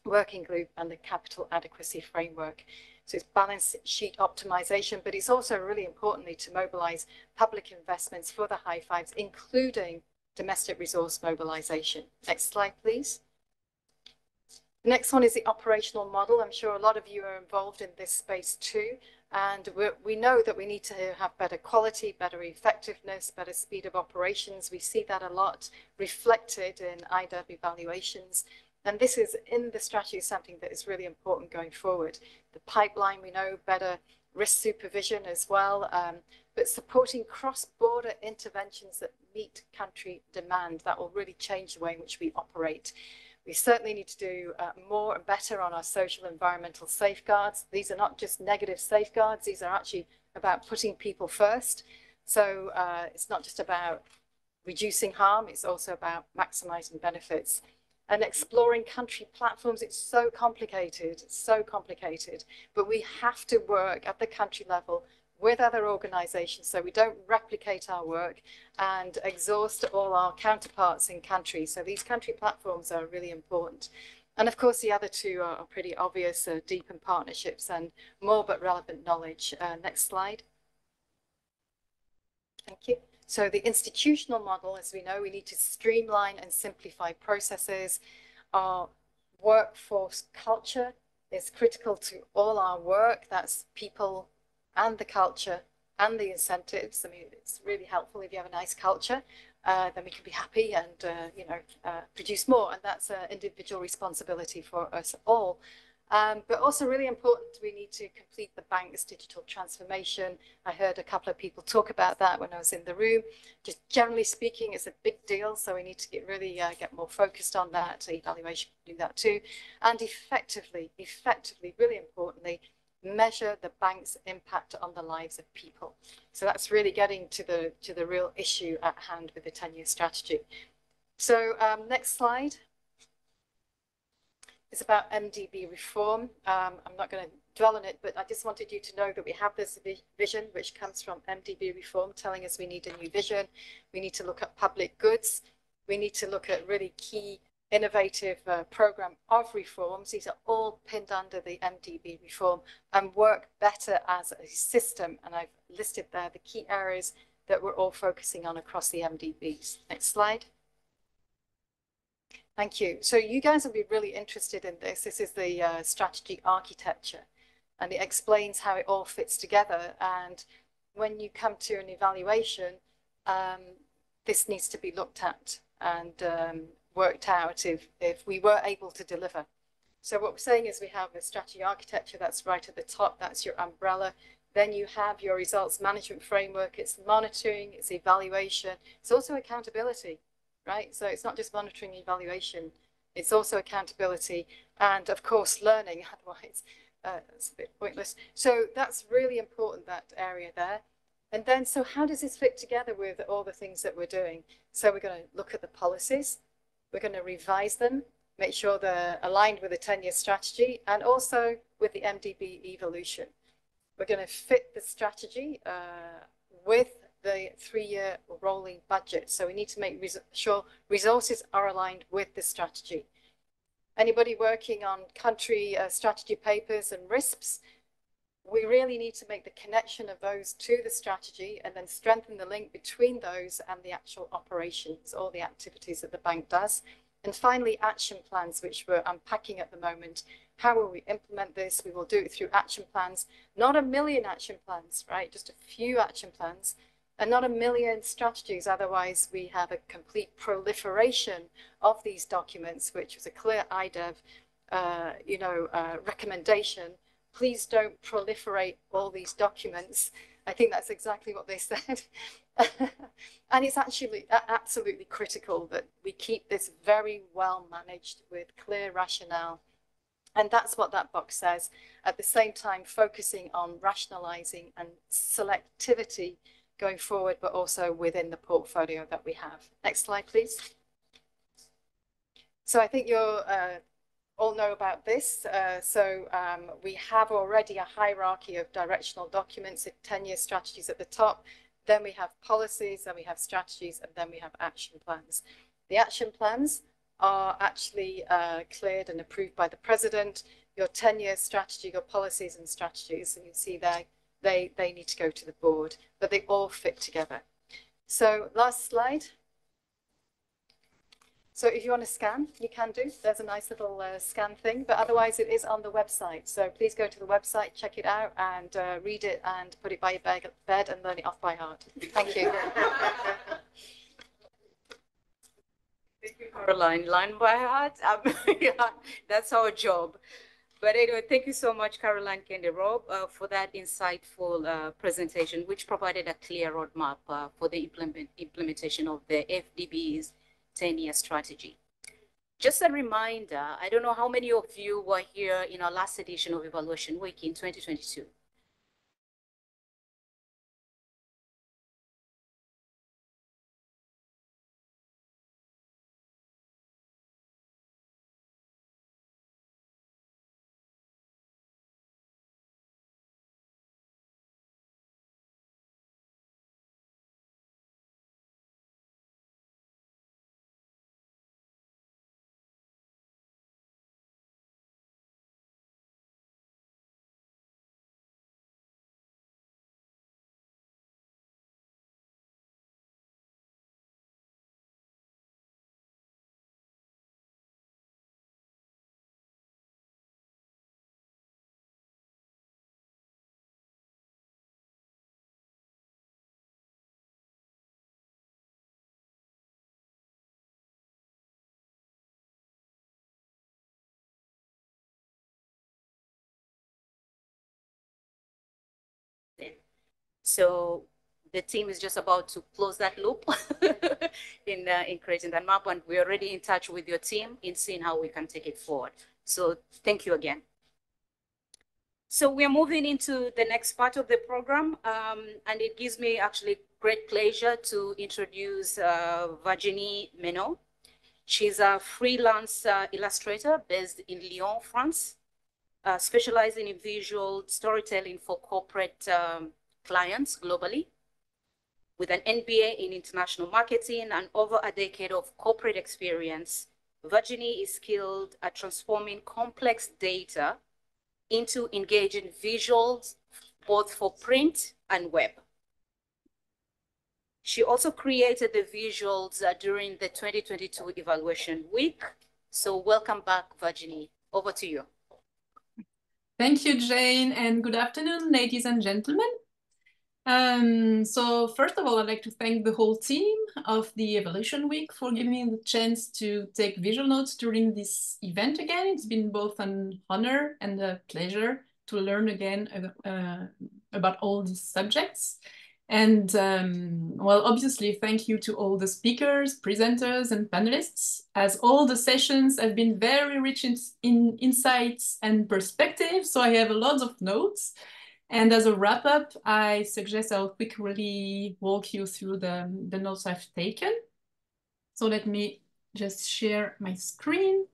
S14: working group and the capital adequacy framework. So it's balance sheet optimization, but it's also really importantly to mobilize public investments for the high fives, including domestic resource mobilization. Next slide, please. The next one is the operational model. I'm sure a lot of you are involved in this space too. And we know that we need to have better quality, better effectiveness, better speed of operations. We see that a lot reflected in IDEV evaluations. And this is in the strategy something that is really important going forward. The pipeline, we know, better risk supervision as well, but supporting cross-border interventions that meet country demand. That will really change the way in which we operate. We certainly need to do more and better on our social environmental safeguards. These are not just negative safeguards. These are actually about putting people first. So it's not just about reducing harm. It's also about maximizing benefits. And exploring country platforms, it's so complicated, but we have to work at the country level with other organizations so we don't replicate our work and exhaust all our counterparts in countries. So these country platforms are really important. And of course, the other two are pretty obvious, deepen partnerships and more but relevant knowledge. Next slide. Thank you. So the institutional model, as we know, we need to streamline and simplify processes. Our workforce culture is critical to all our work. That's people and the culture and the incentives. I mean, it's really helpful if you have a nice culture, then we can be happy and, produce more. And that's an individual responsibility for us all. But also really important, we need to complete the bank's digital transformation. I heard a couple of people talk about that when I was in the room. Just generally speaking, it's a big deal. So we need to get more focused on that. Evaluation can do that too. And effectively, really importantly, measure the bank's impact on the lives of people. So that's really getting to the real issue at hand with the 10-year strategy. So next slide. It's about MDB reform. I'm not going to dwell on it, but I just wanted you to know that we have this vision which comes from MDB reform, telling us we need a new vision. We need to look at public goods. We need to look at really key innovative program of reforms. These are all pinned under the MDB reform and work better as a system. And I've listed there the key areas that we're all focusing on across the MDBs. Next slide. Thank you. So you guys will be really interested in this. This is the strategy architecture, and it explains how it all fits together. And when you come to an evaluation, this needs to be looked at and worked out if we were able to deliver. So what we're saying is we have a strategy architecture that's right at the top. That's your umbrella. Then you have your results management framework. It's monitoring, it's evaluation. It's also accountability. Right? So it's not just monitoring and evaluation, it's also accountability and of course learning, otherwise it's a bit pointless. So that's really important, that area there. And then, so how does this fit together with all the things that we're doing? So we're going to look at the policies, we're going to revise them, make sure they're aligned with the 10-year strategy and also with the MDB evolution. We're going to fit the strategy with the 3-year rolling budget. So we need to make sure resources are aligned with the strategy. Anybody working on country strategy papers and RISPs, we really need to make the connection of those to the strategy and then strengthen the link between those and the actual operations, all the activities that the bank does. And finally, action plans, which we're unpacking at the moment. How will we implement this? We will do it through action plans, not a million action plans, right? Just a few action plans. And not a million strategies, otherwise we have a complete proliferation of these documents, which was a clear IDEV recommendation. Please don't proliferate all these documents I think that's exactly what they said. And it's actually absolutely critical that we keep this very well managed with clear rationale. And that's what that box says. At the same time, focusing on rationalizing and selectivity going forward, but also within the portfolio that we have. Next slide, please. So I think you'll all know about this. We have already a hierarchy of directional documents, 10-year strategies at the top. Then we have policies, then we have strategies, and then we have action plans. The action plans are actually cleared and approved by the president. Your 10-year strategy, your policies and strategies, and you see there, they need to go to the board, but they all fit together. So last slide. So if you want to scan, you can do. There's a nice little scan thing, but otherwise it is on the website. So please go to the website, check it out, and read it and put it by your bed and learn it off by heart. Thank you.
S1: Thank you, Caroline. Learn by heart. Yeah, that's our job. But anyway, thank you so much, Caroline Kende-Rob, for that insightful presentation, which provided a clear roadmap for the implementation of the AfDB's 10-year strategy. Just a reminder, I don't know how many of you were here in our last edition of Evaluation Week in 2022. So the team is just about to close that loop in creating that map, and we're already in touch with your team in seeing how we can take it forward. So thank you again. So we're moving into the next part of the program, and it gives me actually great pleasure to introduce Virginie Menot. She's a freelance illustrator based in Lyon, France, specializing in visual storytelling for corporate clients globally. With an MBA in international marketing and over a decade of corporate experience, Virginie is skilled at transforming complex data into engaging visuals, both for print and web. She also created the visuals during the 2022 Evaluation Week. So welcome back, Virginie. Over to you.
S15: Thank you, Jane, and good afternoon, ladies and gentlemen. So first of all, I'd like to thank the whole team of the Evaluation Week for giving me the chance to take visual notes during this event again. It's been both an honor and a pleasure to learn again about all these subjects. And well, obviously, thank you to all the speakers, presenters, and panelists, as all the sessions have been very rich in insights and perspectives. So I have a lot of notes. And as a wrap up, I suggest I'll quickly walk you through the notes I've taken. So let me just share my screen.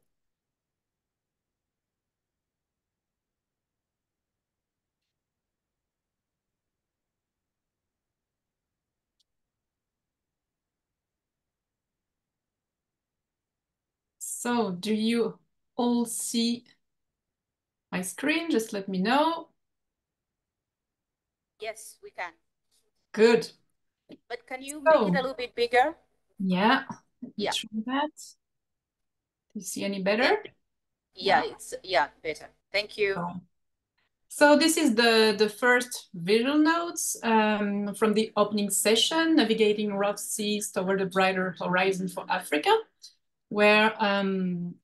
S15: So do you all see my screen? Just let me know.
S1: Yes, we can.
S15: Good.
S1: But can you make it a little bit bigger?
S15: Yeah, let me try that. Do you see any better?
S1: Yeah, it's better. Thank you.
S15: So this is the first visual notes from the opening session, Navigating Rough Seas Toward a Brighter Horizon for Africa, where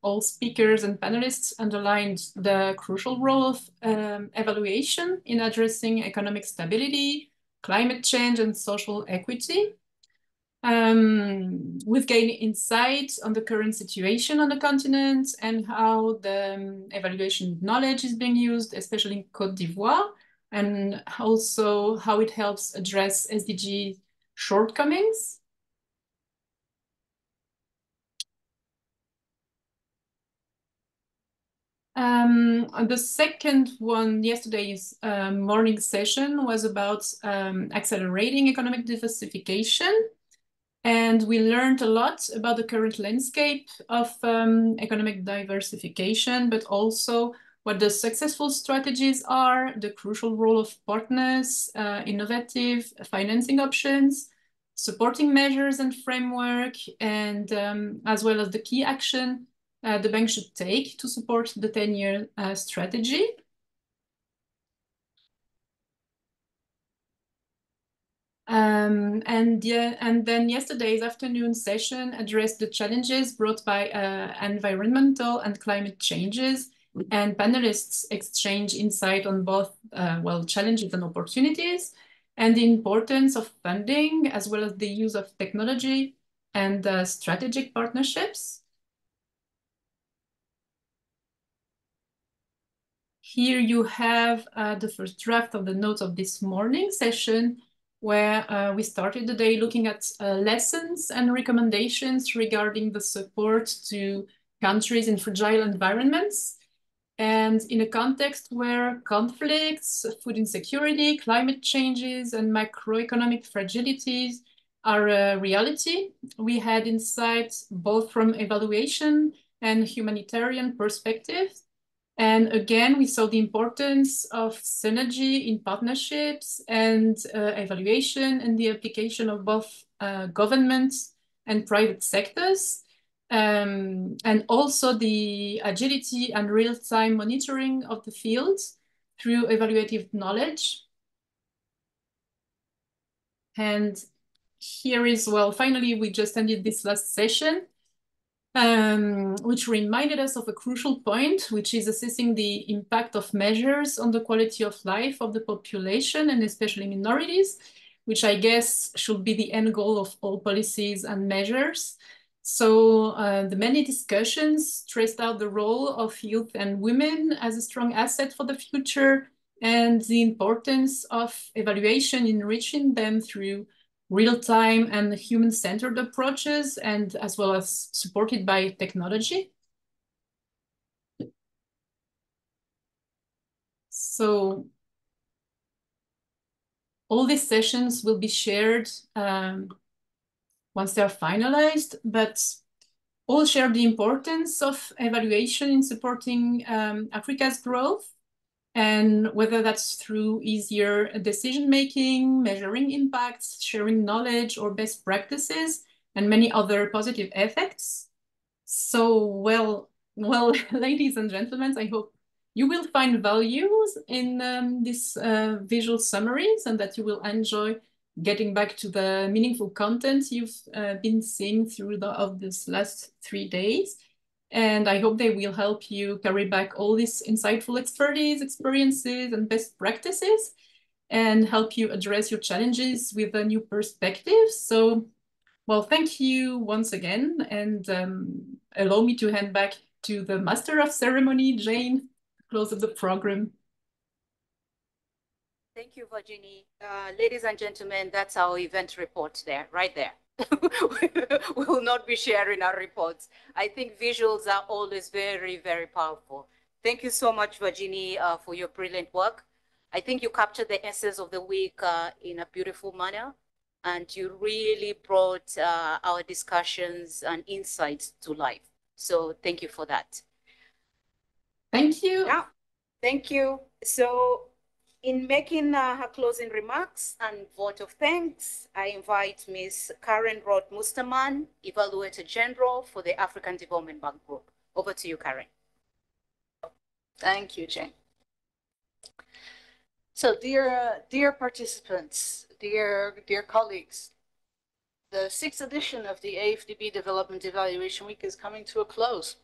S15: all speakers and panelists underlined the crucial role of evaluation in addressing economic stability, climate change and social equity. We've gained insight on the current situation on the continent and how the evaluation knowledge is being used, especially in Côte d'Ivoire, and also how it helps address SDG shortcomings. The second one, yesterday's morning session, was about accelerating economic diversification. And we learned a lot about the current landscape of economic diversification, but also what the successful strategies are, the crucial role of partners, innovative financing options, supporting measures and framework, and as well as the key action the bank should take to support the 10-year strategy. And then yesterday's afternoon session addressed the challenges brought by environmental and climate changes, and panelists exchange insight on both challenges and opportunities, and the importance of funding, as well as the use of technology and strategic partnerships. Here you have the first draft of the notes of this morning session, where we started the day looking at lessons and recommendations regarding the support to countries in fragile environments. And in a context where conflicts, food insecurity, climate changes, and macroeconomic fragilities are a reality, we had insights both from evaluation and humanitarian perspectives. And again, we saw the importance of synergy in partnerships and evaluation and the application of both governments and private sectors. And also the agility and real-time monitoring of the field through evaluative knowledge. And here is, well, finally, we just ended this last session, which reminded us of a crucial point, which is assessing the impact of measures on the quality of life of the population, and especially minorities, which I guess should be the end goal of all policies and measures. So the many discussions stressed out the role of youth and women as a strong asset for the future, and the importance of evaluation in reaching them through real-time and human-centered approaches, and as well as supported by technology. So all these sessions will be shared once they are finalized, but all share the importance of evaluation in supporting Africa's growth, and whether that's through easier decision-making, measuring impacts, sharing knowledge or best practices, and many other positive effects. So, well, ladies and gentlemen, I hope you will find values in these visual summaries, and that you will enjoy getting back to the meaningful content you've been seeing through these last 3 days. And I hope they will help you carry back all this insightful expertise, experiences, and best practices, and help you address your challenges with a new perspective. So, well, thank you once again, and allow me to hand back to the Master of Ceremony, Jane, to close up the program.
S1: Thank you, Virginie. Ladies and gentlemen, that's our event report there, right there. We will not be sharing our reports. I think visuals are always very, very powerful. Thank you so much, Virginie, for your brilliant work. I think you captured the essence of the week in a beautiful manner, and you really brought our discussions and insights to life. So thank you for that.
S15: Thank you.
S1: Yeah, thank you. So in making her closing remarks and vote of thanks, I invite Ms. Karen Roth-Musterman, Evaluator General for the African Development Bank Group. Over to you, Karen.
S16: Thank you, Jane. So dear participants, dear colleagues, the 6th edition of the AfDB Development Evaluation Week is coming to a close.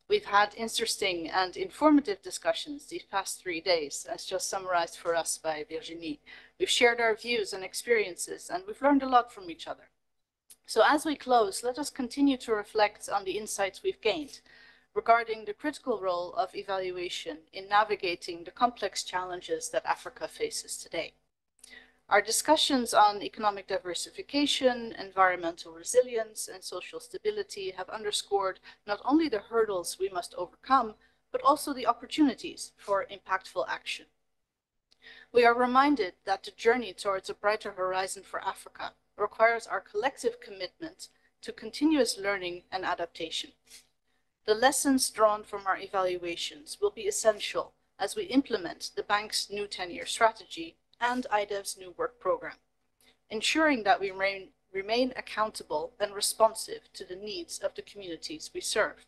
S16: We've had interesting and informative discussions these past 3 days, as just summarized for us by Virginie, We've shared our views and experiences, and we've learned a lot from each other. So as we close, let us continue to reflect on the insights we've gained regarding the critical role of evaluation in navigating the complex challenges that Africa faces today. Our discussions on economic diversification, environmental resilience, and social stability have underscored not only the hurdles we must overcome, but also the opportunities for impactful action. We are reminded that the journey towards a brighter horizon for Africa requires our collective commitment to continuous learning and adaptation. The lessons drawn from our evaluations will be essential as we implement the bank's new 10-year strategy and IDEV's new work program, ensuring that we remain accountable and responsive to the needs of the communities we serve.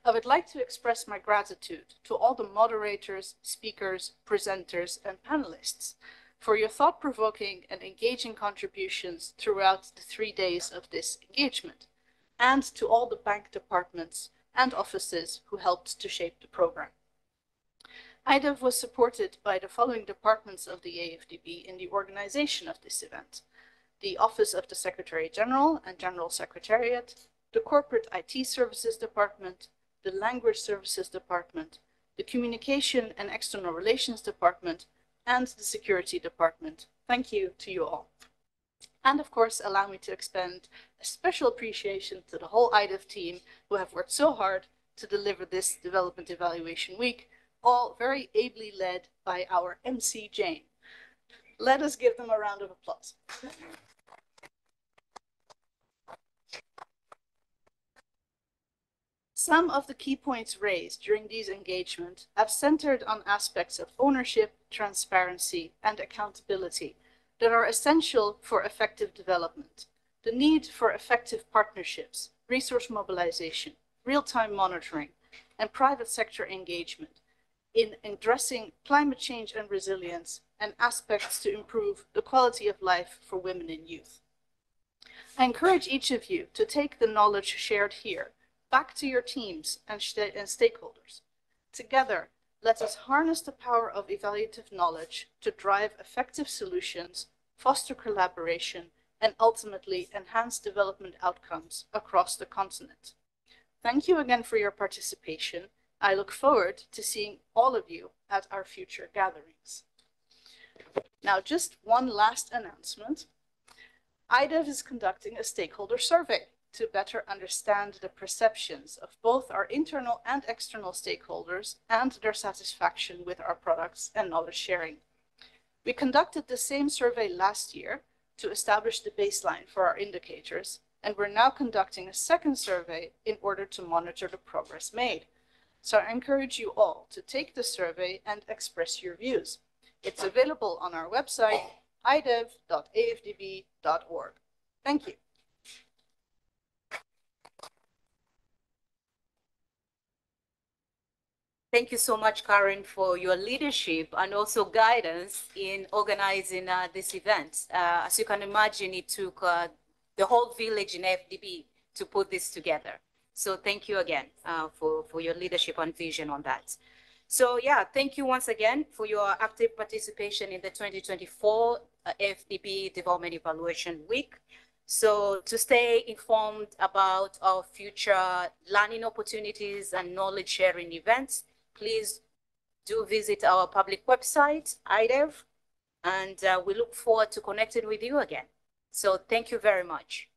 S16: I would like to express my gratitude to all the moderators, speakers, presenters, and panelists for your thought-provoking and engaging contributions throughout the 3 days of this engagement, and to all the bank departments and offices who helped to shape the program. IDEV was supported by the following departments of the AfDB in the organization of this event: the Office of the Secretary General and General Secretariat, the Corporate IT Services Department, the Language Services Department, the Communication and External Relations Department, and the Security Department. Thank you to you all. And of course, allow me to extend a special appreciation to the whole IDEV team who have worked so hard to deliver this Development Evaluation Week, all very ably led by our MC Jane. Let us give them a round of applause. Some of the key points raised during these engagements have centered on aspects of ownership, transparency, and accountability that are essential for effective development. The need for effective partnerships, resource mobilization, real-time monitoring, and private sector engagement in addressing climate change and resilience, and aspects to improve the quality of life for women and youth. I encourage each of you to take the knowledge shared here back to your teams and stakeholders. Together, let us harness the power of evaluative knowledge to drive effective solutions, foster collaboration, and ultimately enhance development outcomes across the continent. Thank you again for your participation. I look forward to seeing all of you at our future gatherings. Now, just one last announcement. IDEV is conducting a stakeholder survey to better understand the perceptions of both our internal and external stakeholders and their satisfaction with our products and knowledge sharing. We conducted the same survey last year to establish the baseline for our indicators, and we're now conducting a second survey in order to monitor the progress made. So I encourage you all to take the survey and express your views. It's available on our website, idev.afdb.org. Thank you.
S1: Thank you so much, Karen, for your leadership and also guidance in organizing this event. As you can imagine, it took the whole village in FDB to put this together. So thank you again for your leadership and vision on that. So yeah, thank you once again for your active participation in the 2024 FDB Development Evaluation Week. So to stay informed about our future learning opportunities and knowledge sharing events, please do visit our public website, IDEV, and we look forward to connecting with you again. So thank you very much.